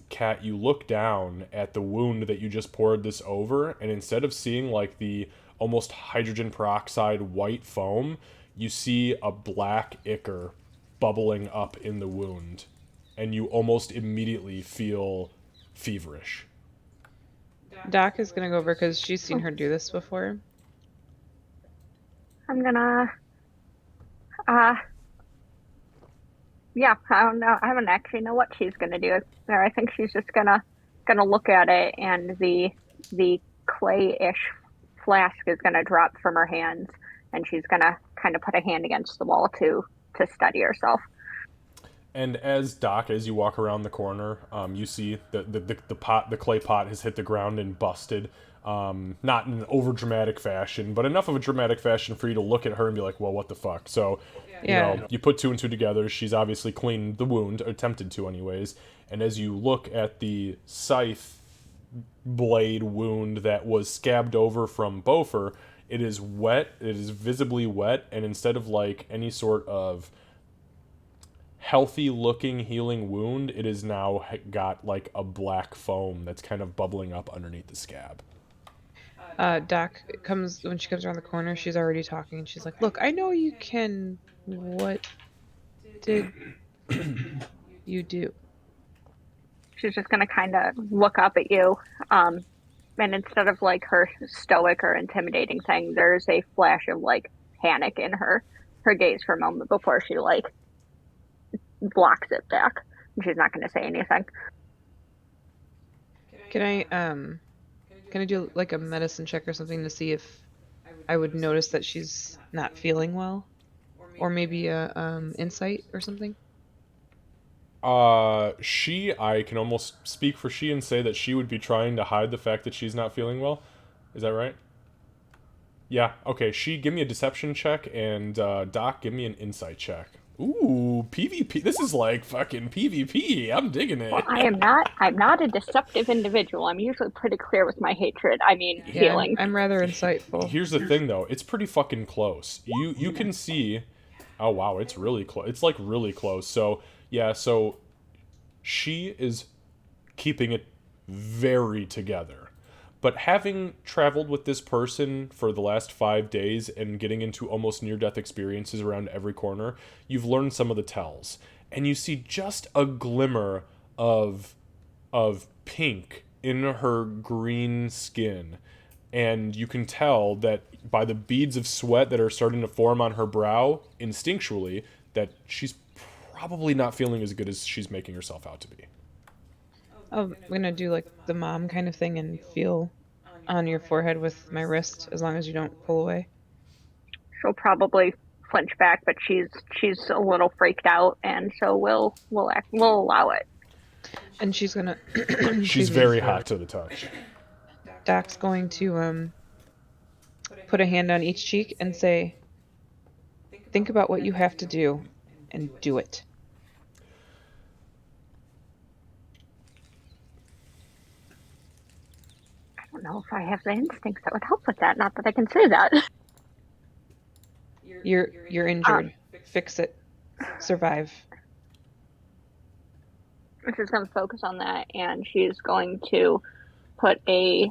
Kat, you look down at the wound that you just poured this over, and instead of seeing like the almost hydrogen peroxide white foam, you see a black ichor bubbling up in the wound, and you almost immediately feel feverish. Doc is gonna go over because she's seen her do this before. I'm gonna, yeah, I don't know. I don't actually know what she's gonna do there. I think she's just gonna look at it, and the clay-ish flask is gonna drop from her hands, and she's gonna kind of put a hand against the wall to steady herself. And as you walk around the corner, you see the clay pot has hit the ground and busted. Not in an over dramatic fashion, but enough of a dramatic fashion for you to look at her and be like, well, what the fuck? So, you put 2 and 2 together. She's obviously cleaned the wound, attempted to anyways. And as you look at the scythe blade wound that was scabbed over from Beaufort, it is wet. It is visibly wet. And instead of like any sort of healthy looking healing wound, it is now got like a black foam that's kind of bubbling up underneath the scab. Doc comes when she comes around the corner. She's already talking. She's like, "Look, I know you can. What did you do?" She's just gonna kind of look up at you, and instead of like her stoic or intimidating thing, there's a flash of like panic in her gaze for a moment before she like blocks it back. She's not gonna say anything. Can I do like a medicine check or something to see if I would notice that she's not feeling well, or maybe a insight or something? I can almost speak for she and say that she would be trying to hide the fact that she's not feeling well. Is that right? Yeah, okay. She, give me a deception check, and Doc, give me an insight check. Ooh, PvP. This is like fucking PvP. I'm digging it. Well, I'm not a deceptive individual. I'm usually pretty clear with my hatred. I mean, feelings. I'm rather insightful. Here's the thing, though. It's pretty fucking close. You can see... Oh, wow. It's really close. It's, like, really close. So, yeah, so... She is keeping it very together. But having traveled with this person for the last 5 days and getting into almost near-death experiences around every corner, you've learned some of the tells. And you see just a glimmer of pink in her green skin. And you can tell that by the beads of sweat that are starting to form on her brow, instinctually, that she's probably not feeling as good as she's making herself out to be. I'm gonna do like the mom kind of thing and feel on your forehead with my wrist, as long as you don't pull away. She'll probably flinch back, but she's a little freaked out, and so we'll allow it. And she's gonna. She's excuse me. very hot to the touch. Doc's going to put a hand on each cheek and say, "Think about what you have to do, and do it." I don't know if I have the instincts that would help with that. Not that I can say that. You're injured. Fix it. Survive. She's going to focus on that, and she's going to put a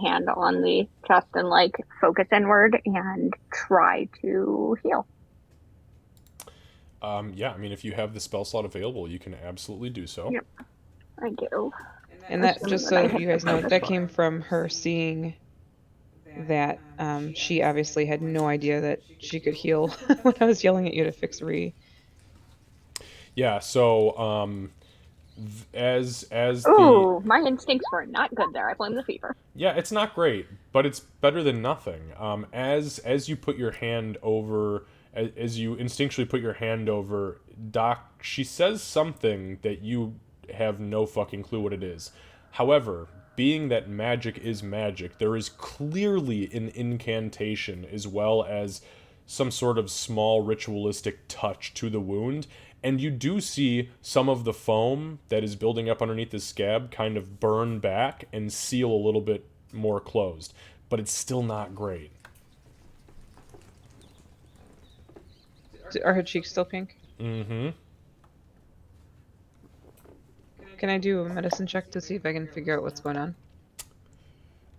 hand on the chest and like focus inward and try to heal. Yeah, I mean, if you have the spell slot available, you can absolutely do so. Yep. I do. And that, just so you guys know, that came from her seeing that she obviously had no idea that she could heal when I was yelling at you to fix Ree. Yeah, so as Ooh, my instincts were not good there. I blame the fever. Yeah, it's not great, but it's better than nothing. As you put your hand over, as you instinctually put your hand over Doc, she says something that you have no fucking clue what it is. However, being that magic is magic, there is clearly an incantation as well as some sort of small ritualistic touch to the wound, and you do see some of the foam that is building up underneath the scab kind of burn back and seal a little bit more closed, but it's still not great. Are her cheeks still pink? Mm-hmm. Can I do a medicine check to see if I can figure out what's going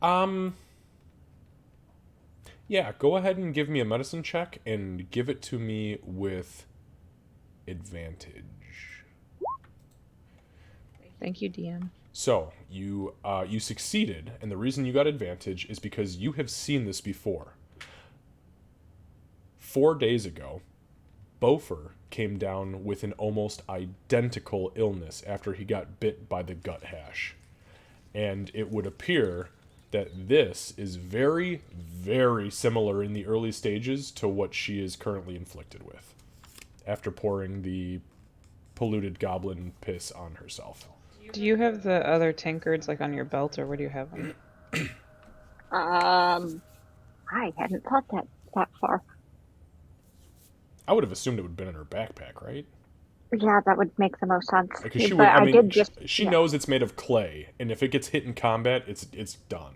on? Yeah, go ahead and give me a medicine check and give it to me with advantage. Thank you, DM. So, you succeeded, and the reason you got advantage is because you have seen this before. 4 days ago, Bofer came down with an almost identical illness after he got bit by the gut hash. And it would appear that this is very, very similar in the early stages to what she is currently inflicted with, after pouring the polluted goblin piss on herself. Do you have the other tankards like on your belt, or where do you have them? I hadn't thought that far. I would have assumed it would have been in her backpack, right? Yeah, that would make the most sense. Because she But would, I mean, did just she knows it's made of clay, and if it gets hit in combat, it's done.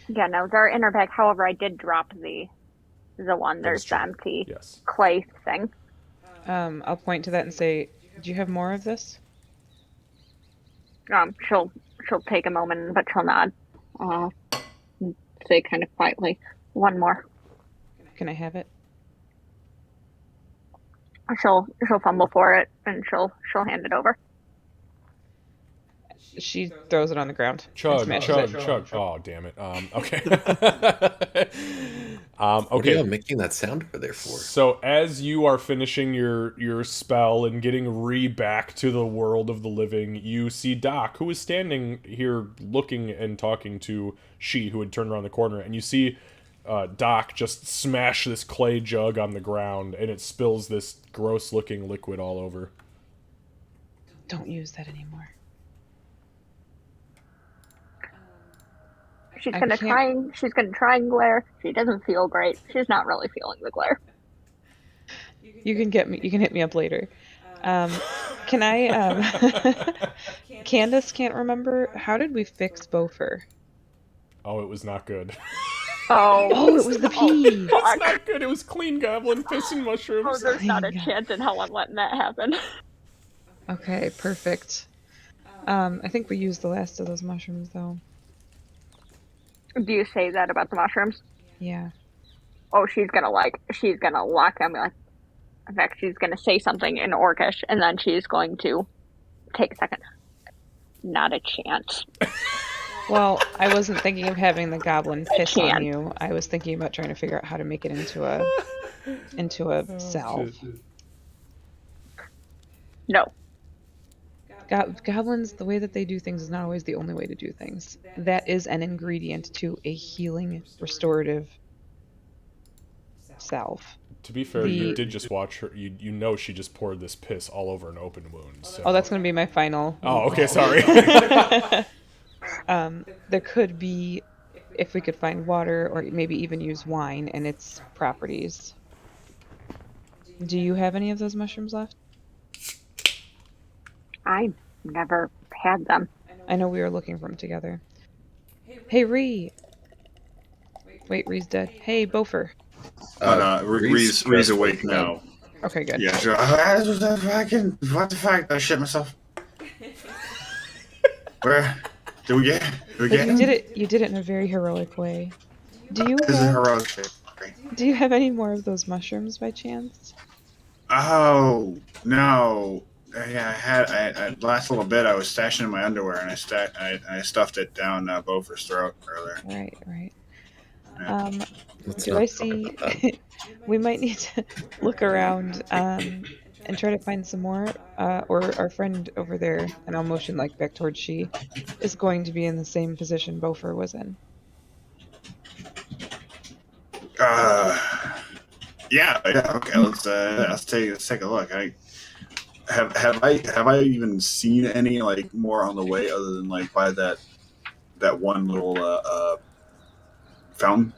Yeah, no, they're in her bag. However, I did drop the one. There's the empty clay thing. I'll point to that and say, "Do you have more of this?" She'll take a moment, but she'll nod. Say kind of quietly, "One more." Can I have it? She'll fumble for it and she'll hand it over. She throws it on the ground. Chug. Oh, damn it. Okay. What are y'all making that sound over there for? So as you are finishing your spell and getting Ree back to the world of the living, you see Doc, who is standing here looking and talking to she, who had turned around the corner, and you see Doc just smash this clay jug on the ground, and it spills this gross-looking liquid all over. Don't use that anymore. She's gonna try and glare. She doesn't feel great. She's not really feeling the glare. You can hit me up later. Can I Candace can't remember. How did we fix Bofer? Oh, it was not good. Oh, it was the pee. It's not good. It was clean goblin piss and mushrooms. Oh, there's not a chance in hell I'm letting that happen. Okay, perfect. I think we used the last of those mushrooms though. Do you say that about the mushrooms? Yeah. Oh, she's gonna lock them. Like, in fact, she's gonna say something in Orcish, and then she's going to take a second. Not a chance. Well, I wasn't thinking of having the goblin piss on you. I was thinking about trying to figure out how to make it into a salve. No. Goblins, the way that they do things is not always the only way to do things. That is an ingredient to a healing, restorative salve. To be fair, you did just watch her. You know she just poured this piss all over an open wound. So. Oh, that's going to be my final. Oh, okay, sorry. There could be, if we could find water or maybe even use wine and its properties. Do you have any of those mushrooms left? I never had them. I know we were looking for them together. Hey, Ree! Wait, Ree's dead. Hey, Bofer. Ree's awake now. Okay, good. Yeah, sure. What the fuck? I shit myself. Where? Did we get But him? you did it in a very heroic way. Do This is heroic shit. you have any more of those mushrooms by chance? Oh, no. Yeah, I last little bit I was stashing in my underwear and I stuffed it down Bofer's throat earlier. Right. Yeah. Let's Do not I talk see? about that. We might need to look around and try to find some more. Or our friend over there, and I'll motion like back towards she, is going to be in the same position Bofer was in. Yeah, okay. Let's take a look. Have I even seen any like more on the way other than like by that one little fountain?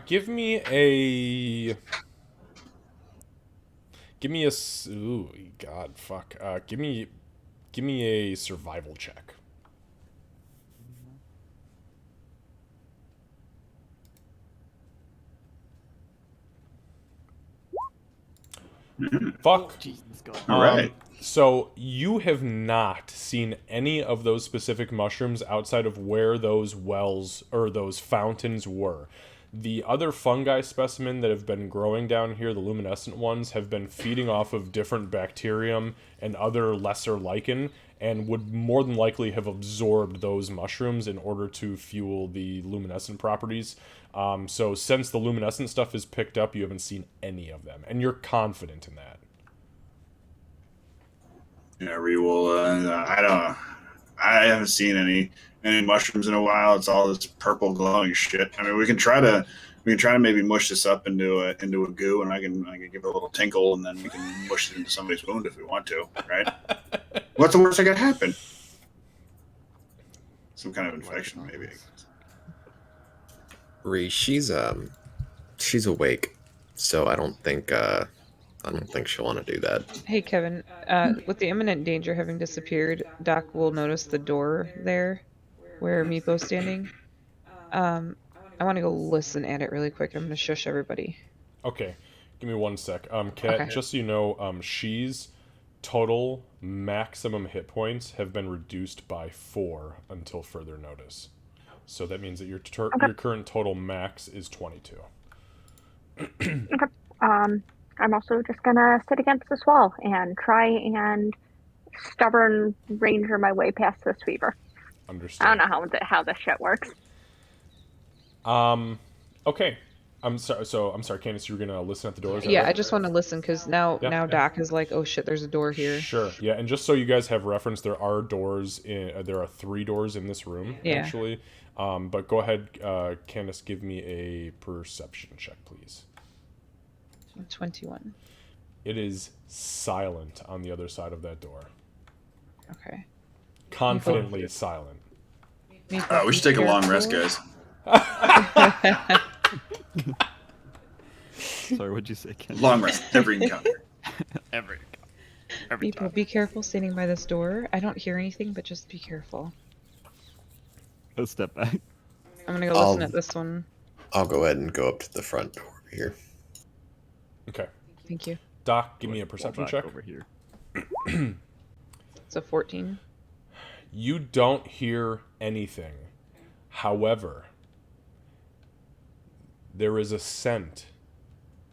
Give me a. Ooh, God, fuck. Give me a survival check. Fuck. Jesus God. All right. So you have not seen any of those specific mushrooms outside of where those wells or those fountains were. The other fungi specimen that have been growing down here, the luminescent ones, have been feeding off of different bacterium and other lesser lichen, and would more than likely have absorbed those mushrooms in order to fuel the luminescent properties. So since the luminescent stuff is picked up, you haven't seen any of them, and you're confident in that. Yeah, I haven't seen any mushrooms in a while. It's all this purple glowing shit. I mean, we can try to maybe mush this up into a goo, and I can give it a little tinkle, and then we can mush it into somebody's wound if we want to, right? What's the worst that could happen? Some kind of infection, maybe. Ree, she's awake, so I don't think she'll want to do that. Hey, Kevin. With the imminent danger having disappeared, Doc will notice the door there, where Meepo's standing. I want to go listen at it really quick. I'm gonna shush everybody. Okay, give me 1 sec. Kat, Okay. just so you know, she's total maximum hit points have been reduced by 4 until further notice. So that means that your current total max is 22. I'm also just gonna sit against this wall and try and stubborn ranger my way past this fever. Understood. I don't know how this shit works. Okay. I'm sorry, Candace, you were gonna listen at the door. Is that Yeah, right? I just want to listen because now Doc is like, oh shit, there's a door here. Sure. Yeah, and just so you guys have reference, there are 3 doors in this room, Yeah. actually. But go ahead, Candace, give me a perception check, please. 21. It is silent on the other side of that door. Okay. Confidently silent. Meepo, We should take a long rest, guys. Sorry, what'd you say, Ken? Long rest every encounter. Every Meepo, time. be careful standing by this door. I don't hear anything, but just be careful. Let's step back. I'm gonna go listen at this one. I'll go ahead and go up to the front door over here. Okay. Thank you. Doc, give me a perception Back check. over here. It's a 14. You don't hear anything. However, there is a scent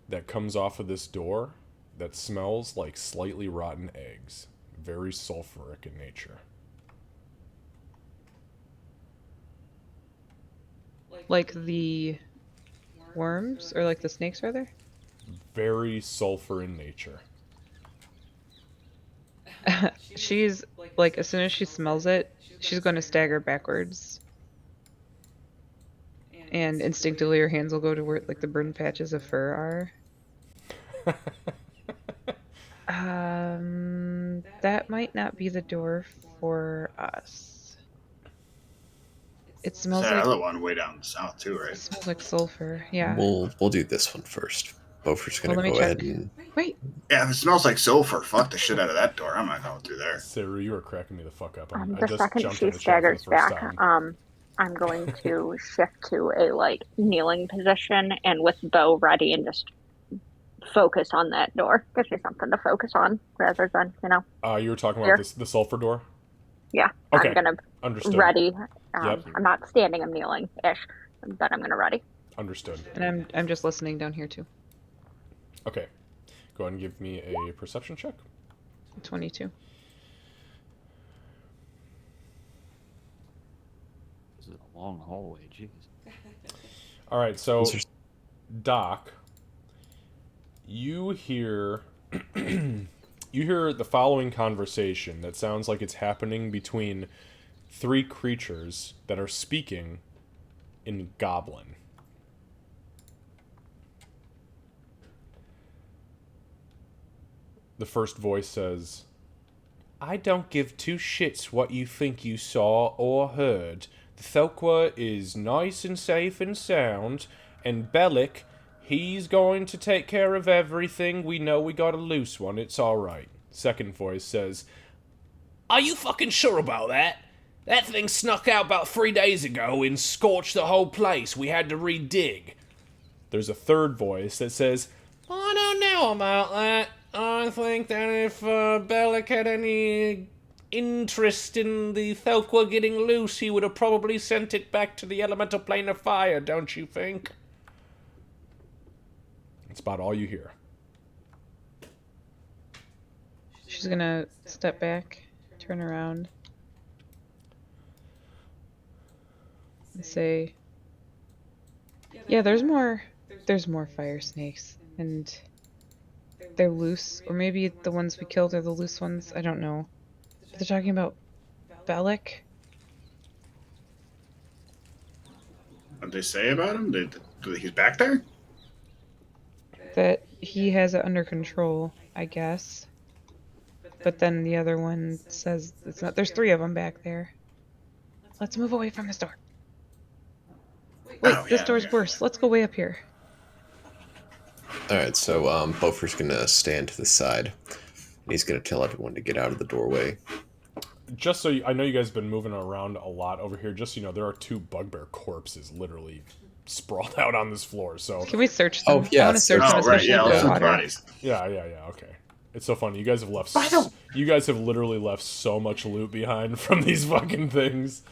that comes off of this door that smells like slightly rotten eggs. Very sulfuric in nature. Like the worms? Or like the snakes, rather? Very sulfur in nature. She's like, as soon as she smells it, she's going to stagger backwards. And instinctively her hands will go to where like the burned patches of fur are. That might not be the door for us. It smells That like other one way down south too, right? it smells like sulfur. Yeah. We'll do this one first. Beaufort's gonna Well, let me go ahead check. and Wait. Yeah, if it smells like sulfur, fuck the shit out of that door. I'm not going through there. Saru, you are cracking me the fuck up. I The just second jumped she in the chat for the staggers first back, time. I'm going to shift to a like kneeling position and with bow ready and just focus on that door. Gives me something to focus on rather than, You were talking Here. about the sulfur door? Yeah, Okay. I'm gonna Understood. ready. Yep. I'm not standing, I'm kneeling ish, but I'm gonna ready. Understood. And I'm just listening down here too. Okay. Go ahead and give me a perception check. 22. This is a long hallway, jeez. All right, so Those are- Doc, you hear you hear the following conversation that sounds like it's happening between three creatures that are speaking in Goblin. The first voice says, I don't give two shits what you think you saw or heard. The Thokwa is nice and safe and sound, and Bellic, he's going to take care of everything. We know we got a loose one, it's alright. Second voice says, Are you fucking sure about that? That thing snuck out about 3 days ago and scorched the whole place. We had to redig. There's a third voice that says, I don't know about that. I think that if Bellic had any interest in the Thokwa getting loose, he would have probably sent it back to the elemental plane of fire, don't you think? That's about all you hear. She's gonna step back, turn around, and say, yeah, there's more fire snakes, and they're loose, or maybe the ones we killed are the loose ones, I don't know. But they're talking about Bellic. What did they say about him? He's back there? That he has it under control, I guess. But then the other one says it's not. There's 3 of them back there. Let's move away from this door. Wait, Oh, this yeah, door's yeah. worse. Let's go way up here. Alright, so Beaufort's gonna stand to the side. And he's gonna tell everyone to get out of the doorway. Just so I know you guys have been moving around a lot over here, just so you know, there are 2 bugbear corpses literally sprawled out on this floor, so... Can we search them? Oh, yeah, I want to search search them, Oh, right, especially yeah, if let's there's look water. bodies. Yeah, okay. It's so funny. You guys have left... I don't- You guys have literally left so much loot behind from these fucking things.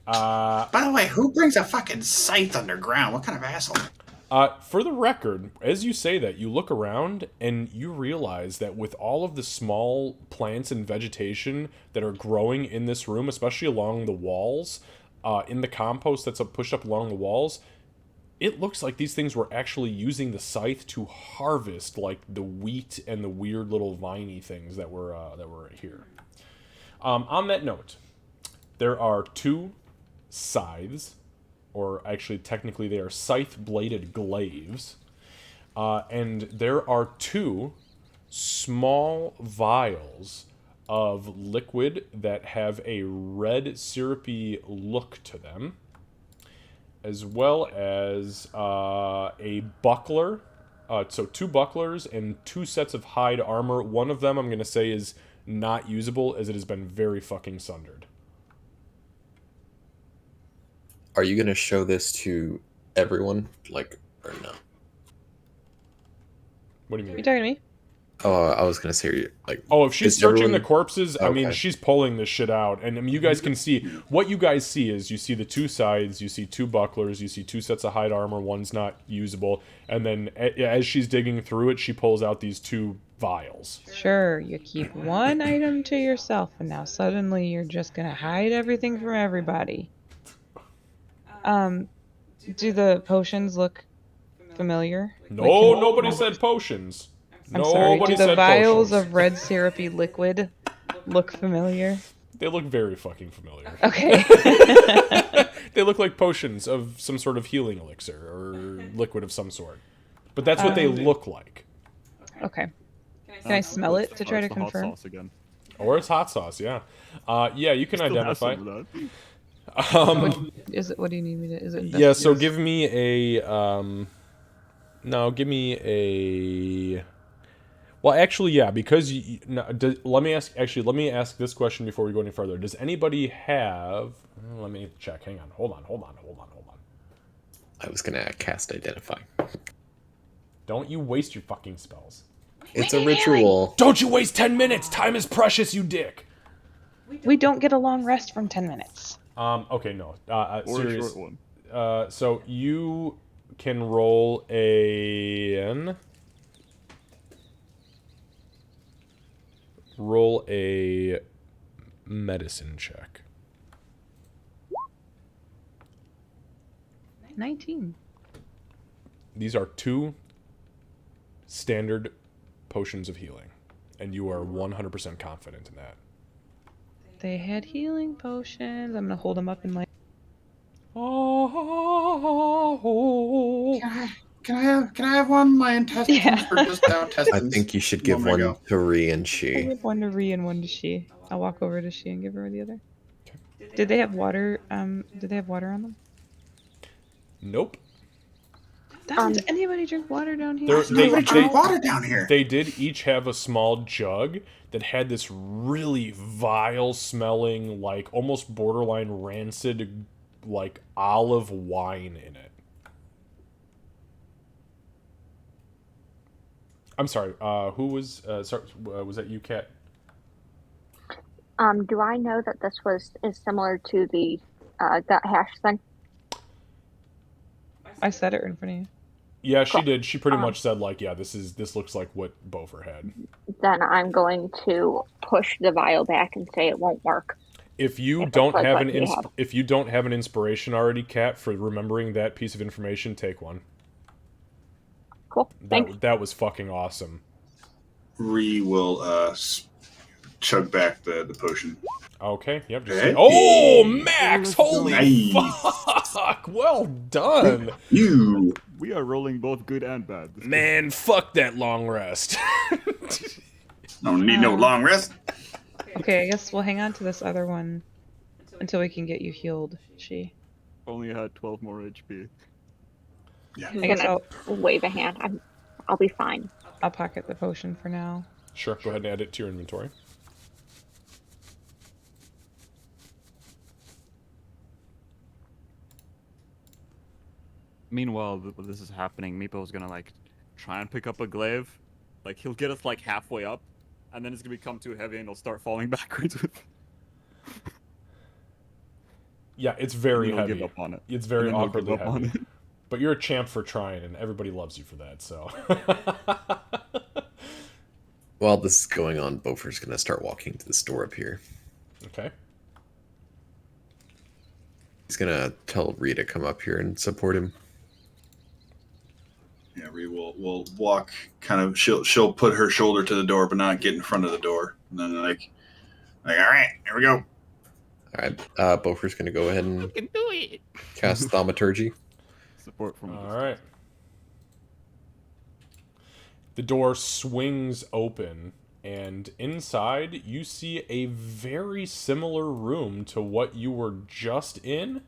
By the way, who brings a fucking scythe underground? What kind of asshole? For the record, as you say that, you look around and you realize that with all of the small plants and vegetation that are growing in this room, especially along the walls, in the compost that's pushed up along the walls, it looks like these things were actually using the scythe to harvest like the wheat and the weird little viney things that were here. On that note, there are 2 scythes, or actually technically they are scythe-bladed glaives, and there are 2 small vials of liquid that have a red syrupy look to them, as well as a buckler. So 2 bucklers and 2 sets of hide armor. One of them I'm going to say is not usable, as it has been very fucking sundered. Are you gonna show this to everyone? Like, or no? What do you You mean? talking to me? Oh, I was gonna say, like... Oh, if she's is searching everyone- the corpses, I mean, Okay. she's pulling this shit out. And I mean, you guys can see, what you guys see is, you see the 2 sides, you see 2 bucklers, you see 2 sets of hide armor, one's not usable. And then as she's digging through it, she pulls out these 2 vials. Sure, you keep one item to yourself, and now suddenly you're just gonna hide everything from everybody. Do the potions look familiar? No, nobody said potions. I'm sorry. Nobody Do the said vials potions. of red syrupy liquid look familiar? They look very fucking familiar. Okay. They look like potions of some sort of healing elixir or liquid of some sort. But that's what they look like. Okay. Can I smell it to try to It's the hot confirm? sauce again. Or it's hot sauce, yeah. Yeah, you can Still have identify. some of that. Is it? What do you need me to? Is it? Yeah, so investigate? give me a no, give me a well, actually, yeah, because no, let me ask this question before we go any further. Does anybody have? Let me check. Hang on. Hold on. I was gonna cast Identify. Don't you waste your fucking spells. It's a ritual. Don't you waste 10 minutes. Time is precious, you dick. We don't get a long rest from 10 minutes. Okay, no. Or a Serious. short one. So you can roll a medicine check. 19. These are 2 standard potions of healing, and you are 100% confident in that. They had healing potions. I'm gonna hold them up in my. Oh. Can I have one? My intestines Yeah. are just down I intestines. think you should give one to Ree and I she. give one to Ree and one to she. I'll walk over to she and give her the other. Did they have water? Did they have water on them? Nope. Does anybody drink water down here? Nobody drink water down here. They did each have a small jug that had this really vile smelling, like almost borderline rancid, like olive wine in it. I'm sorry, who was, sorry, was that you, Kat? Do I know that this is similar to the gut hash thing? I said it in front of you. Yeah, she did. She pretty much said, like, yeah, this looks like what Beaufort had. Then I'm going to push the vial back and say it won't work. If you If don't it's have like an what we have. if you don't have an inspiration already, Kat, for remembering that piece of information, take one. Cool. Thanks. That was fucking awesome. Ree will chug back the potion. Okay, yep. Just Hey. oh, Max! Holy Nice. fuck! Well done, You. We are rolling both good and bad. This man. Fuck that long rest. Don't need no long rest. Okay, I guess we'll hang on to this other one until we can get you healed, she. only had 12 more HP. Yeah. I'm I guess gonna wave a hand. I'll be fine. I'll pocket the potion for now. Sure, go ahead and add it to your inventory. Meanwhile, while this is happening, Meepo's gonna like try and pick up a glaive. Like he'll get us like halfway up, and then it's gonna become too heavy, and he'll start falling backwards. Yeah, it's very and he'll heavy. give up on it. It's very And then he'll awkwardly give up on heavy. it. But you're a champ for trying, and everybody loves you for that. So. While this is going on, Beaufort's gonna start walking to this door up here. Okay. He's gonna tell Ree to come up here and support him. Yeah, Ree will walk kind of. She'll put her shoulder to the door, but not get in front of the door. And then like all right, here we go. All right, Beaufort's gonna go ahead and can do it. cast Thaumaturgy. Support from. All right. The door swings open, and inside you see a very similar room to what you were just in,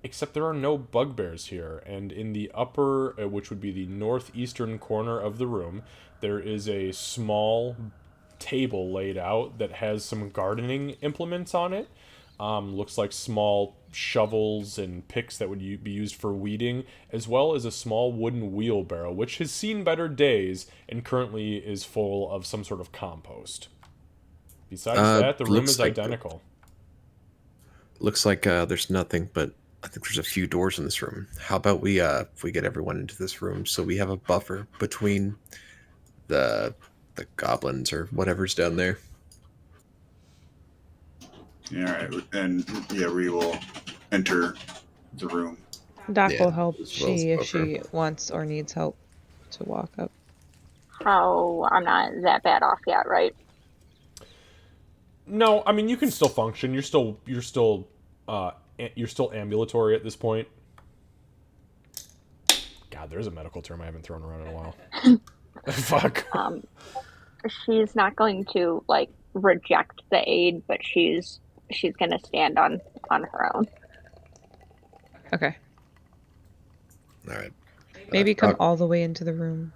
except there are no bugbears here. And in the upper, which would be the northeastern corner of the room, there is a small table laid out that has some gardening implements on it. Looks like small shovels and picks that would be used for weeding, as well as a small wooden wheelbarrow, which has seen better days and currently is full of some sort of compost. Besides that, the room looks is like identical. Looks like there's nothing, but I think there's a few doors in this room. How about we if we get everyone into this room so we have a buffer between the goblins or whatever's down there. Yeah, all right. And yeah, Ree will enter the room. Doc Yeah, will help as well as she if Beaufort. she wants or needs help to walk up. Oh, I'm not that bad off yet, right? No, I mean you can still function. You're still ambulatory at this point. God, there's a medical term I haven't thrown around in a while. Fuck. She's not going to like reject the aid, but she's gonna stand on her own. Okay. All right. Maybe come Doc, all the way into the room.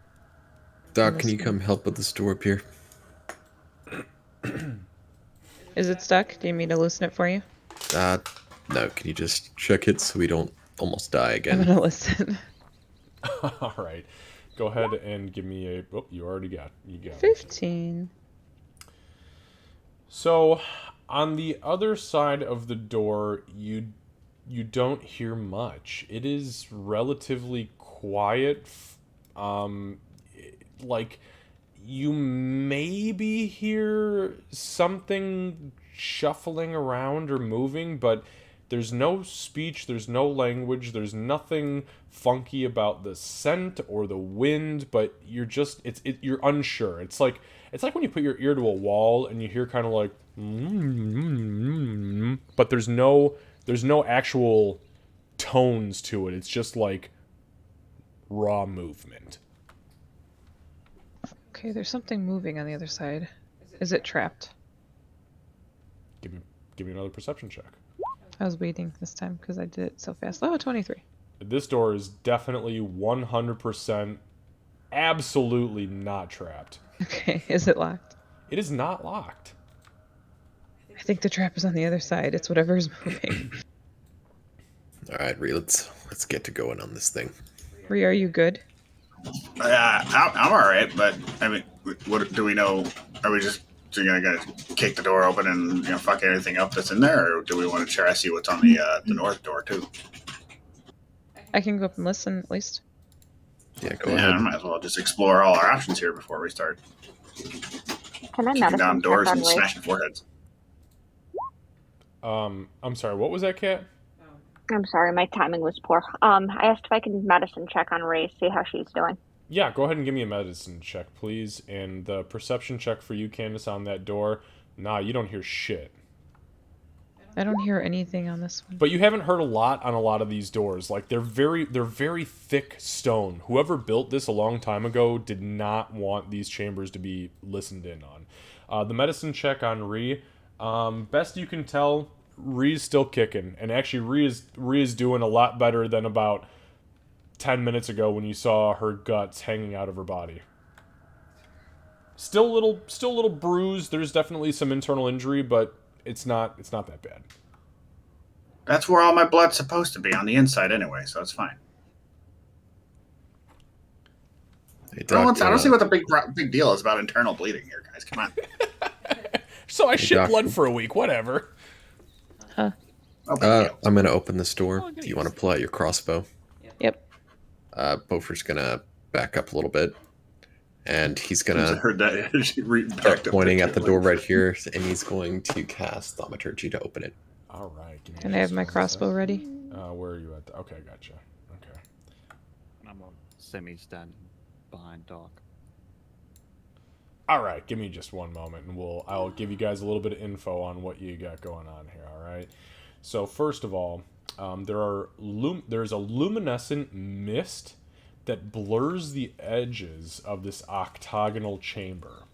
Doc, this can you one. come help with this door up here? Is it stuck? Do you need me to loosen it for you? No. Can you just check it so we don't almost die I'm again? gonna listen. All right. Go ahead and give me a. Oh, you got it. 15. So, on the other side of the door, you don't hear much. It is relatively quiet. Like you maybe hear something shuffling around or moving, but there's no speech, there's no language, there's nothing funky about the scent or the wind, but you're just you're unsure. It's like when you put your ear to a wall and you hear kind of like but there's no actual tones to it. It's just like raw movement. Okay, there's something moving on the other side. Is it trapped? Give me another perception check. I was waiting this time because I did it so fast. Oh, 23. This door is definitely 100% absolutely not trapped. Okay, is it locked? It is not locked. I think the trap is on the other side. It's whatever is moving. All right, Ree, let's get to going on this thing. Ree, are you good? I'm all right, but I mean, what do we know? Are we just gonna kick the door open and fuck anything up that's in there, or do we want to try to see what's on the north door too? I can go up and listen at least. Yeah, go Yeah, I ahead. might as well just explore all our options here before we start Can I kicking medicine down check doors on and Ray? smashing foreheads. I'm sorry, what was that, Kat? I'm sorry, my timing was poor. I asked if I can medicine check on Ray, see how she's doing. Yeah, go ahead and give me a medicine check, please. And the perception check for you, Candace, on that door. Nah, you don't hear shit. I don't hear anything on this one. But you haven't heard a lot on a lot of these doors. Like they're very thick stone. Whoever built this a long time ago did not want these chambers to be listened in on. The medicine check on Ree, best you can tell, Ree's still kicking, and actually Ree is doing a lot better than about 10 minutes ago when you saw her guts hanging out of her body. Still a little bruised. There's definitely some internal injury, but it's not that bad. That's where all my blood's supposed to be, on the inside anyway, so it's fine. Hey, I Doc, don't see what the big deal is about internal bleeding here, guys. Come on. So I shit Doc. blood for a week, whatever. Huh. No big deal. I'm gonna open this door. Oh, Do you want to pull out your crossbow? Yep. Beaufort's gonna back up a little bit, and he's I gonna heard that. She start pointing at the door right here, and he's going to cast Thaumaturgy to open it. All right. Give me Can I have just my 1 crossbow sec. ready? Where are you at? Okay, gotcha. Okay. I'm semi-standing behind Doc. All right, give me just one moment, and I'll give you guys a little bit of info on what you got going on here. All right. So first of all, there's a luminescent mist that blurs the edges of this octagonal chamber.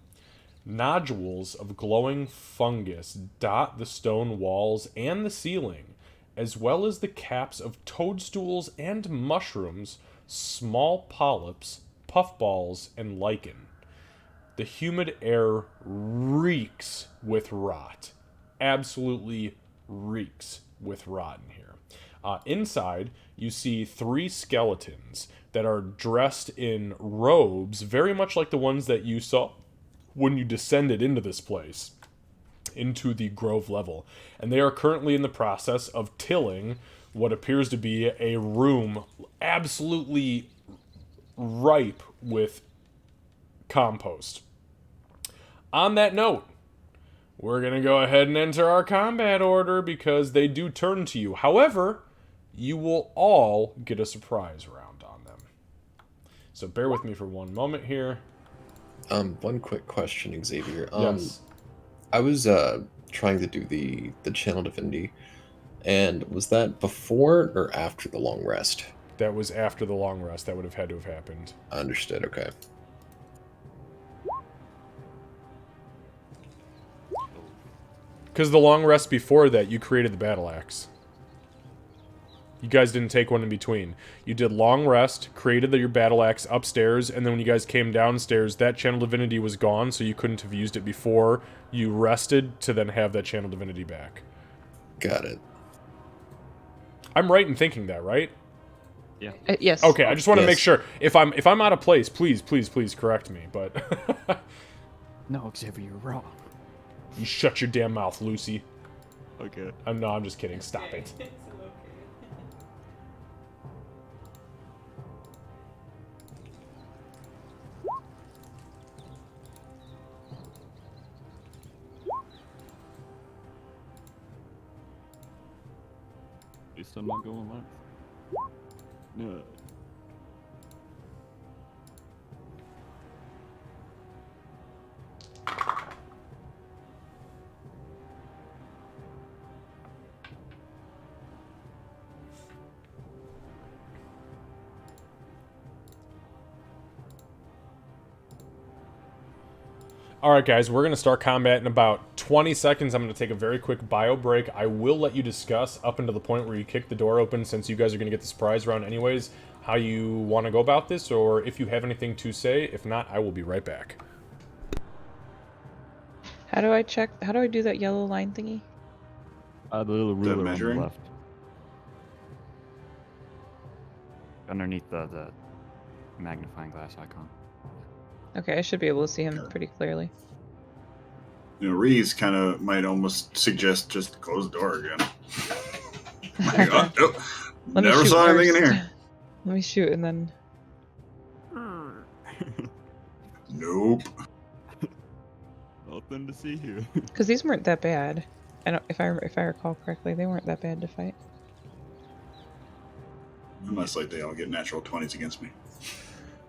Nodules of glowing fungus dot the stone walls and the ceiling, as well as the caps of toadstools and mushrooms, small polyps, puffballs, and lichen. The humid air reeks with rot. Absolutely reeks with rot in here. Inside, you see 3 skeletons that are dressed in robes, very much like the ones that you saw when you descended into this place, into the grove level. And they are currently in the process of tilling what appears to be a room absolutely ripe with compost. On that note, we're going to go ahead and enter our combat order because they do turn to you. However, you will all get a surprise round on them. So bear with me for one moment here. One quick question, Xavier. Yes. I was trying to do the channel divinity, and was that before or after the long rest? That was after the long rest. That would have had to have happened. Understood. Okay. Because the long rest before that, you created the battle axe. You guys didn't take one in between. You did long rest, created your battle axe upstairs, and then when you guys came downstairs, that channel divinity was gone, so you couldn't have used it before you rested to then have that channel divinity back. Got it. I'm right in thinking that, right? Yeah. Yes. Okay, I just want to Yes. make sure. If I'm out of place, please correct me. But No, Xavier, you're wrong. you shut your damn mouth, Lucy. Okay. I'm just kidding. Stop it. At least I'm not going left. No. Alright guys, we're going to start combat in about 20 seconds. I'm going to take a very quick bio break. I will let you discuss up until the point where you kick the door open, since you guys are going to get the surprise round anyways, how you want to go about this, or if you have anything to say. If not, I will be right back. How do I check? How do I do that yellow line thingy? The little ruler on the measuring? left. Underneath the magnifying glass icon. Okay, I should be able to see him pretty clearly. You know, Reese kind of might almost suggest just close the door again. Like, oh, nope. Let me Never shoot saw anything in first. here. Let me shoot and then. Nope. Nothing to see here. Because these weren't that bad. I don't. If I recall correctly, they weren't that bad to fight. Unless like they all get natural 20s against me.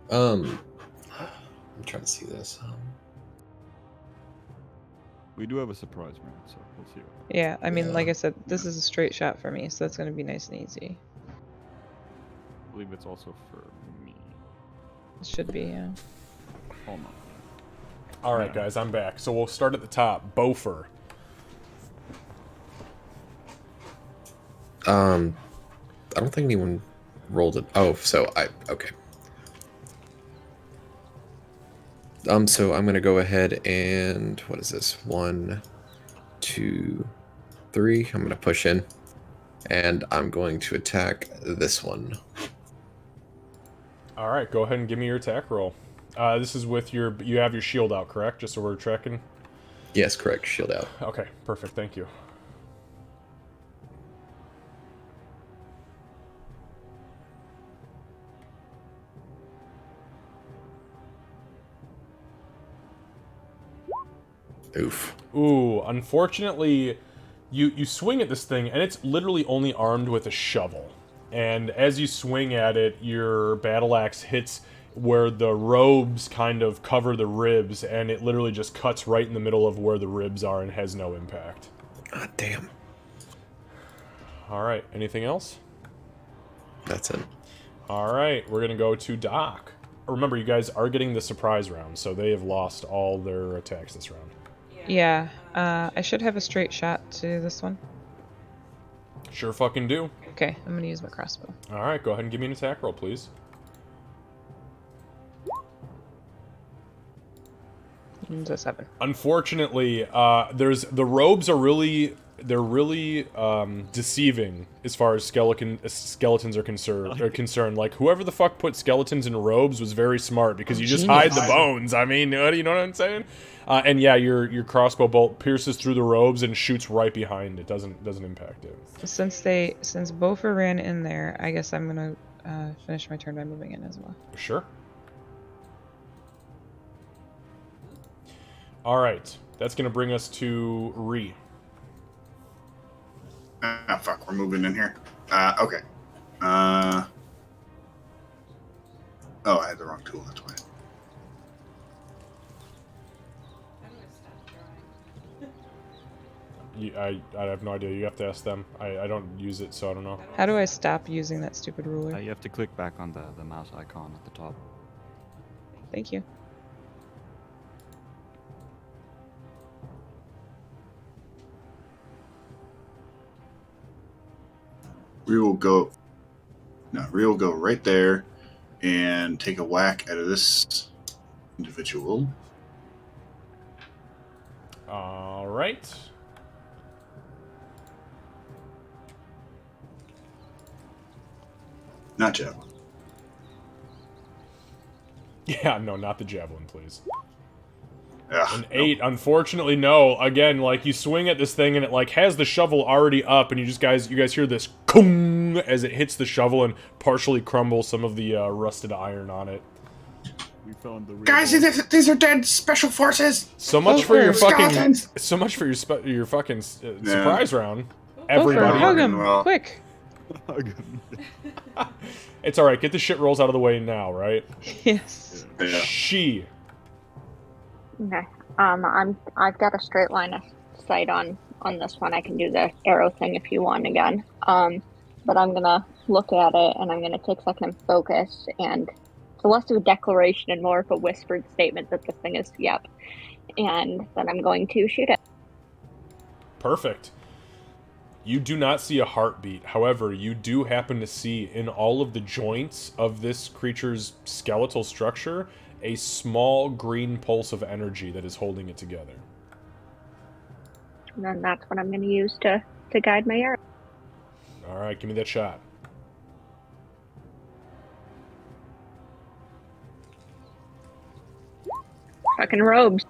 I'm trying to see this. We do have a surprise round, so we'll see. Yeah, I mean, Yeah. like I said, this is a straight shot for me, so that's gonna be nice and easy. I believe it's also for me. It should be, yeah. Oh no. Alright guys, I'm back. So we'll start at the top. Bofer. I don't think anyone rolled it. Oh, so okay. So I'm gonna go ahead and what is this? 1, 2, 3. I'm gonna push in, and I'm going to attack this one. Alright, go ahead and give me your attack roll. This is with you have your shield out, correct? Just so we're tracking? Yes, correct. Shield out. Okay, perfect, thank you. Oof. Ooh, unfortunately, you swing at this thing, and it's literally only armed with a shovel. And as you swing at it, your battle axe hits where the robes kind of cover the ribs, and it literally just cuts right in the middle of where the ribs are and has no impact. Ah, damn. Alright, anything else? That's it. Alright, we're gonna go to Doc. Remember, you guys are getting the surprise round, so they have lost all their attacks this round. Yeah, I should have a straight shot to this one. Sure fucking do. Okay, I'm gonna use my crossbow. Alright, go ahead and give me an attack roll, please. It's a 7. Unfortunately, the robes are really deceiving as far as skeletons are concerned. Like, whoever the fuck put skeletons in robes was very smart, because you just hide the bones. I mean, you know what I'm saying? And yeah, your crossbow bolt pierces through the robes and shoots right behind it. Doesn't impact it. Since Bofer ran in there, I guess I'm gonna finish my turn by moving in as well. Sure. All right, that's gonna bring us to Ree. Ah, fuck, we're moving in here. Okay. Oh, I had the wrong tool, that's why. I have no idea. You have to ask them. I don't use it, so I don't know. How do I stop using that stupid ruler? You have to click back on the mouse icon at the top. Thank you. We will go. No, we will go right there and take a whack at this individual. All right. Not javelin. Yeah, no, not the javelin, please. Ugh, An 8, unfortunately, no. Again, like, you swing at this thing and it, like, has the shovel already up, and you guys hear this kung as it hits the shovel and partially crumbles some of the rusted iron on it. We found the real Guys, these are dead special forces. So much for your fucking, Skeletons. so much for your fucking Yeah. surprise round. Gopher, Everybody. hug him, Well. quick. It's alright, get the shit rolls out of the way now, right? Yes. Yeah. She. Okay. I've got a straight line of sight on this one. I can do the arrow thing if you want again. But I'm gonna look at it and I'm gonna take a second and focus, and so less of a declaration and more of a whispered statement that this thing is yep. And then I'm going to shoot it. Perfect. You do not see a heartbeat. However, you do happen to see in all of the joints of this creature's skeletal structure a small green pulse of energy that is holding it together. And then that's what I'm gonna use to guide my arrow. All right, give me that shot. Fucking robes.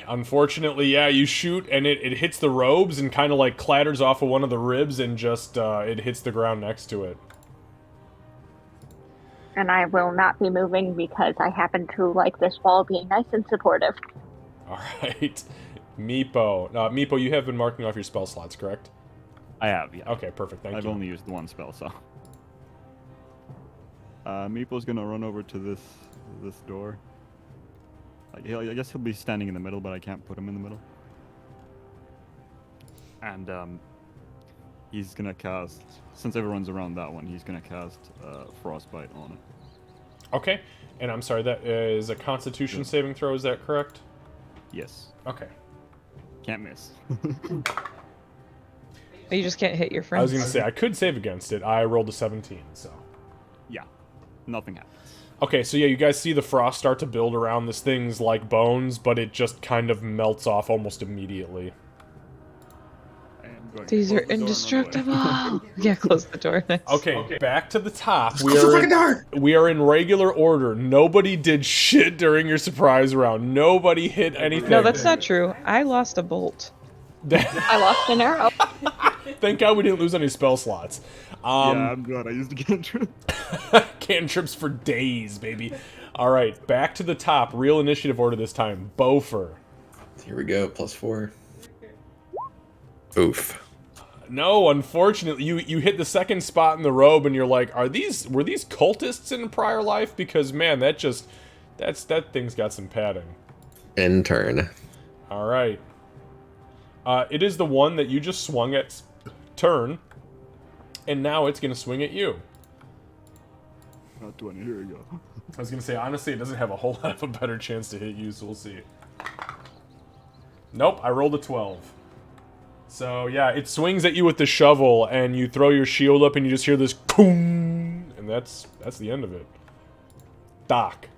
Unfortunately, yeah, you shoot and it hits the robes and kind of like clatters off of one of the ribs and just it hits the ground next to it. And I will not be moving because I happen to like this wall being nice and supportive. All right. Meepo. Meepo, you have been marking off your spell slots, correct? I have, yeah. Okay, perfect. Thank I've you. only used one spell, so. Meeple's gonna run over to this door. I guess he'll be standing in the middle, but I can't put him in the middle. And he's gonna cast, since everyone's around that one, he's gonna cast Frostbite on it. Okay. And I'm sorry, that is a Constitution saving throw, is that correct? Yes. Okay. Can't miss. You just can't hit your friends. I was going to say, I could save against it. I rolled a 17, so. Yeah. Nothing happens. Okay, so yeah, you guys see the frost start to build around this thing's, like, bones, but it just kind of melts off almost immediately. I am going These to are close the door and run away. indestructible. Yeah, close the door. Nice. Okay, back to the top. Close the fucking door. We are in regular order. Nobody did shit during your surprise round. Nobody hit anything. No, that's not true. I lost a bolt. I lost an arrow. Thank God we didn't lose any spell slots. Yeah, I'm glad I used a cantrip. Cantrips for days, baby. All right, back to the top. Real initiative order this time. Bofer. Here we go, +4. Oof. No, unfortunately, you hit the second spot in the robe, and you're like, were these cultists in a prior life? Because man, that thing's got some padding. End turn. All right. It is the one that you just swung at turn, and now it's gonna swing at you. Not 20, here we go. I was gonna say, honestly, it doesn't have a whole lot of a better chance to hit you, so we'll see. Nope, I rolled a 12. So yeah, it swings at you with the shovel, and you throw your shield up, and you just hear this boom, and that's the end of it. Doc.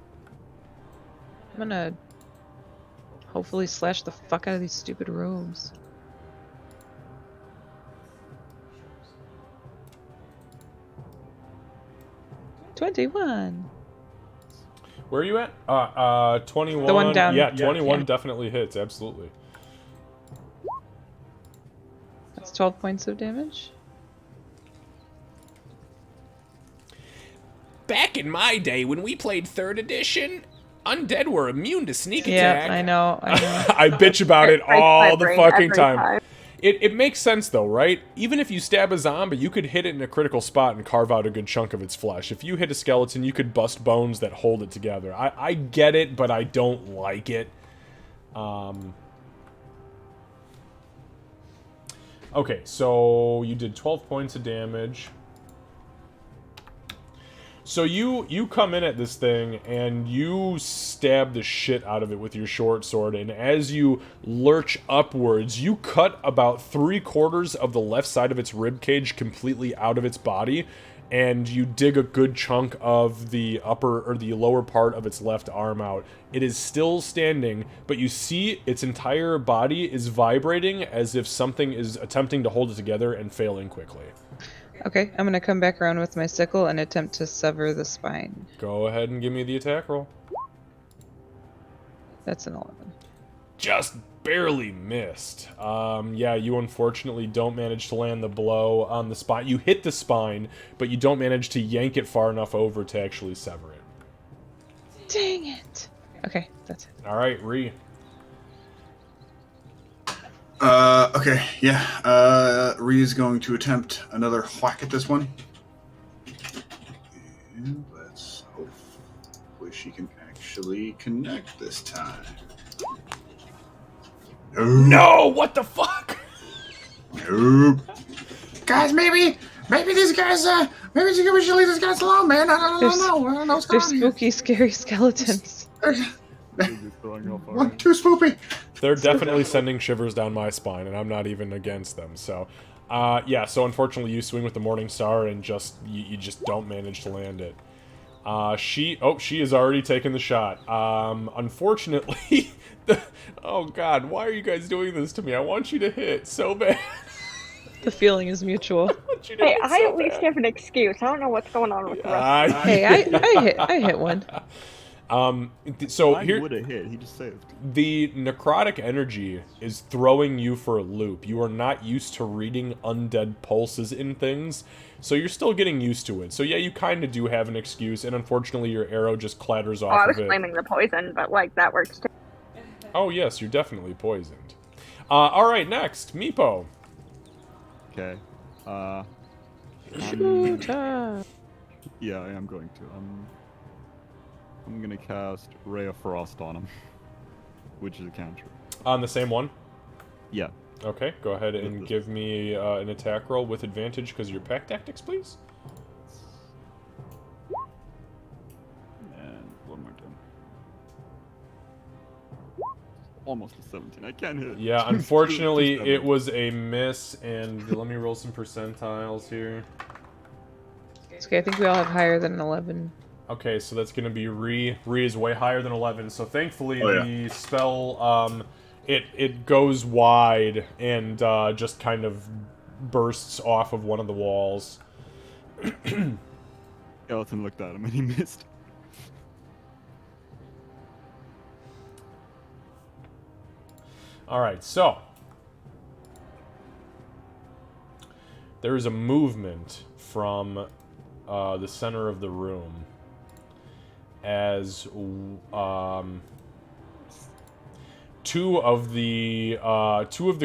I'm gonna hopefully slash the fuck out of these stupid robes. $21. Where are you at? 21. The one down. Yeah, 21 Yeah. definitely hits, absolutely. That's 12 points of damage. Back in my day, when we played 3rd edition, undead were immune to sneak Yeah, attack. I know. I bitch about it Breaks my all the brain fucking every time. It makes sense though, right? Even if you stab a zombie, you could hit it in a critical spot and carve out a good chunk of its flesh. If you hit a skeleton, you could bust bones that hold it together. I get it, but I don't like it. Okay, so you did 12 points of damage. So you come in at this thing, and you stab the shit out of it with your short sword, and as you lurch upwards, you cut about 3/4 of the left side of its rib cage completely out of its body, and you dig a good chunk of the upper or the lower part of its left arm out. It is still standing, but you see its entire body is vibrating as if something is attempting to hold it together and failing quickly. Okay, I'm gonna come back around with my sickle and attempt to sever the spine. Go ahead and give me the attack roll. That's an 11. Just barely missed. Yeah, you unfortunately don't manage to land the blow on the spine. You hit the spine, but you don't manage to yank it far enough over to actually sever it. Dang it! Okay, that's it. All right, Ree. Okay, yeah. Ree is going to attempt another whack at this one. And let's hopefully she can actually connect this time. No! What the fuck? Nope. Guys, maybe these guys, maybe we should leave these guys alone, man. I don't know what's They're going on here. spooky, scary skeletons. Too spoopy. They're definitely sending shivers down my spine, and I'm not even against them. So, yeah. So unfortunately, you swing with the Morning Star, and you just don't manage to land it. She has already taken the shot. Unfortunately, oh god, why are you guys doing this to me? I want you to hit so bad. The feeling is mutual. Hey, I at least have an excuse. I don't know what's going on with the rest of Hey, I hit one. So He here, would have hit. He just saved. the necrotic energy is throwing you for a loop. You are not used to reading undead pulses in things, so you're still getting used to it. So yeah, you kind of do have an excuse, and unfortunately your arrow just clatters off I was of it. blaming the poison, but like that works too. Oh yes, you're definitely poisoned. Alright, next, Meepo. Okay. Shoot. Yeah, I am going to. I'm gonna cast Ray of Frost on him, which is a cantrip. On the same one? Yeah. Okay, go ahead and give me an attack roll with advantage because of your pack tactics, please. And one more time. Almost a 17. I can't hit. Yeah, unfortunately, it was a miss, and let me roll some percentiles here. It's okay, I think we all have higher than an 11. Okay, so that's going to be Ree. Ree is way higher than 11, so thankfully the spell, it goes wide and just kind of bursts off of one of the walls. Skeleton looked at him and he missed. Alright, so there is a movement from the center of the room as two of the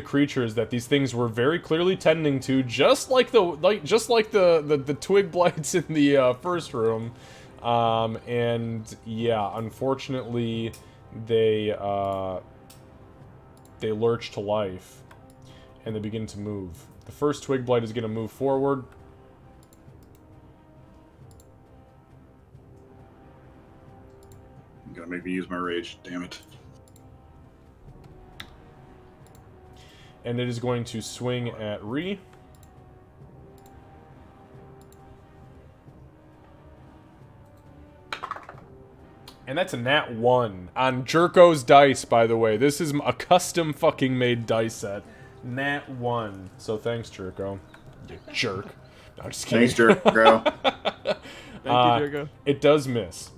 creatures that these things were very clearly tending to, just like the twig blights in the first room, and yeah, unfortunately they lurch to life and they begin to move. The first twig blight is going to move forward. You're gonna make me use my rage, damn it. And it is going to swing at Ree. And that's a nat 1 on Jerko's dice, by the way. This is a custom fucking made dice set. Nat 1. So thanks, Jerko. You jerk. No, I'm just kidding. Thanks, Jerko. Thank you, Jerko. It does miss.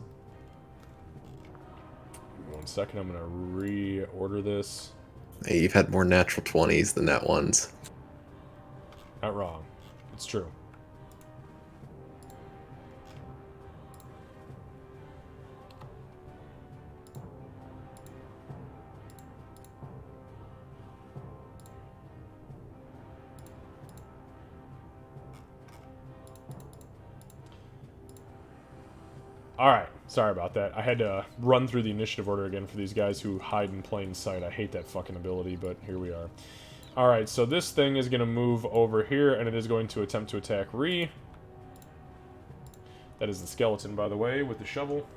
1 second, I'm gonna reorder this. Hey, you've had more natural 20s than nat 1s. Not wrong. It's true. Alright, sorry about that. I had to run through the initiative order again for these guys who hide in plain sight. I hate that fucking ability, but here we are. Alright, so this thing is going to move over here, and it is going to attempt to attack Ree. That is the skeleton, by the way, with the shovel.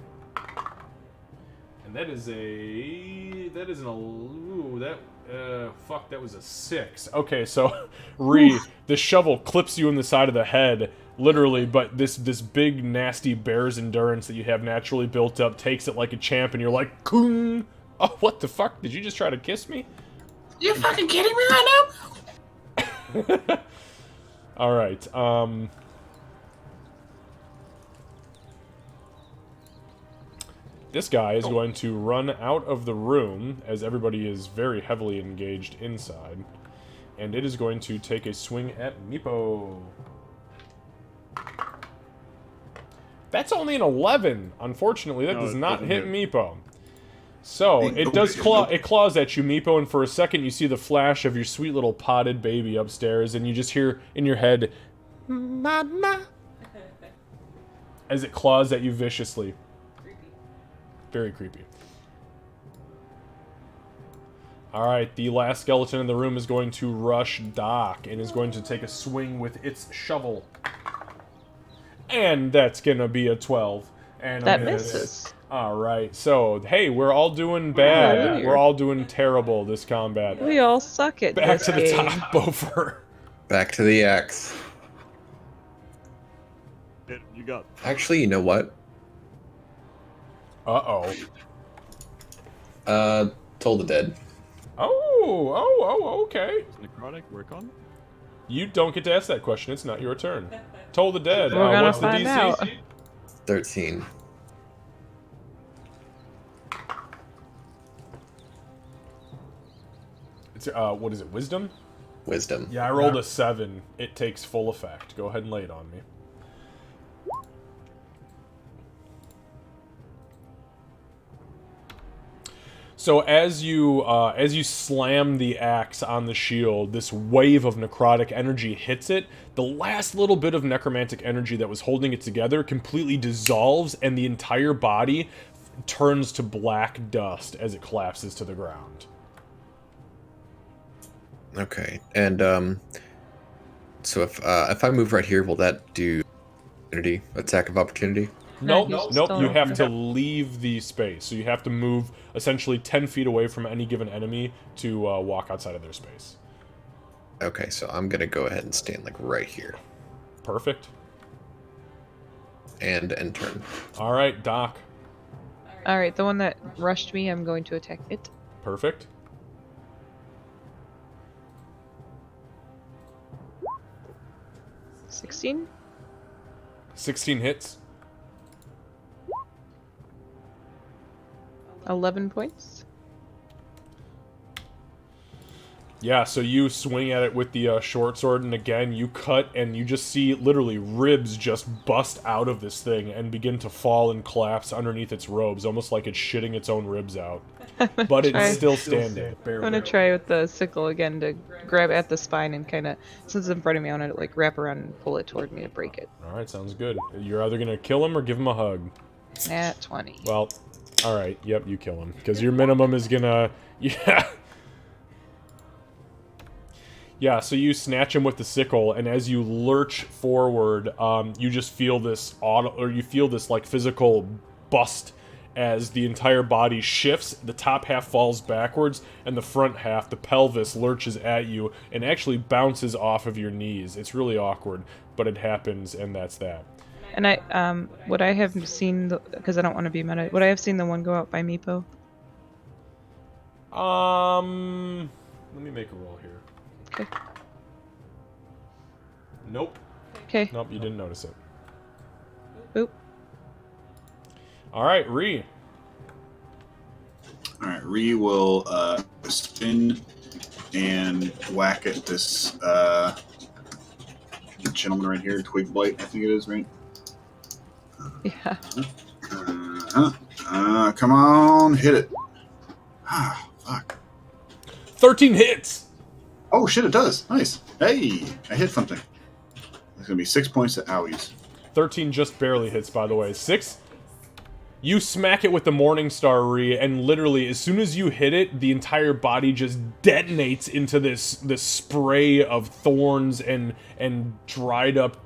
And that is a... That is an... Ooh, fuck, that was a 6. Okay, so, Ree, the shovel clips you in the side of the head, literally, but this big, nasty bear's endurance that you have naturally built up takes it like a champ, and you're like, Koong! Oh, what the fuck? Did you just try to kiss me? You fucking kidding me right now? Alright, this guy is going to run out of the room, as everybody is very heavily engaged inside. And it is going to take a swing at Meepo. That's only an 11. Unfortunately, that No, does it not doesn't hit hit. Meepo. So, it does it claws at you, Meepo, and for a second you see the flash of your sweet little potted baby upstairs, and you just hear in your head, Mama, as it claws at you viciously. Very creepy. Alright, the last skeleton in the room is going to rush Doc, and is going to take a swing with its shovel. And that's gonna be a 12. And That a miss. misses. Alright, so, hey, we're all doing bad. Yeah. We're all doing terrible this combat. We all suck at Back this to the game. top, Bofer. Back to the axe. You got. Actually, you know what? Uh-oh. Toll the Dead. Oh, okay. Does necrotic work on? You don't get to ask that question. It's not your turn. Toll the Dead. We're gonna What's the find DC? out. 13. It's, what is it, Wisdom? Wisdom. Yeah, I rolled a 7. It takes full effect. Go ahead and lay it on me. So as you slam the axe on the shield, this wave of necrotic energy hits it. The last little bit of necromantic energy that was holding it together completely dissolves, and the entire body turns to black dust as it collapses to the ground. Okay, and so if I move right here, will that do attack of opportunity? Nope, No, he's nope. still You in have the to leave the space, so you have to move essentially 10 feet away from any given enemy to walk outside of their space. Okay, so I'm gonna go ahead and stand like right here Perfect. and end turn. All right, Doc. Alright, the one that rushed me, I'm going to attack it. Perfect. $16. 16 hits. 11 points. Yeah, so you swing at it with the short sword, and again, you cut, and you just see literally ribs just bust out of this thing and begin to fall and collapse underneath its robes, almost like it's shitting its own ribs out. But try- it's still standing. I'm gonna try with the sickle again to grab at the spine and kind of, since it's in front of me, I want to like wrap around and pull it toward me to break it. All right, sounds good. You're either gonna kill him or give him a hug. Nat 20. Well, all right. Yep, you kill him because your minimum is gonna. Yeah. Yeah, so you snatch him with the sickle, and as you lurch forward, you just feel this you feel this like physical bust as the entire body shifts. The top half falls backwards, and the front half, the pelvis, lurches at you and actually bounces off of your knees. It's really awkward, but it happens, and that's that. And I, would I have seen, because I don't want to be meta, would I have seen the one go out by Meepo? Let me make a roll here. Okay. Nope. Okay. Nope, you didn't notice it. Boop. All right, Ree. All right, Ree will spin and whack at this gentleman right here, Twig Blight, I think it is, right? Yeah. Come on, hit it. Ah, fuck. 13 hits. Oh shit, it does. Nice. Hey, I hit something. It's gonna be 6 points to owies. 13 just barely hits, by the way. 6. You smack it with the Morning Star Re, and literally, as soon as you hit it, the entire body just detonates into this spray of thorns and dried up,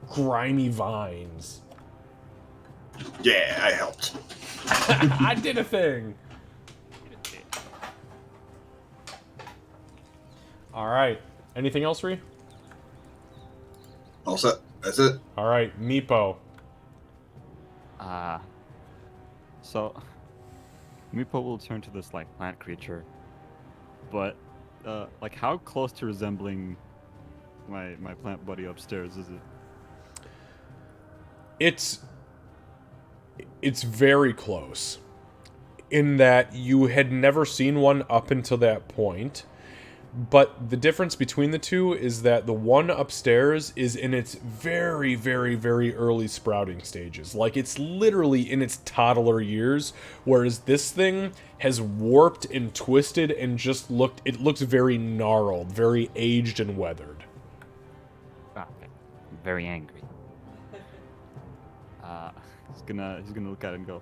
grimy vines. Yeah, I helped. I did a thing. All right. Anything else, Ree? All set. That's it. All right, Meepo. So Meepo will turn to this like plant creature, but like how close to resembling my plant buddy upstairs is it? It's very close, in that you had never seen one up until that point. But the difference between the two is that the one upstairs is in its very, very, very early sprouting stages. Like, it's literally in its toddler years, whereas this thing has warped and twisted and just it looks very gnarled, very aged and weathered. Ah, okay. Very angry. He's gonna look at it and go,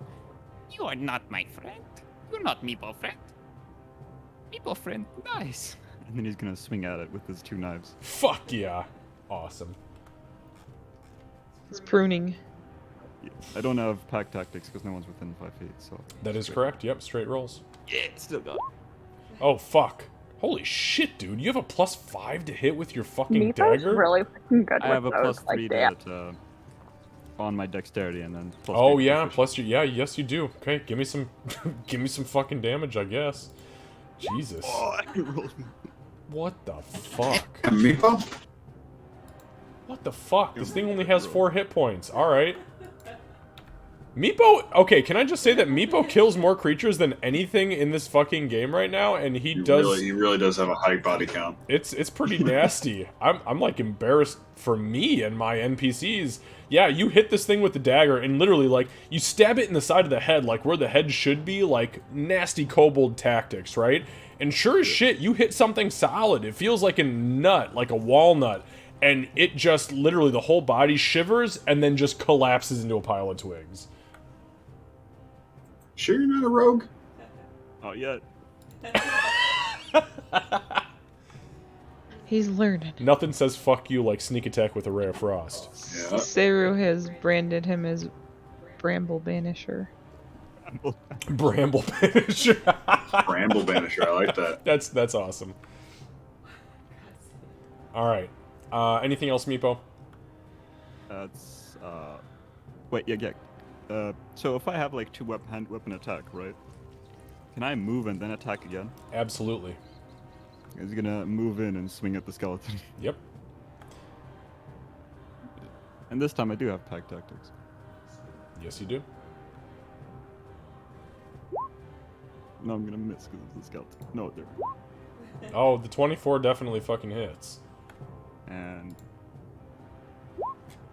You are not my friend. You're not Meepo friend. Meepo friend, nice. and then he's gonna swing at it with his 2 knives. Fuck yeah. Awesome. It's pruning. Yeah, I don't have pack tactics because no one's within 5 feet, so. That is correct. Yep, straight rolls. Yeah, it's still go. Oh, fuck. Holy shit, dude. You have a +5 to hit with your fucking Meepo's dagger? really fucking good I have a with those. +3 Like, to on my dexterity, and then +3 Oh to yeah, proficiency. plus your yes you do. Okay, give me some give me some fucking damage, I guess. Jesus. Oh, I rolled. What the fuck? Meepo? What the fuck? This thing only has 4 hit points. Alright. Meepo, okay, can I just say that Meepo kills more creatures than anything in this fucking game right now, and he really does have a high body count. It's pretty nasty. I'm like embarrassed for me and my NPCs. Yeah, you hit this thing with the dagger and literally like you stab it in the side of the head, like where the head should be, like nasty kobold tactics, right? And sure as shit, you hit something solid. It feels like a nut, like a walnut, and it just literally the whole body shivers and then just collapses into a pile of twigs. Sure you're not a rogue? Oh yeah. He's learning. Nothing says fuck you like sneak attack with a ray of frost. Yeah. Seru has branded him as Bramble Banisher. Bramble Banisher. Bramble Banisher, I like that. That's awesome. Alright. Anything else, Meepo? That's wait, yeah. So if I have like 2 hand weapon attack, right? Can I move and then attack again? Absolutely. He's gonna move in and swing at the skeleton. Yep. And this time I do have pack tactics. Yes, you do. No, I'm gonna miss because it's the skeleton. No, there. Oh, the 24 definitely fucking hits. And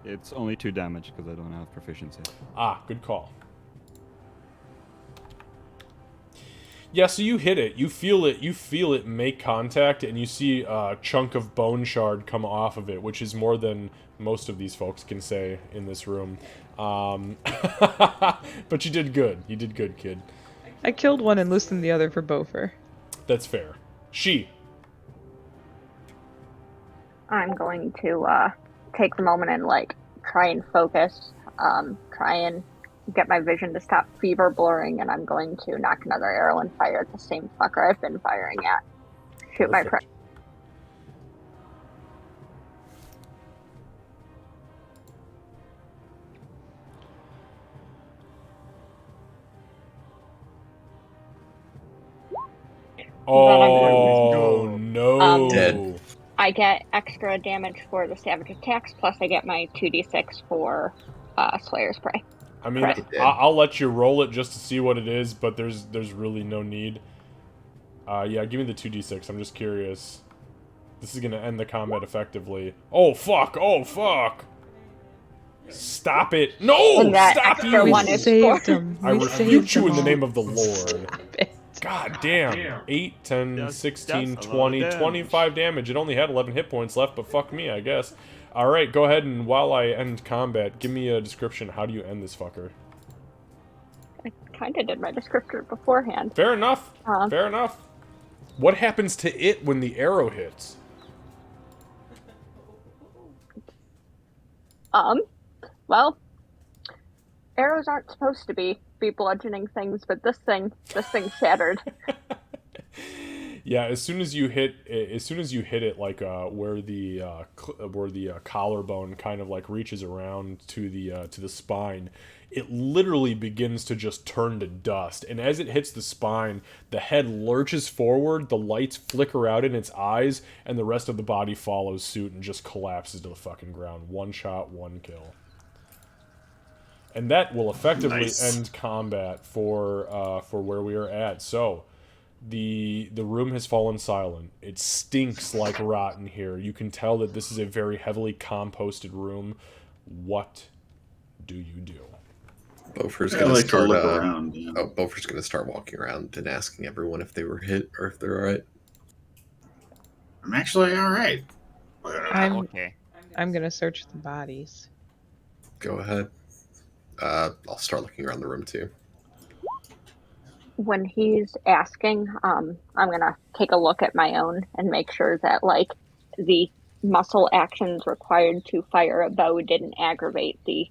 it's only 2 damage because I don't have proficiency. Ah, good call. Yeah, so you hit it. You feel it make contact, and you see a chunk of bone shard come off of it, which is more than most of these folks can say in this room. But you did good. You did good, kid. I killed one and loosened the other for Bofer. That's fair. She. I'm going to take the moment and like try and focus, try and get my vision to stop fever blurring, and I'm going to knock another arrow and fire at the same fucker I've been firing at. Shoot my Perfect. Oh no! Dead. I get extra damage for the savage attacks, plus I get my 2d6 for Slayer's Prey. I mean, Correct. I'll let you roll it just to see what it is, but there's really no need. Yeah, give me the 2d6. I'm just curious. This is gonna end the combat effectively. Oh fuck! Oh fuck! Stop it! No! And that Stop extra you! We one is saved for- him. I We refute saved you in the him. name of the Lord. Stop it. God damn. 8, 10, That's- 16, that's a lot of 20, damage. 25 damage. It only had 11 hit points left, but fuck me, I guess. Alright, go ahead and while I end combat, give me a description. How do you end this fucker? kind of did my descriptor beforehand. Fair enough. Fair enough. What happens to it when the arrow hits? Well, arrows aren't supposed to be bludgeoning things, but this thing shattered. Yeah, as soon as you hit it, like where the collarbone kind of like reaches around to the spine, it literally begins to just turn to dust. And as it hits the spine, the head lurches forward, the lights flicker out in its eyes, and the rest of the body follows suit and just collapses to the fucking ground. One shot, one kill. And that will effectively end combat for where we are at. So. The room has fallen silent. It stinks like rot in here. You can tell that this is a very heavily composted room. What do you do? Beaufort's gonna start. Look around. Yeah. Oh, Beaufort's gonna start walking around and asking everyone if they were hit or if they're all right. I'm actually all right. Okay. I'm gonna search the bodies. Go ahead. I'll start looking around the room too. When he's asking, I'm gonna take a look at my own and make sure that like the muscle actions required to fire a bow didn't aggravate the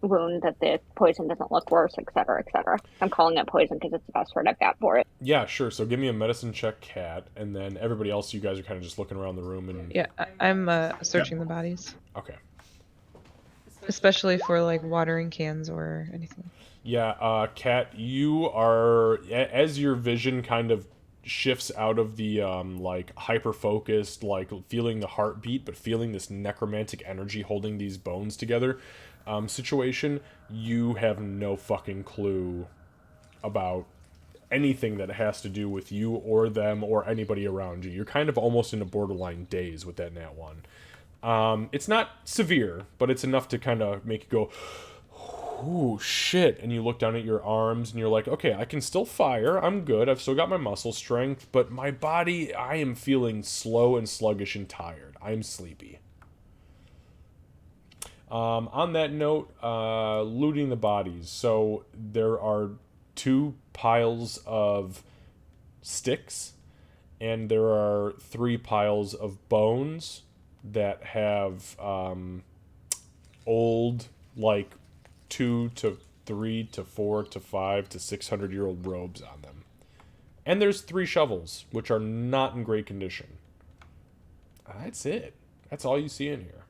wound, that the poison doesn't look worse, etc., etc. I'm calling it poison because it's the best word I've got for it. Yeah, sure. So give me a medicine check, Cat, and then everybody else, you guys are kind of just looking around the room and... Yeah, I'm searching the bodies. Okay. Especially for like watering cans or anything. Yeah, Kat, you are, as your vision kind of shifts out of the, like, hyper-focused, like, feeling the heartbeat, but feeling this necromantic energy holding these bones together, situation, you have no fucking clue about anything that has to do with you or them or anybody around you. You're kind of almost in a borderline daze with that nat 1. It's not severe, but it's enough to kind of make you go... Ooh, shit. And you look down at your arms and you're like, okay, I can still fire. I'm good. I've still got my muscle strength, but my body, I am feeling slow and sluggish and tired. I'm sleepy. On that note, looting the bodies. So there are 2 piles of sticks and there are 3 piles of bones that have old, like, 2 to 3 to 4 to 5 to 600-year-old robes on them. And there's 3 shovels, which are not in great condition. That's it. That's all you see in here.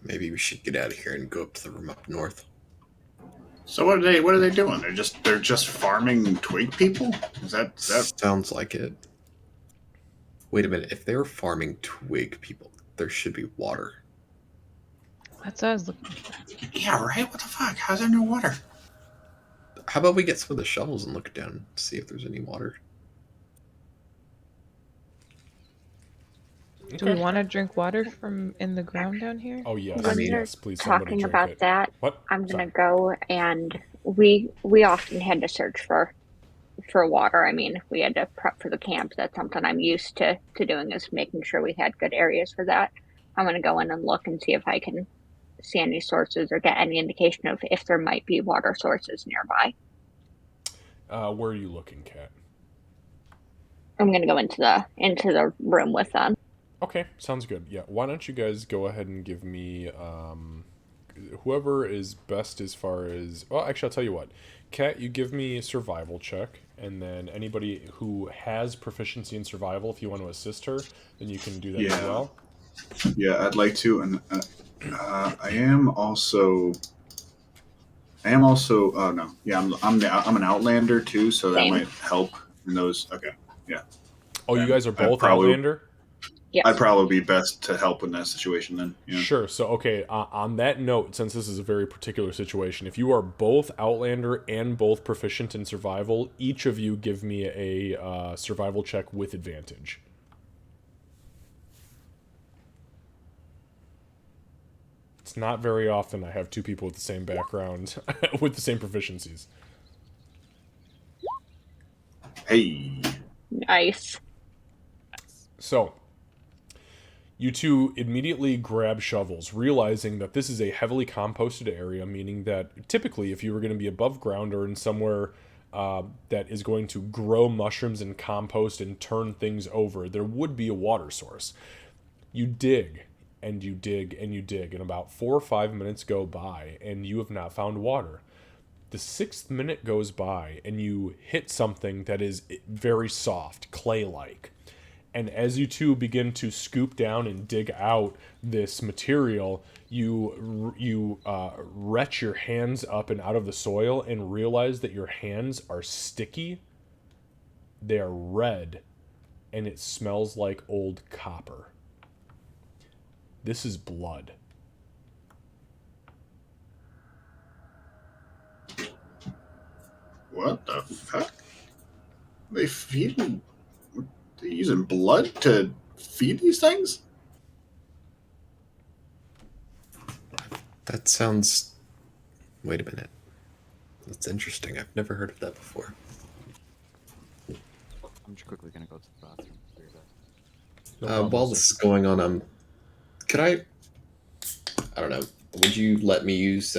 Maybe we should get out of here and go up to the room up north. So what are they doing? They're just farming twig people? Is that Sounds like it. Wait a minute. If they were farming twig people, there should be water. That's what I was looking for. Yeah, right? What the fuck? How's there no water? How about we get some of the shovels and look down and see if there's any water? Do we want to drink water from in the ground down here? Oh, yes. When you're Yes, please, somebody talking drink about it. that, What? I'm gonna Sorry. go and we often had to search for water. I mean, we had to prep for the camp. That's something I'm used to doing, is making sure we had good areas for that. I'm gonna go in and look and see if I can see any sources or get any indication of if there might be water sources nearby. Where are you looking, Kat? I'm gonna go into the room with them. Okay, sounds good. Yeah, why don't you guys go ahead and give me, whoever is best as far as... Well, actually, I'll tell you what. Kat, you give me a survival check, and then anybody who has proficiency in survival, if you want to assist her, then you can do that as well. Yeah, I'd like to, and I am also. Oh no, yeah, I'm an Outlander too, so that Same. might help in those. Okay, yeah. Oh, you guys are both probably- Outlander? Yes. I'd probably be best to help in that situation then. Yeah. Sure. So, okay, on that note, since this is a very particular situation, if you are both Outlander and both proficient in survival, each of you give me a survival check with advantage. It's not very often I have 2 people with the same background, with the same proficiencies. Hey. Nice. So, You two immediately grab shovels, realizing that this is a heavily composted area, meaning that typically if you were going to be above ground or in somewhere that is going to grow mushrooms and compost and turn things over, there would be a water source. You dig, and you dig, and you dig, and about 4 or 5 minutes go by, and you have not found water. The 6th minute goes by, and you hit something that is very soft, clay-like. And as you two begin to scoop down and dig out this material, you retch your hands up and out of the soil and realize that your hands are sticky. They are red, and it smells like old copper. This is blood. What the fuck? They feeding? They using blood to feed these things? That sounds. Wait a minute. That's interesting. I've never heard of that before. I'm just quickly gonna go to the bathroom. Be right back. No problem, While sir. this is going on, could I don't know. Would you let me use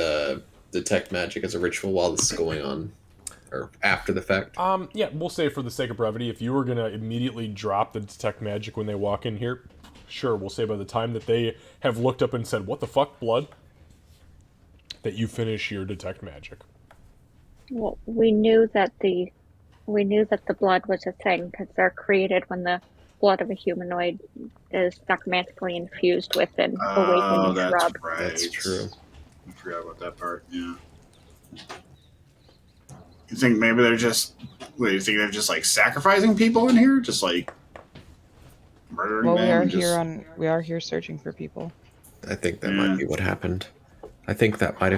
detect magic as a ritual while this is going on, or after the fact? Yeah, we'll say for the sake of brevity, if you were gonna immediately drop the detect magic when they walk in here, sure, we'll say by the time that they have looked up and said, "What the fuck, blood?" that you finish your detect magic. Well, we knew that the blood was a thing because they're created when the blood of a humanoid is magically infused with an Oh, awakening that's shrub. right. That's true. I forgot about that part. Yeah. You think maybe they're just? What, you think they're just like sacrificing people in here, just like murdering Well, them? and just, we are here searching for people. I think that Yeah. might be what happened. I think that might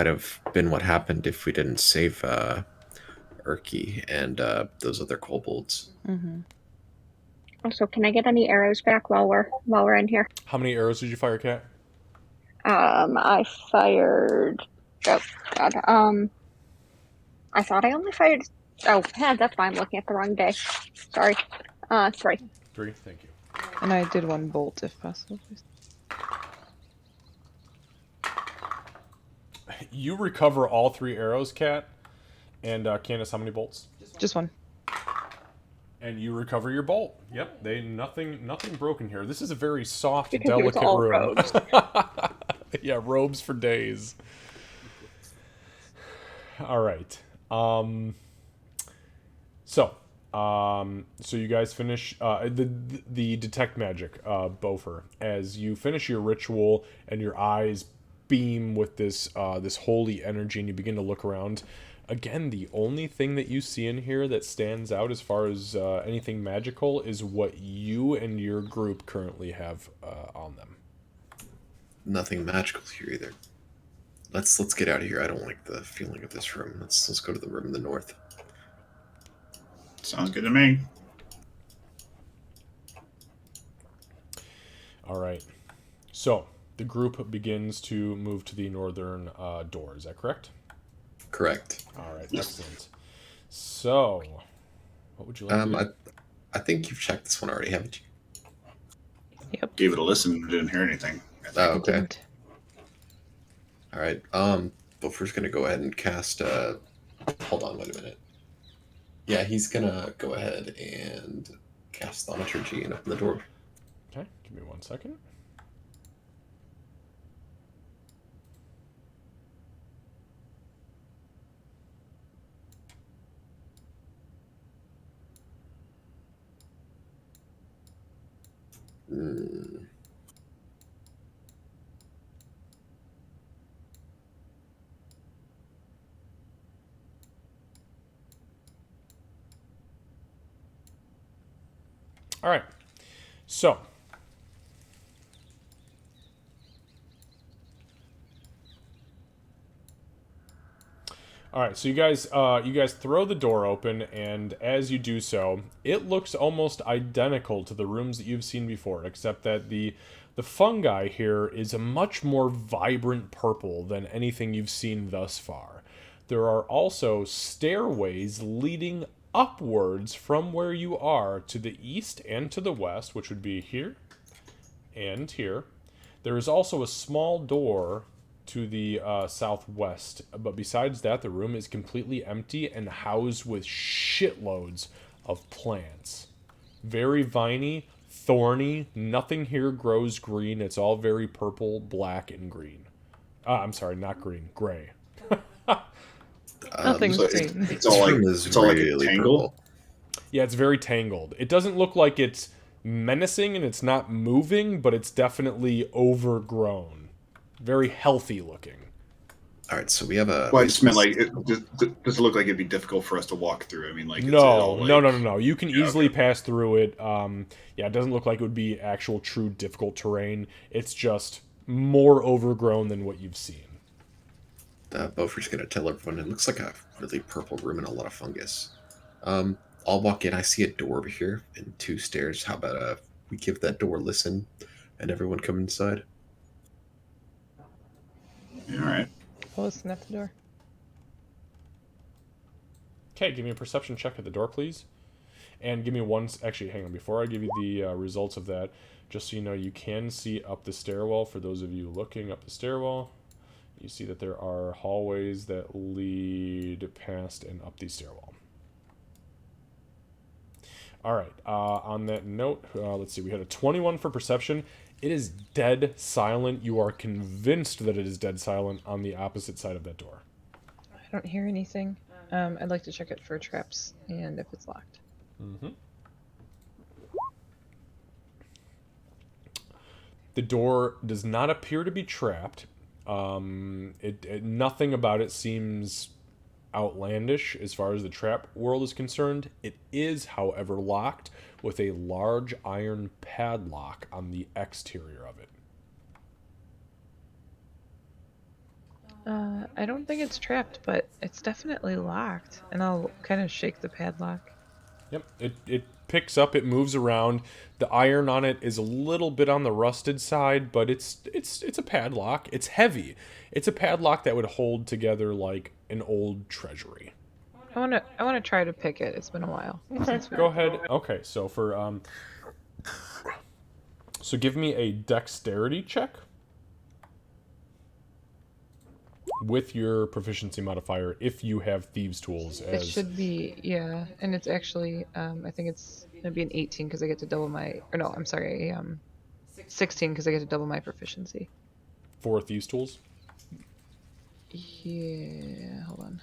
have been what happened if we didn't save Urki and those other kobolds. Mm-hmm. Also, can I get any arrows back while we're in here? How many arrows did you fire, Cat? I fired. Oh God. I thought I only fired. Oh, yeah, that's why I'm looking at the wrong day. Sorry. 3. 3, thank you. And I did 1 bolt if possible, please. You recover all 3 arrows, Cat. And Candace, how many bolts? Just 1. And you recover your bolt. Yep, nothing broken here. This is a very soft, Because it was delicate all room. robes. Yeah, robes for days. All right. So you guys finish the detect magic, Bofer, as you finish your ritual and your eyes beam with this holy energy, and you begin to look around. Again, the only thing that you see in here that stands out as far as anything magical is what you and your group currently have on them. Nothing magical here either. Let's get out of here. I don't like the feeling of this room. Let's go to the room in the north. sounds good to me. All right. So the group begins to move to the northern door. Is that correct? Correct. All right. Excellent. So, what would you like to do? I think you've checked this one already, haven't you? Yep. Gave it a listen, didn't hear anything. Oh, I okay. didn't. All right. Buffer's gonna go ahead and cast. Hold on, wait a minute. Yeah, he's gonna go ahead and cast Thaumaturgy and open the door. Okay. Give me 1 second. Mm. All right. So, you guys throw the door open, and as you do so, it looks almost identical to the rooms that you've seen before, except that the fungi here is a much more vibrant purple than anything you've seen thus far. There are also stairways leading upwards from where you are to the east and to the west, which would be here and here. There is also a small door to the southwest, but besides that, the room is completely empty and housed with shitloads of plants. Very viney, thorny. Nothing here grows green. It's all very purple, black, and green. I'm sorry, not green, gray. Nothing's So green. it's This all like room is it's all like a really tangle. purple. Yeah, it's very tangled. It doesn't look like it's menacing and it's not moving, but it's definitely overgrown. Very healthy looking. All right, so we have a. Well, I just meant like, does it look like it'd be difficult for us to walk through? I mean, like, No, like, no. You can easily okay. pass through it. Yeah, it doesn't look like it would be actual true difficult terrain. It's just more overgrown than what you've seen. Beaufort's gonna tell everyone it looks like a really purple room and a lot of fungus. I'll walk in. I see a door over here and 2 stairs. How about we give that door a listen, and everyone come inside? All right. I'll listen at the door. Okay, give me a perception check at the door, please. And give me one... Actually, hang on. Before I give you the results of that, just so you know, you can see up the stairwell. For those of you looking up the stairwell, you see that there are hallways that lead past and up the stairwell. All right. On that note, let's see. We had a 21 for perception. It is dead silent. You are convinced that it is dead silent on the opposite side of that door. I don't hear anything. I'd like to check it for traps and if it's locked. Mm-hmm. The door does not appear to be trapped. Nothing about it seems outlandish as far as the trap world is concerned. It is, however, locked with a large iron padlock on the exterior of it. I don't think it's trapped, but it's definitely locked. And I'll kind of shake the padlock. Yep, it picks up, it moves around. The iron on it is a little bit on the rusted side, but it's a padlock. It's heavy. It's a padlock that would hold together like an old treasury. I wanna try to pick it. It's been a while. Okay, go ahead. Okay, so for so give me a dexterity check with your proficiency modifier if you have thieves tools. It should be, yeah, and it's actually I think it's gonna be an 18 because I get to double my, or no, I'm sorry, a 16 because I get to double my proficiency. For thieves tools. Yeah, hold on.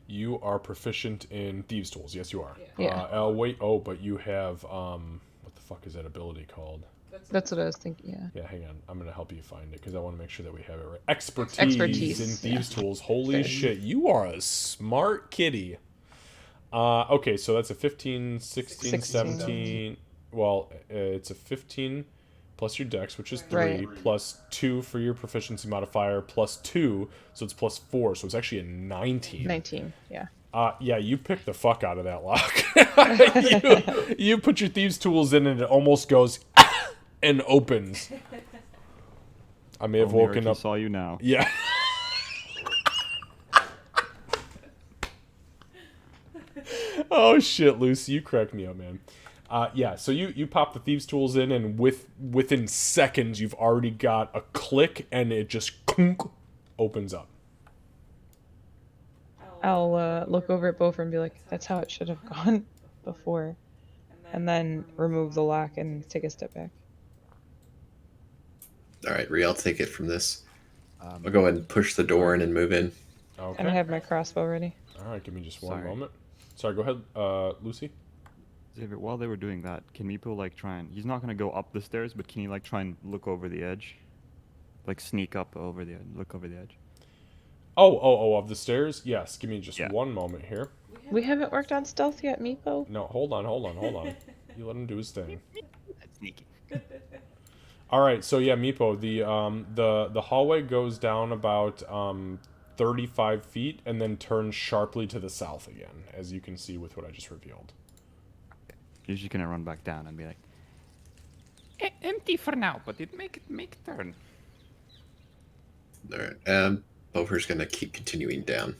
You are proficient in thieves tools. Yes, you are. Yeah. Wait. Oh, but you have what the fuck is that ability called? That's what I was thinking. Yeah. Yeah, hang on. I'm gonna help you find it because I want to make sure that we have it right. Expertise in thieves tools. Holy shit, you are a smart kitty. Okay, so that's a 15, 16, 17. Well, it's a 15 plus your dex, which is 3, Right. plus 2 for your proficiency modifier, plus 2, so it's plus 4, so it's actually a 19. 19. Yeah. Yeah, you picked the fuck out of that lock. you put your thieves' tools in and it almost goes and opens. I may have woken up. Saw you now. Yeah. Oh shit, Lucy, you cracked me up, man. Yeah, so you pop the thieves' tools in, and within seconds you've already got a click, and it just clunk, opens up. I'll look over at Beaufort and be like, "That's how it should have gone before," and then remove the lock and take a step back. All right, Rhea, I'll take it from this. I'll go ahead and push the door in and move in. Okay. And I have my crossbow ready. All right, give me just one Sorry. moment. Sorry, go ahead, Lucy. Xavier, while they were doing that, can Meepo like try and... He's not gonna go up the stairs, but can he like try and look over the edge? Like sneak up over the look over the edge? Oh, of the stairs? Yes, give me just Yeah. one moment here. We haven't worked on stealth yet, Meepo. No, hold on. You let him do his thing. That's sneaky. All right, so yeah, Meepo, the hallway goes down about 35 feet and then turns sharply to the south again, as you can see with what I just revealed. He's just gonna run back down and be like, Empty for now, but it make turn. All right, Beaufort's gonna keep continuing down.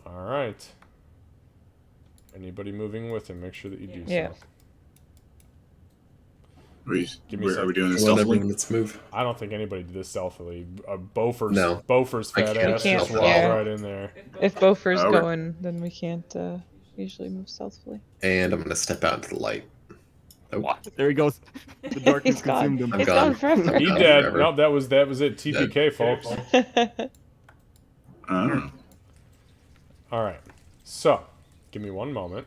All All right. Anybody moving with him, make sure that you do Yeah. so. Give me a Are sec. we doing this Well, stealthily? everyone, let's move. I don't think anybody did this stealthily. Beaufort's, No. Beaufort's I fat can't ass stealth just at walked all. right in there. If Beaufort's Okay. going, then we can't usually move stealthily. And I'm gonna step out into the light. What? There he goes. The darkness He's gone. consumed him. I'm It's gone. gone forever. He Gone dead. forever. Nope, that was it. TPK, folks. Oh. All right. So, give me one moment.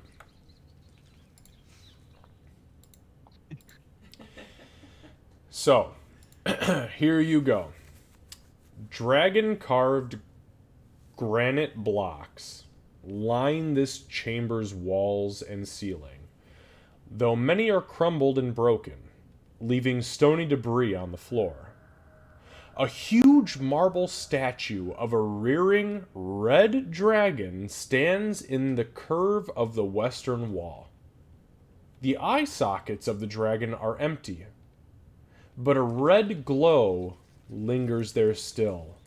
So, here you go. Dragon carved granite blocks line this chamber's walls and ceiling, though many are crumbled and broken, leaving stony debris on the floor. A huge marble statue of a rearing red dragon stands in the curve of the western wall. The eye sockets of the dragon are empty, but a red glow lingers there still,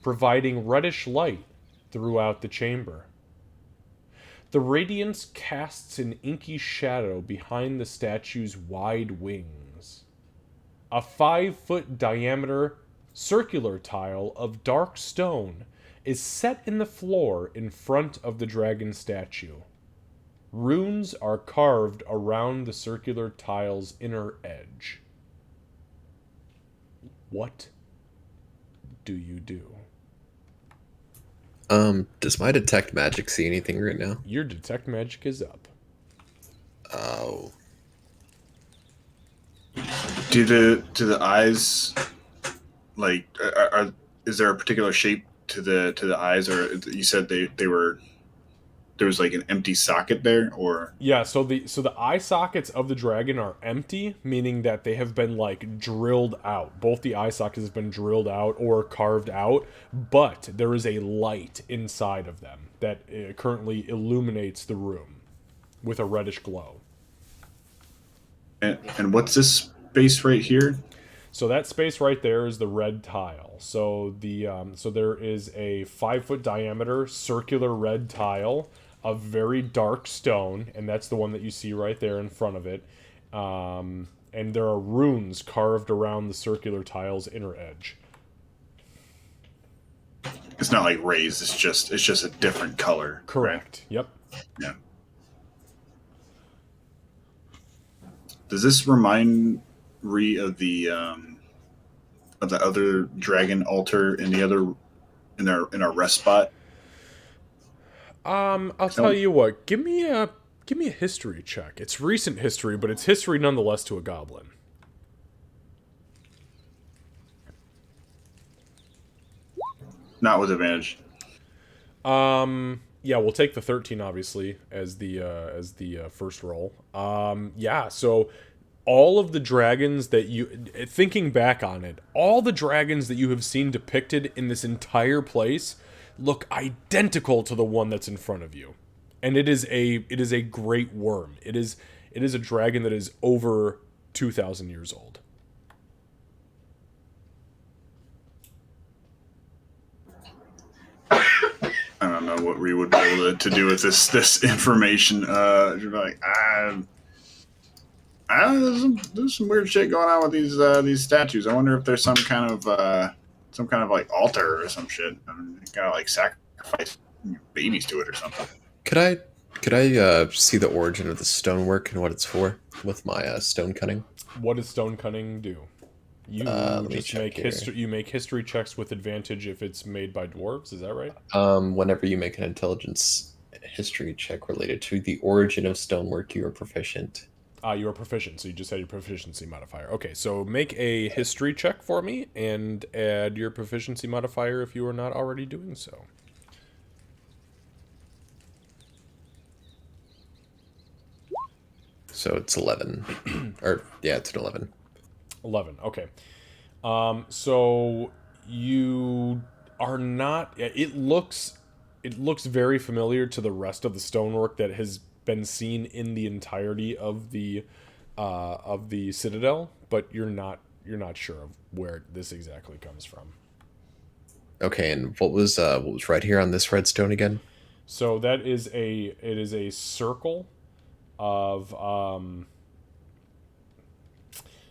providing reddish light throughout the chamber. The radiance casts an inky shadow behind the statue's wide wings. A 5-foot diameter circular tile of dark stone is set in the floor in front of the dragon statue. Runes are carved around the circular tile's inner edge. What do you do? Does my detect magic see anything right now? Your detect magic is up. Oh. Do the eyes like is there a particular shape to the eyes, or you said they were there was like an empty socket there, or Yeah, so the eye sockets of the dragon are empty, meaning that they have been like drilled out. Both the eye sockets have been drilled out or carved out, but there is a light inside of them that currently illuminates the room with a reddish glow. and what's this space right here? So that space right there is the red tile. So so there is a 5-foot diameter circular red tile of very dark stone, and that's the one that you see right there in front of it. And there are runes carved around the circular tile's inner edge. It's not like raised. It's just a different color. Correct. Yep. Yeah. Does this remind Ree of the other dragon altar in the other in our rest spot? I'll tell you what. Give me a history check. It's recent history, but it's history nonetheless to a goblin. Not with advantage. Yeah, we'll take the 13 obviously as the first roll. Yeah, so all of the dragons that thinking back on it, all the dragons that you have seen depicted in this entire place look identical to the one that's in front of you. And it is a great worm. It is a dragon that is over 2,000 years old. I don't know what Ree would be able to do with this information. You're like, there's some weird shit going on with these statues. I wonder if there's some kind of like altar or some shit. I mean, you gotta like sacrifice babies to it or something. Could I see the origin of the stonework and what it's for with my stone cutting? What does stone cutting do? You let me just check make here. history. You make history checks with advantage if it's made by dwarves. Is that right? Whenever you make an intelligence history check related to the origin of stonework, you are proficient. You are proficient, so you just had your proficiency modifier. Okay, so make a history check for me and add your proficiency modifier if you are not already doing so. So it's 11. Or, yeah, it's an 11. 11. Okay. So you are not. It looks very familiar to the rest of the stonework that has been seen in the entirety of the citadel, but you're not sure of where this exactly comes from. Okay, and what was right here on this redstone again? So that is a circle of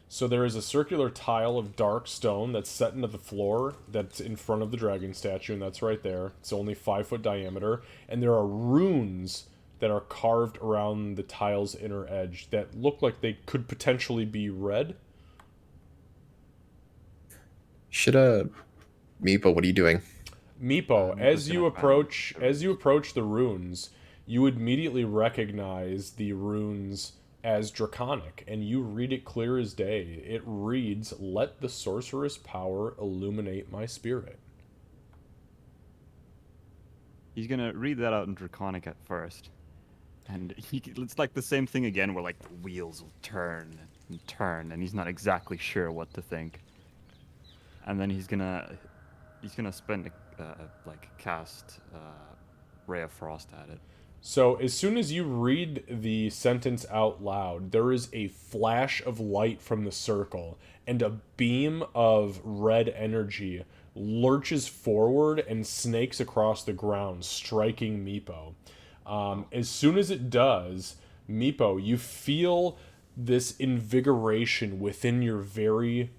so there is a circular tile of dark stone that's set into the floor that's in front of the dragon statue, and that's right there. It's only 5 foot diameter, and there are runes that are carved around the tile's inner edge that look like they could potentially be red. Should Meepo, what are you doing? Meepo, I'm as just you gonna approach balance as you approach the runes, you would immediately recognize the runes as draconic, and you read it clear as day. It reads, "Let the sorceress power illuminate my spirit." He's gonna read that out in Draconic at first. And it's like the same thing again, where like the wheels will turn and turn, and he's not exactly sure what to think. And then he's gonna spend cast Ray of Frost at it. So as soon as you read the sentence out loud, there is a flash of light from the circle, and a beam of red energy lurches forward and snakes across the ground, striking Meepo. As soon as it does, Meepo, you feel this invigoration within your very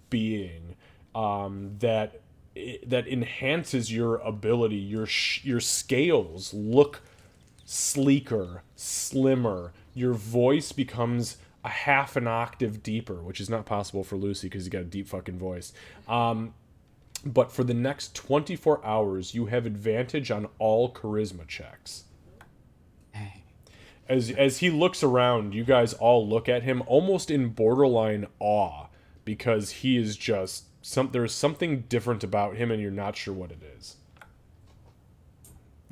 being that enhances your ability. Your scales look sleeker, slimmer. Your voice becomes a half an octave deeper, which is not possible for Lucy because he's got a deep fucking voice. But for the next 24 hours, you have advantage on all charisma checks. As he looks around, you guys all look at him almost in borderline awe, because he is just there's something different about him, and you're not sure what it is.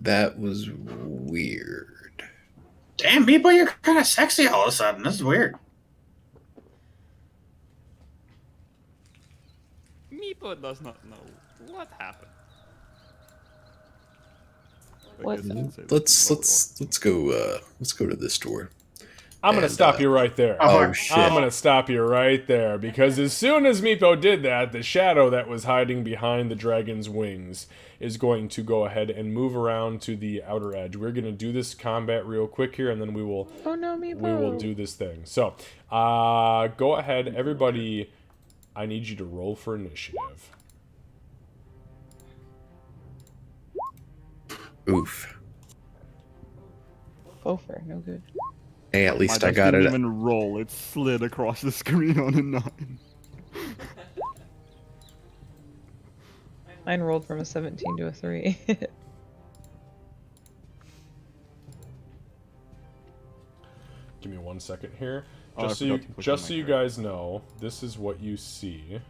That was weird. Damn, people, you're kind of sexy all of a sudden. This is weird. Meepo does not know what happened. What? Let's go to this door. I'm going to stop you right there. Oh shit. I'm going to stop you right there, because as soon as Meepo did that, the shadow that was hiding behind the dragon's wings is going to go ahead and move around to the outer edge. We're going to do this combat real quick here, and then we will Oh no, Meepo. we will do this thing. So, go ahead, everybody. I need you to roll for initiative. Oof. Gopher, no good. Hey, at least I My dice got didn't it. even roll. It slid across the screen on a 9. Mine rolled from a 17 to a 3. Give me 1 second here. Oh, I Just forgot to put just in so my you card. guys know, this is what you see.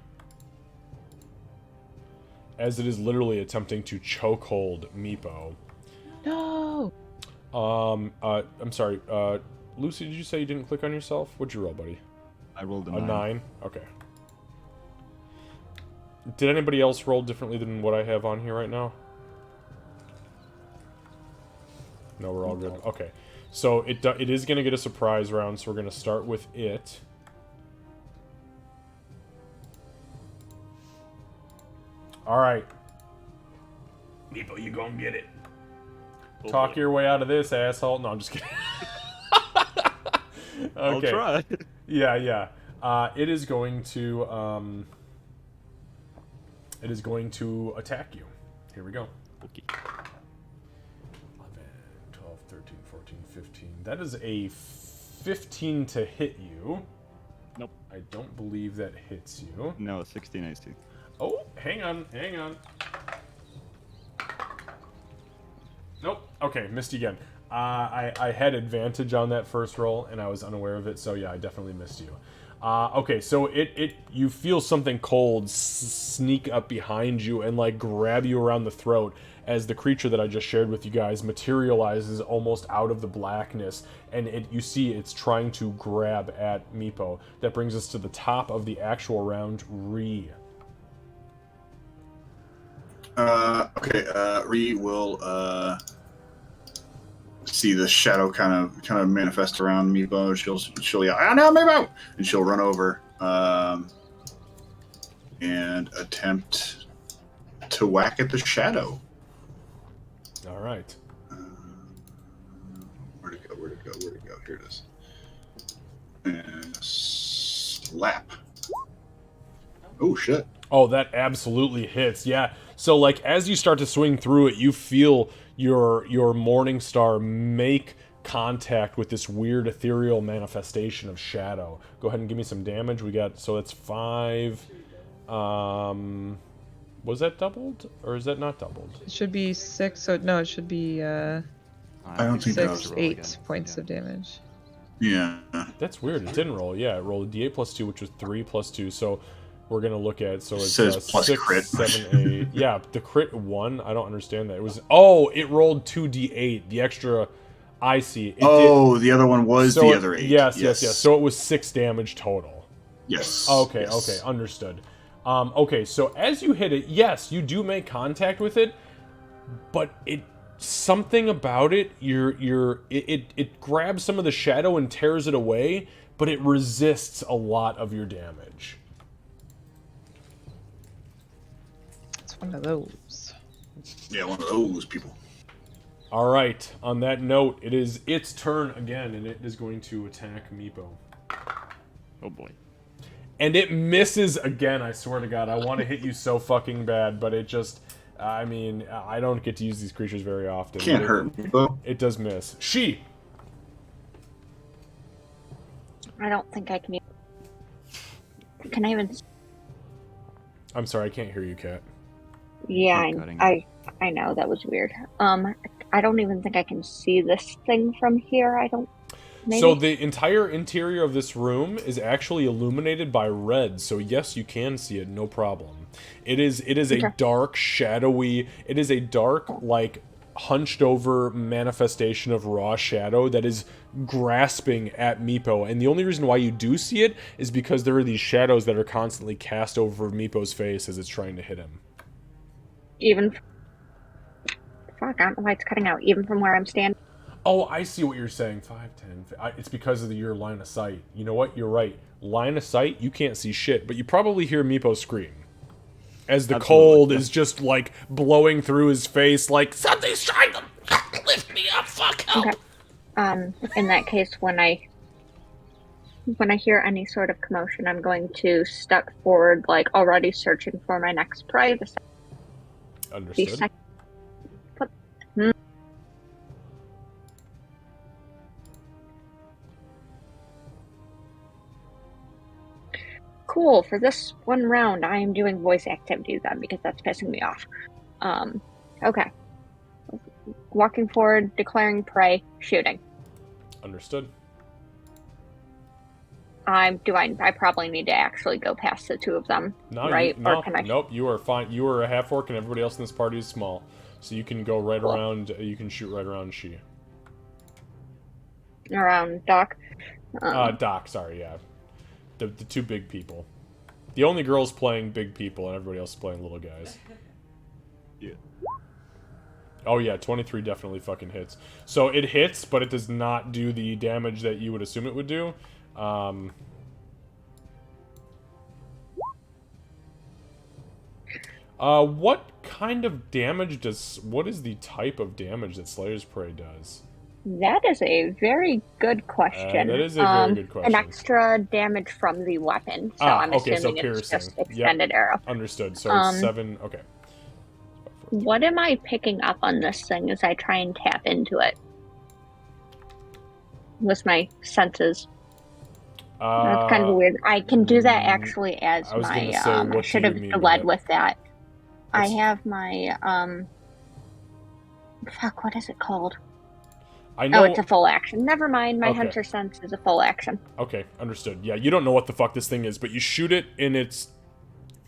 As it is literally attempting to chokehold Meepo. No! I'm sorry, Lucy, did you say you didn't click on yourself? What'd you roll, buddy? I rolled a A 9. 9? Okay. Did anybody else roll differently than what I have on here right now? No, we're all good. Okay. So it is going to get a surprise round, so we're going to start with it. All right. Meepo, you gonna get it. Talk your way out of this, asshole. No, I'm just kidding. Okay. I'll try. Yeah. It is going to attack you. Here we go. Okay. 11, 12, 13, 14, 15. That is a 15 to hit you. Nope. I don't believe that hits you. No, 16 AC. Oh, hang on. Nope. Okay, missed again. I had advantage on that first roll, and I was unaware of it, so yeah, I definitely missed you. Okay, so you feel something cold sneak up behind you and like grab you around the throat as the creature that I just shared with you guys materializes almost out of the blackness, and you see it's trying to grab at Meepo. That brings us to the top of the actual round. Okay, Ree will see the shadow kind of manifest around Meepo. She'll yell, "Oh no, Meepo!" and she'll run over and attempt to whack at the shadow. All right. Where'd it go? Here it is. Slap. Oh shit. Oh, that absolutely hits. Yeah. So like as you start to swing through it, you feel your Morning Star make contact with this weird ethereal manifestation of shadow. Go ahead and give me some damage. We got, so that's 5. Was that doubled or is that not doubled? It should be 6. So no, it should be I don't think that 6, was 8 points of damage. Yeah. That's weird. It didn't roll. Yeah, it rolled a d8 plus 2, which was 3 plus 2. So we're gonna look at, so it's says plus 6, crit. 7, 8. Yeah, the crit 1. I don't understand that. It was, oh, it rolled 2d8. The extra, I see. The other one was so the it- other 8. Yes. So it was 6 damage total. Yes. Okay, yes. okay, understood. Okay, so as you hit it, yes, you do make contact with it, but it, something about it, it grabs some of the shadow and tears it away, but it resists a lot of your damage. It's one of those. Yeah, one of those people. All right. On that note, it is its turn again, and it is going to attack Meepo. Oh boy. And it misses again, I swear to God. I want to hit you so fucking bad, but it just... I mean, I don't get to use these creatures very often. Can't hurt me, though. It does miss. She! I don't think I can. Can I even? I'm sorry, I can't hear you, Kat. Yeah, Keep cutting. I know that was weird. I don't even think I can see this thing from here. I don't. Maybe? So the entire interior of this room is actually illuminated by red, so yes, you can see it, no problem. It is Okay. a dark, shadowy, it is a dark, like, hunched over manifestation of raw shadow that is grasping at Meepo, and the only reason why you do see it is because there are these shadows that are constantly cast over Meepo's face as it's trying to hit him. Even. Fuck, I don't know why it's cutting out. Even from where I'm standing. Oh, I see what you're saying. 5, 10. It's because of your line of sight. You know what? You're right. Line of sight, you can't see shit, but you probably hear Meepo scream. As the Absolutely. cold is just, like, blowing through his face, like, something's trying to lift me up, fuck, help! Okay. In that case, when I hear any sort of commotion, I'm going to step forward, like already searching for my next prey. The Understood. second. Cool. For this one round, I am doing voice activity then because that's pissing me off. Okay. Walking forward, declaring prey, shooting. Understood. I probably need to actually go past the two of them, No, right? no, Or can I? nope, you are fine. You are a half orc and everybody else in this party is small. So you can go right Cool. around, you can shoot right around she. Around Doc. Doc, sorry, yeah. The two big people. The only girl's playing big people and everybody else is playing little guys. Yeah. Oh yeah, 23 definitely fucking hits. So it hits, but it does not do the damage that you would assume it would do. What kind of damage what is the type of damage that Slayer's Prey does? That is a very good question. That is a very good question. An extra damage from the weapon, so I'm okay, so assuming it's just piercing. extended arrow. Understood. So it's 7, okay. What am I picking up on this thing as I try and tap into it? With my senses. That's kind of weird. I can do that actually as I was my. gonna say, what I should do have you mean led with with that. I It's- have my. Fuck, what is it called? I know. Oh, it's a full action. Never mind. My Okay. hunter sense is a full action. Okay, understood. Yeah, you don't know what the fuck this thing is, but you shoot it in its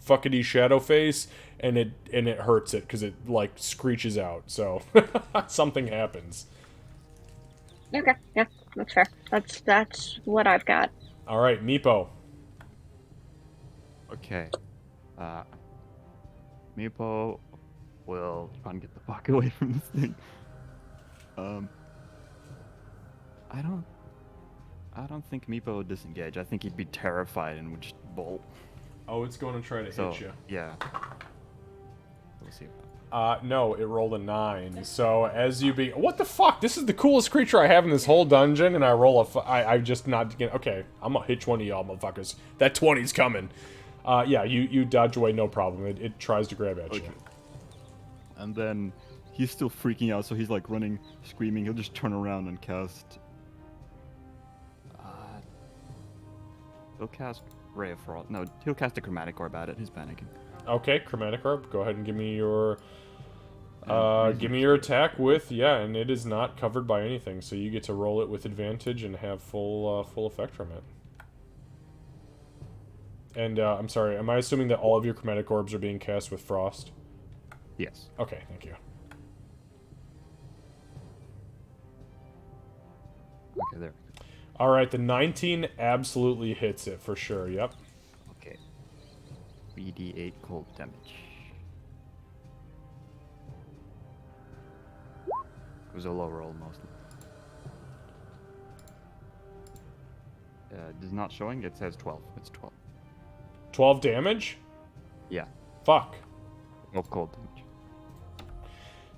fuckity shadow face, and it hurts it because it like screeches out. So something happens. Okay, yeah, that's fair. That's what I've got. All right, Meepo. Okay. Meepo will try and get the fuck away from this thing. I don't think Meepo would disengage. I think he'd be terrified and would just bolt. Oh, it's going to try to So hit you. yeah. to see. No, it rolled a 9. So as you be, what the fuck? This is the coolest creature I have in this whole dungeon, and I roll I'm just not getting. Okay, I'm gonna hit 20 y'all, motherfuckers. That 20's coming. Yeah, you dodge away, no problem. It tries to grab at you. And then he's still freaking out, so he's like running, screaming. He'll just turn around and cast. He'll cast Ray of Frost. No, he'll cast a Chromatic Orb at it. He's panicking. Okay, Chromatic Orb. Go ahead and give me your. Give me your attack with, and it is not covered by anything, so you get to roll it with advantage and have full effect from it. And, I'm sorry, am I assuming that all of your Chromatic Orbs are being cast with Frost? Yes. Okay, thank you. Okay, there. Alright, the 19 absolutely hits it, for sure, yep. Okay. 3d8 cold damage. It was a low roll, mostly. It is not showing. It says 12. It's 12. 12 damage? Yeah. Fuck. 12 cold damage.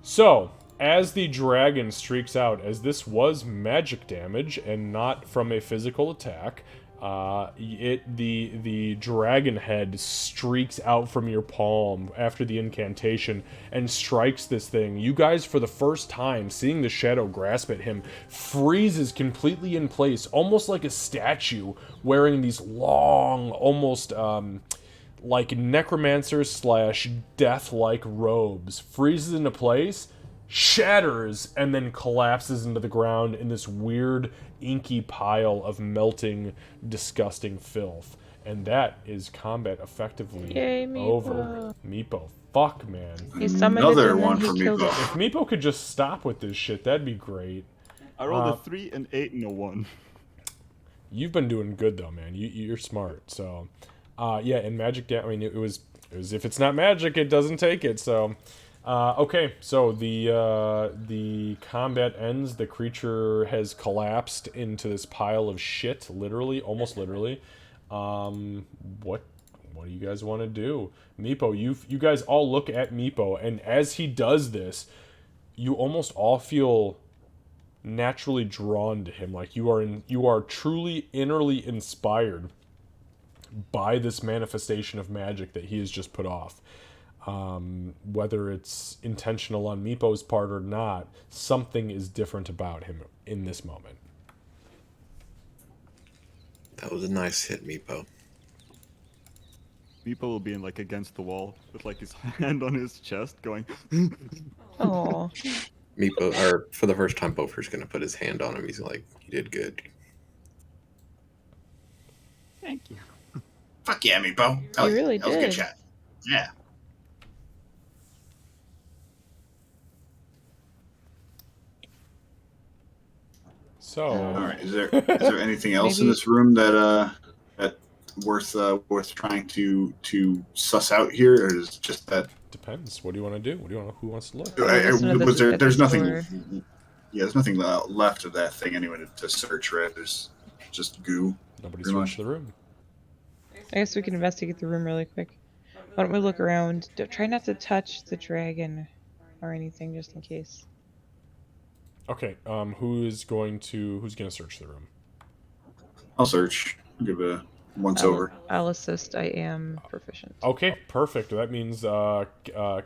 So, as the dragon streaks out, as this was magic damage and not from a physical attack, the dragon head streaks out from your palm after the incantation and strikes this thing. You guys, for the first time, seeing the shadow grasp at him, freezes completely in place, almost like a statue, wearing these long, almost like necromancer / death-like robes. Freezes into place, shatters, and then collapses into the ground in this weird, inky pile of melting, disgusting filth. And that is combat effectively over. Meepo. Fuck, man. He summoned Another it and one then for he killed Meepo. it. If Meepo could just stop with this shit, that'd be great. I rolled a 3, an 8, and a 1. You've been doing good, though, man. You're smart. So, yeah, and magic, I mean, it was if it's not magic, it doesn't take it, so... okay, so the combat ends. The creature has collapsed into this pile of shit, literally, almost literally. What do you guys want to do? Meepo, you guys all look at Meepo, and as he does this, you almost all feel naturally drawn to him. Like you are truly innerly inspired by this manifestation of magic that he has just put off. Whether it's intentional on Meepo's part or not, something is different about him in this moment. That was a nice hit, Meepo. Meepo will be in, like, against the wall with, like, his hand on his chest going... Oh. Meepo, or for the first time, Bofer's gonna put his hand on him. He's like, "You did good." Thank you. Fuck yeah, Meepo. You really that was a good did. shot. Yeah. So, All right. Is there anything else in this room that worth trying to suss out here, or is it just that? depends. What do you want to do? Who wants to look? There's nothing. Yeah, there's nothing left of that thing anyway to search. Right? There's just goo. Nobody Pretty searched much. the room. I guess we can investigate the room really quick. Why don't we look around? Try not to touch the dragon or anything, just in case. Okay, who's gonna search the room? I'll search. I'll give a once over. I'll assist. I am proficient. Okay, perfect. That means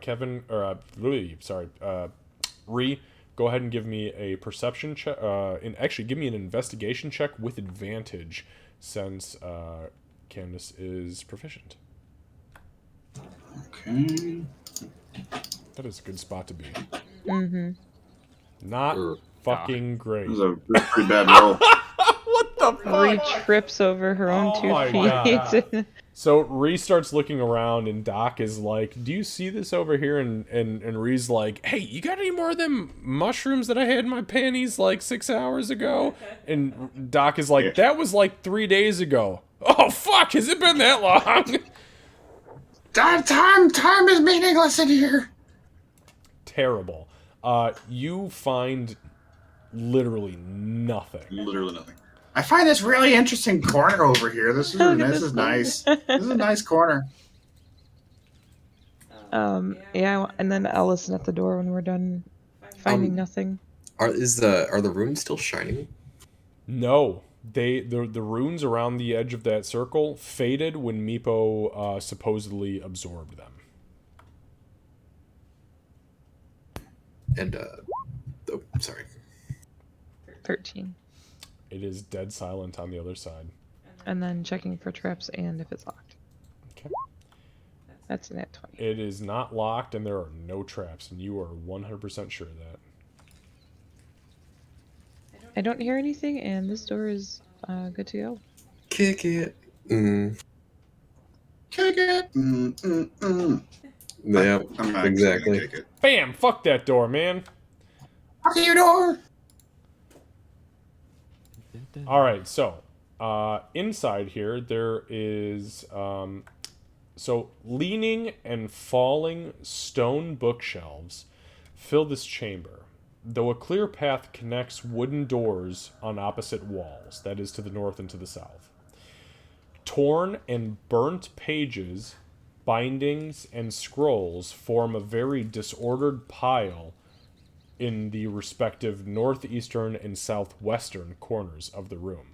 Kevin or Ree, go ahead and give me a perception check. And actually, give me an investigation check with advantage, since Candace is proficient. Okay. That is a good spot to be. Mm-hmm. Not fucking great. That was a pretty bad roll. What the fuck? Ree trips over her own Oh 2 my feet. God. So Ree starts looking around, and Doc is like, "Do you see this over here?" And Ree's like, "Hey, you got any more of them mushrooms that I had in my panties like 6 hours ago?" And Doc is like, "That was like 3 days ago." Oh fuck! Has it been that long? Time is meaningless in here. Terrible. You find literally nothing. Literally nothing. I find this really interesting corner over here. This is Look at this this is corner. nice. This is a nice corner. Yeah, and then I'll listen at the door when we're done finding nothing. Are the runes still shining? No, the runes around the edge of that circle faded when Meepo supposedly absorbed them. And oh, sorry. 13. It is dead silent on the other side. And then checking for traps and if it's locked. Okay. That's an at 20. It is not locked, and there are no traps, and you are 100% sure of that. I don't hear anything, and this door is good to go. Kick it. Kick it. Yeah, I'm not exactly. Kick it. Bam! Fuck that door, man. Fuck your door. All right, so inside here there is so leaning and falling stone bookshelves fill this chamber, though a clear path connects wooden doors on opposite walls, that is to the north and to the south. Torn and burnt pages, bindings, and scrolls form a very disordered pile in the respective northeastern and southwestern corners of the room.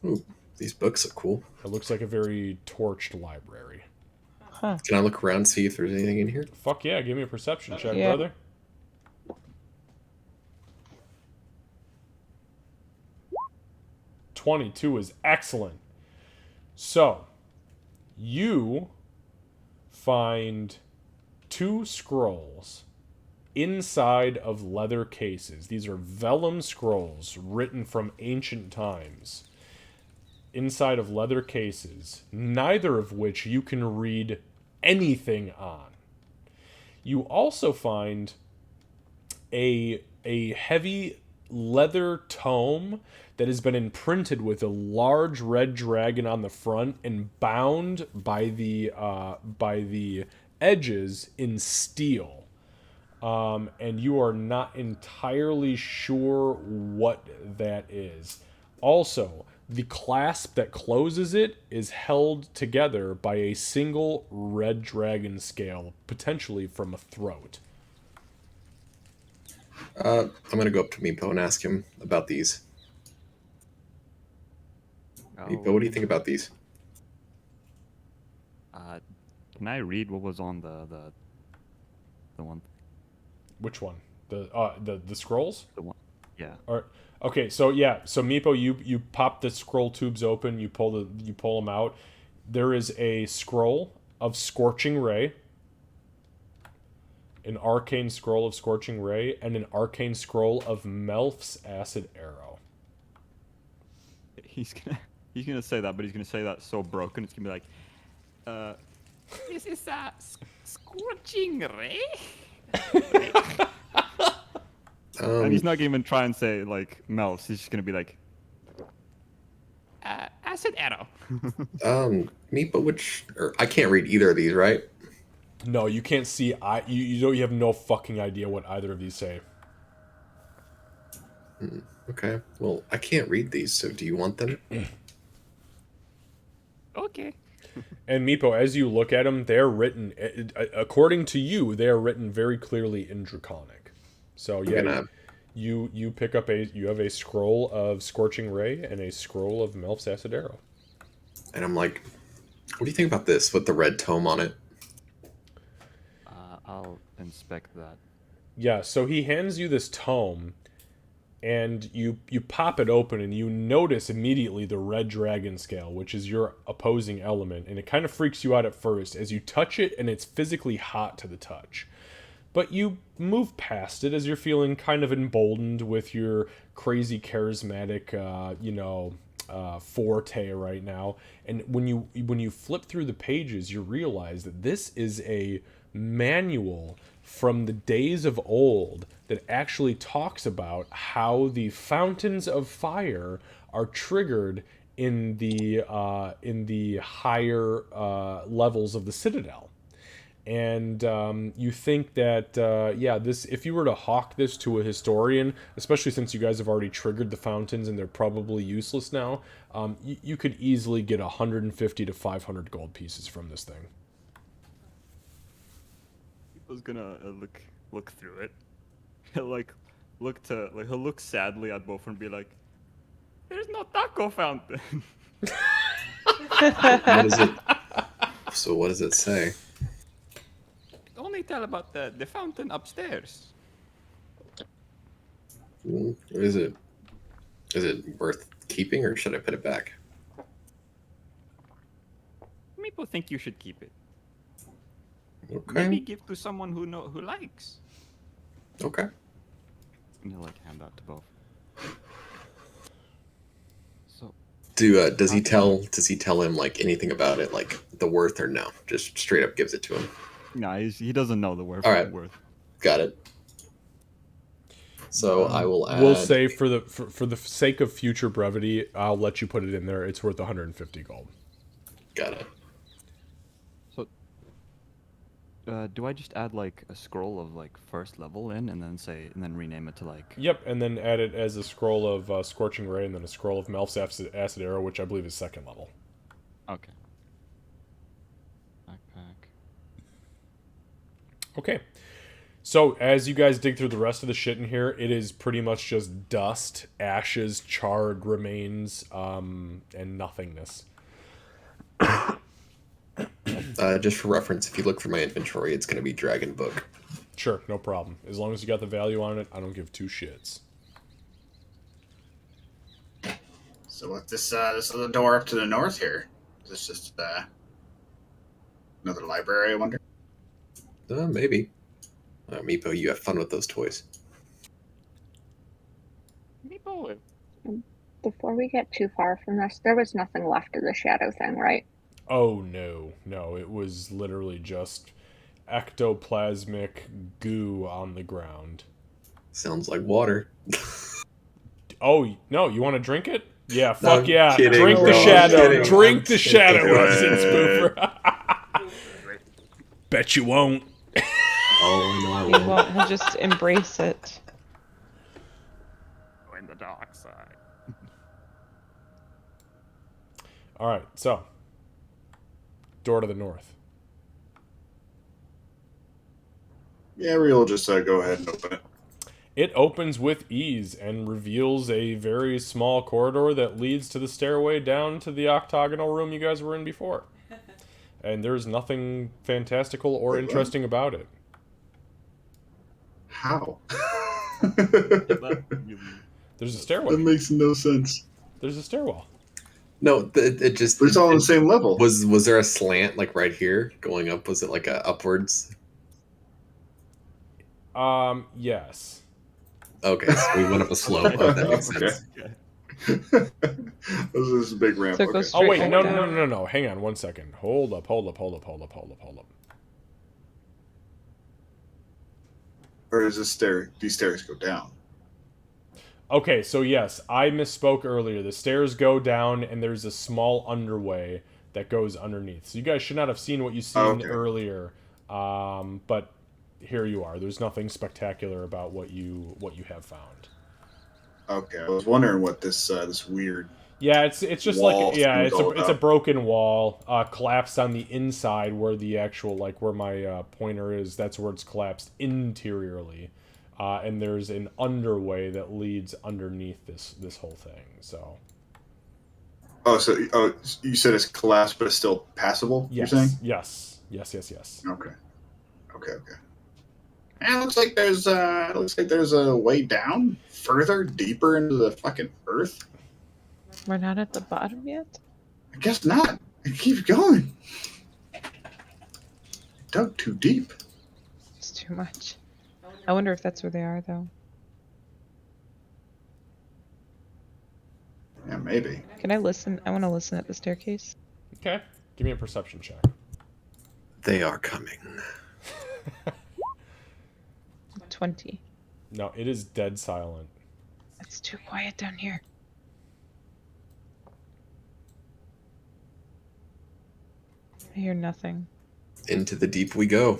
Ooh, these books are cool. It looks like a very torched library. Huh. Can I look around and see if there's anything in here? Fuck yeah, give me a perception check, Yeah. brother. 22 is excellent. So, you find 2 scrolls inside of leather cases. These are vellum scrolls written from ancient times. Inside of leather cases, neither of which you can read anything on. You also find a heavy leather tome that has been imprinted with a large red dragon on the front and bound by the edges in steel. And you are not entirely sure what that is. Also, the clasp that closes it is held together by a single red dragon scale, potentially from a throat. I'm gonna go up to Meepo and ask him about these. Meepo, what do you think about these? Can I read what was on the one? Which one? The scrolls? The one. Yeah. Or okay, so yeah, so Meepo, you pop the scroll tubes open, you pull them out. There is a scroll of Scorching Ray, an arcane scroll of Scorching Ray, and an arcane scroll of Melf's Acid Arrow. He's gonna say that, but he's gonna say that so broken. It's gonna be like, This is a scorching ray. and he's not gonna even try and say like Mel's. He's just gonna be like, Acid arrow. Meepo, I can't read either of these, right? No, you can't see. You have no fucking idea what either of these say. Okay. Well, I can't read these, so do you want them? Okay. And Meepo, as you look at them, they're written, according to you, they are written very clearly in Draconic. So yeah, you pick up you have a scroll of Scorching Ray and a scroll of Melf's Acid Arrow. And I'm like, what do you think about this with the red tome on it? I'll inspect that. Yeah, so he hands you this tome, and you pop it open, and you notice immediately the red dragon scale, which is your opposing element, and it kind of freaks you out at first as you touch it, and it's physically hot to the touch. But you move past it as you're feeling kind of emboldened with your crazy charismatic, forte right now. And when you flip through the pages, you realize that this is a manual from the days of old that actually talks about how the fountains of fire are triggered in the higher levels of the Citadel. And you think that, yeah, this, if you were to hawk this to a historian, especially since you guys have already triggered the fountains and they're probably useless now, you could easily get 150 to 500 gold pieces from this thing. He's gonna look through it. He'll he'll look sadly at both and be like, "There's no taco fountain." What is it? So what does it say? Only tell about the fountain upstairs. Is it worth keeping, or should I put it back? People think you should keep it. Okay. Maybe give to someone who likes. Okay. And he'll like hand that to both. So Does he tell him like anything about it, like the worth, or no? Just straight up gives it to him. nah, he doesn't know the worth. All right. Got it. So I will add. We'll say for the sake of future brevity, I'll let you put it in there. It's worth 150 gold. Got it. So do I just add like a scroll of like first level in, and then rename it to like? Yep, and then add it as a scroll of Scorching Ray, and then a scroll of Melf's Acid Arrow, which I believe is second level. Okay. Backpack. Okay. So as you guys dig through the rest of the shit in here, it is pretty much just dust, ashes, charred remains, and nothingness. Just for reference, if you look through my inventory, it's going to be Dragon Book. Sure, no problem. As long as you got the value on it, I don't give two shits. So what's this? This is the door up to the north here. Is this just another library? I wonder. Maybe. Meepo, you have fun with those toys. Meepo. Before we get too far from this, there was nothing left of the shadow thing, right? Oh, no, it was literally just ectoplasmic goo on the ground. Sounds like water. Oh, no, you want to drink it? Yeah, No, fuck I'm yeah. kidding, Drink bro. the I'm shadow. kidding. Drink I'm the kidding. shadow, Essence Spoofer. Bet you won't. Oh, no, I He won't. won't. He'll just embrace it. In the dark side. All right, so door to the north. Yeah, we'll just go ahead and open it. It opens with ease and reveals a very small corridor that leads to the stairway down to the octagonal room you guys were in before. And there's nothing fantastical or Wait, what? interesting about it. How? There's a That stairway. makes no sense. There's a stairwell. No, it just. But it's all on the same level. Was there a slant like right here going up? Was it like a upwards? Yes. Okay, so we went up a slope. Oh, that makes sense. This is a big ramp. So it goes Oh wait, straight no, down. no, no, no, no. Hang on one second. Hold up. Or does this these stairs go down? Okay, so yes, I misspoke earlier. The stairs go down, and there's a small underway that goes underneath. So you guys should not have seen what you seen Okay. earlier, but here you are. There's nothing spectacular about what you have found. Okay, I was wondering what this this weird. Yeah, it's just Wall like yeah, seems all it's a about. broken wall, collapsed on the inside where the actual like where my pointer is. That's where it's collapsed interiorly. And there's an underway that leads underneath this whole thing. So Oh, so you said it's collapsed, but it's still passable. yes, You're saying? yes. Okay. And it looks like there's a way down, further, deeper into the fucking earth. We're not at the bottom yet? I guess not. It keeps going. Dug too deep. It's too much. I wonder if that's where they are, though. Yeah, maybe. Can I listen? I want to listen at the staircase. Okay, give me a perception check. They are coming. 20. No, it is dead silent. It's too quiet down here. I hear nothing. Into the deep we go.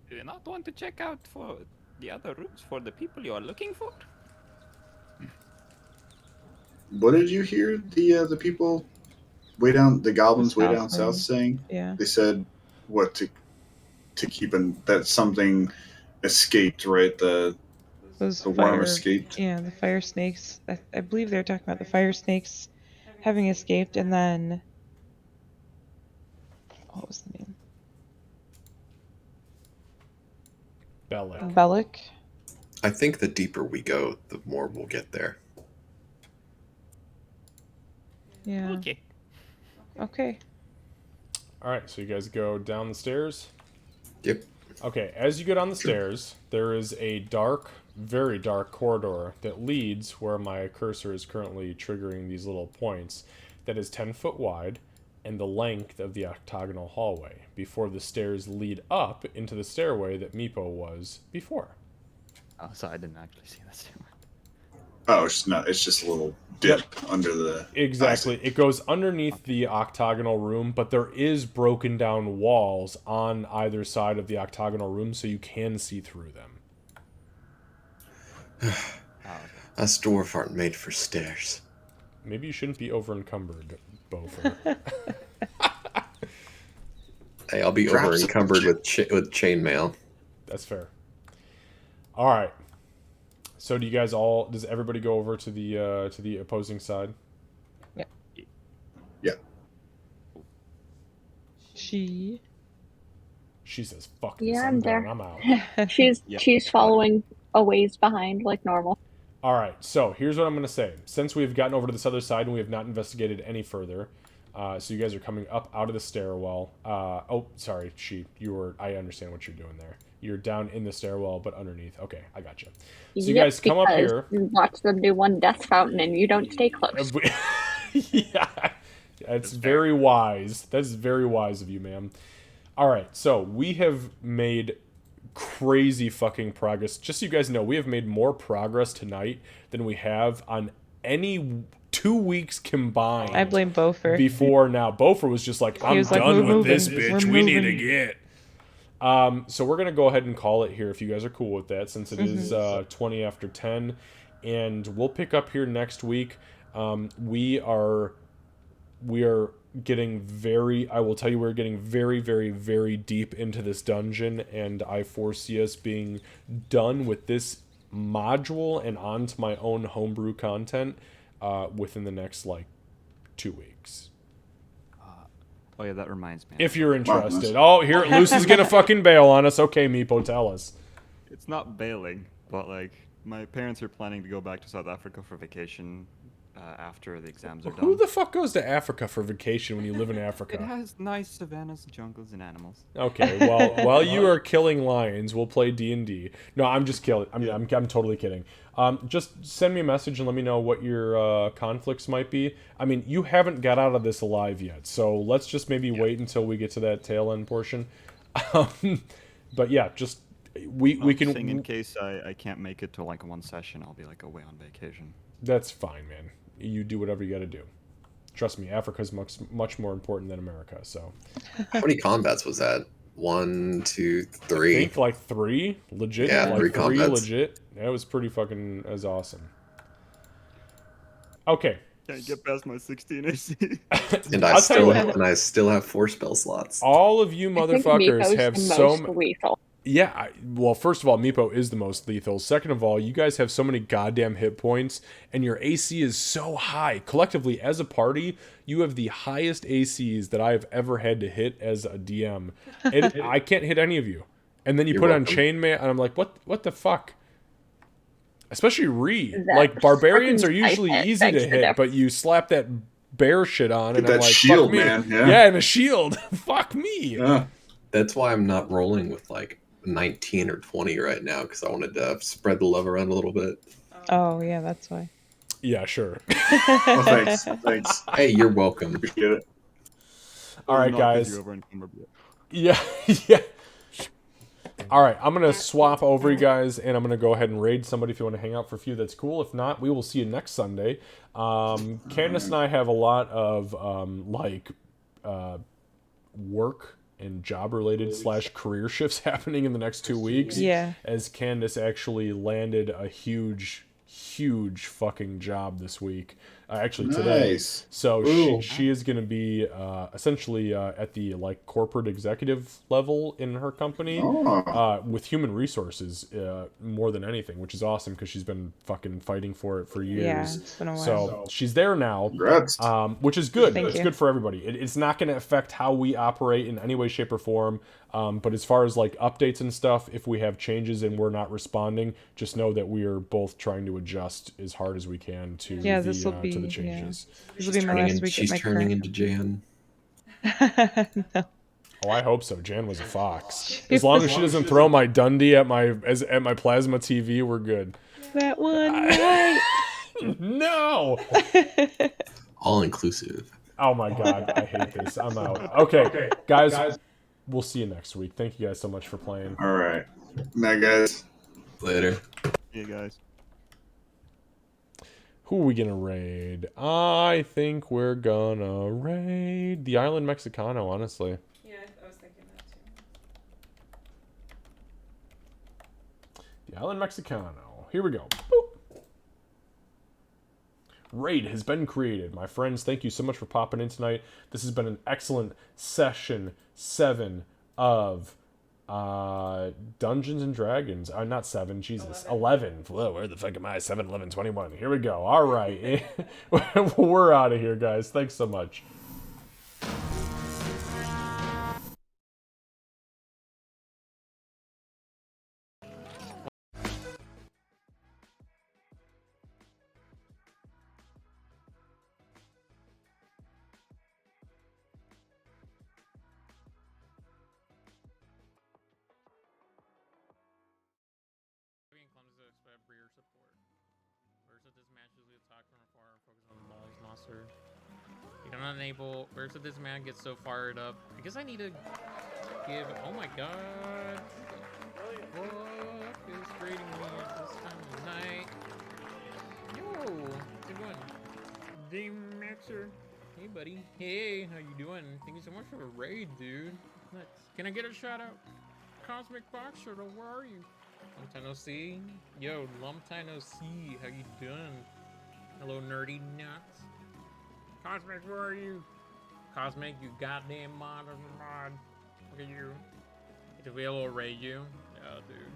Do you not want to check out for the other rooms for the people you are looking for? What did you hear the people way down, the goblins way down south room. saying? Yeah. They said what to keep in, that something escaped, right? Those The fire, worm escaped. Yeah, the fire snakes. I believe they're talking about the fire snakes having escaped, and then what was the name? Bellic. Bellic. I think the deeper we go, the more we'll get there. Yeah. Okay. Okay. All right, so you guys go down the stairs. Yep. Okay, as you go down the stairs, there is a dark, very dark corridor that leads where my cursor is currently triggering these little points that is 10 foot wide and the length of the octagonal hallway before the stairs lead up into the stairway that Meepo was before. Oh, so I didn't actually see this. Oh, it's just a little dip under the. Exactly. It goes underneath the octagonal room, but there is broken down walls on either side of the octagonal room, so you can see through them. Us dwarf aren't made for stairs. Maybe you shouldn't be over encumbered, Bofer. Hey, I'll be Drops over of encumbered with chainmail. That's fair. All right. So does everybody go over to the opposing side? Yeah. Yeah. She says, "Fuck this, Yeah, I'm I'm going, there. I'm out." She's following a ways behind like normal. All right, so here's what I'm going to say. Since we've gotten over to this other side and we have not investigated any further, so you guys are coming up out of the stairwell. Oh, sorry, I understand what you're doing there. You're down in the stairwell, but underneath. Okay, I got you. So you guys come up here. You watch them do one death fountain and you don't stay close. Yeah, that's very wise. That's very wise of you, ma'am. All right, so we have made crazy fucking progress. Just so you guys know, we have made more progress tonight than we have on any 2 weeks combined. I blame Bofer. Before now, Bofer was just like, I'm done with this bitch. We need to get. So we're gonna go ahead and call it here if you guys are cool with that, since it is 20 after 10, and we'll pick up here next week. We are getting we're getting very, very, very deep into this dungeon, and I foresee us being done with this module and onto my own homebrew content within the next 2 weeks. Oh yeah, that reminds me. If you're interested. Oh, here, Lucy's gonna fucking bail on us. Okay, Meepo, tell us. It's not bailing, but my parents are planning to go back to South Africa for vacation after the exams are done. Who the fuck goes to Africa for vacation when you live in Africa? It has nice savannas, jungles, and animals. Okay, well, while you are killing lions, we'll play D&D. No, I'm just kidding. I'm totally kidding. Just send me a message and let me know what your conflicts might be. I mean, you haven't got out of this alive yet, so let's just maybe wait until we get to that tail end portion. But yeah, just we can. In case I can't make it to one session, I'll be away on vacation. That's fine, man. You do whatever you got to do. Trust me, Africa's much more important than America. So, how many combats was that? 1, 2, 3. I think 3 legit. Yeah, 3 combats. Legit. That was pretty fucking as awesome. Okay. Can't get past my 16 AC. And I still have 4 spell slots. All of you motherfuckers have so lethal. Yeah, well, first of all, Meepo is the most lethal. Second of all, you guys have so many goddamn hit points, and your AC is so high. Collectively, as a party, you have the highest ACs that I have ever had to hit as a DM. I can't hit any of you. And then you put on chainmail, and I'm like, what the fuck? Especially Ree. Barbarians are usually easy to hit, but you slap that bear shit on, and I'm like, shield, fuck me. Man. Yeah, and a shield. Fuck me. Yeah. That's why I'm not rolling with 19 or 20 right now, because I wanted to spread the love around a little bit. Oh yeah, that's why. Yeah, sure. Well, thanks. Hey, you're welcome. Appreciate it. All right, guys. Yeah. All right, I'm gonna swap over you guys, and I'm gonna go ahead and raid somebody. If you want to hang out for a few, that's cool. If not, we will see you next Sunday. Candace and I have a lot of work and job related / career shifts happening in the next 2 weeks. Yeah. As Candace actually landed a huge fucking job this week. Actually today. Nice. So Ooh. she is going to be essentially at the like corporate executive level in her company with human resources more than anything, which is awesome because she's been fucking fighting for it for years. Yeah, it's been a while. So she's there now, Congrats. which is good. Thank It's you. good for everybody. It's not going to affect how we operate in any way, shape, or form. But as far as like updates and stuff, if we have changes and we're not responding, just know that we are both trying to adjust as hard as we can to Yeah, this will be to the changes. This will be my last week at She's my turning current. into Jan. No. Oh, I hope so. Jan was a fox. As long as she doesn't throw my Dundee at my plasma TV, we're good. That one night. No. All inclusive. Oh my god, I hate this. I'm out. Okay, guys, we'll see you next week. Thank you guys so much for playing. All right. Night, guys. Later. Yeah, guys. Who are we gonna raid? I think we're gonna raid the Island Mexicano, honestly. Yeah, I was thinking that too. The Island Mexicano. Here we go. Boop. Raid has been created. My friends, thank you so much for popping in tonight. This has been an excellent session 7 of Dungeons and Dragons. Not 7, Jesus. 11. Whoa, where the fuck am I? 7, 11, 21. Here we go. All right. We're out of here, guys. Thanks so much. Rear support. Where's this match usually attack from afar, focus on the Molly's monster. You don't enable. Where's this man gets so fired up? I guess I need to give. Oh my god! What is raiding me at this time of night? Yo, how's it going? Game Maxer. Hey buddy. Hey, how you doing? Thank you so much for the raid, dude. Can I get a shout out? Cosmic Boxer, where are you? Long time no see. Yo, long time no see. How you doing? Hello, nerdy nuts. Cosmic, where are you? Cosmic, you goddamn mod of a mod. Look at you. Get to be able to raid you. Yeah, dude.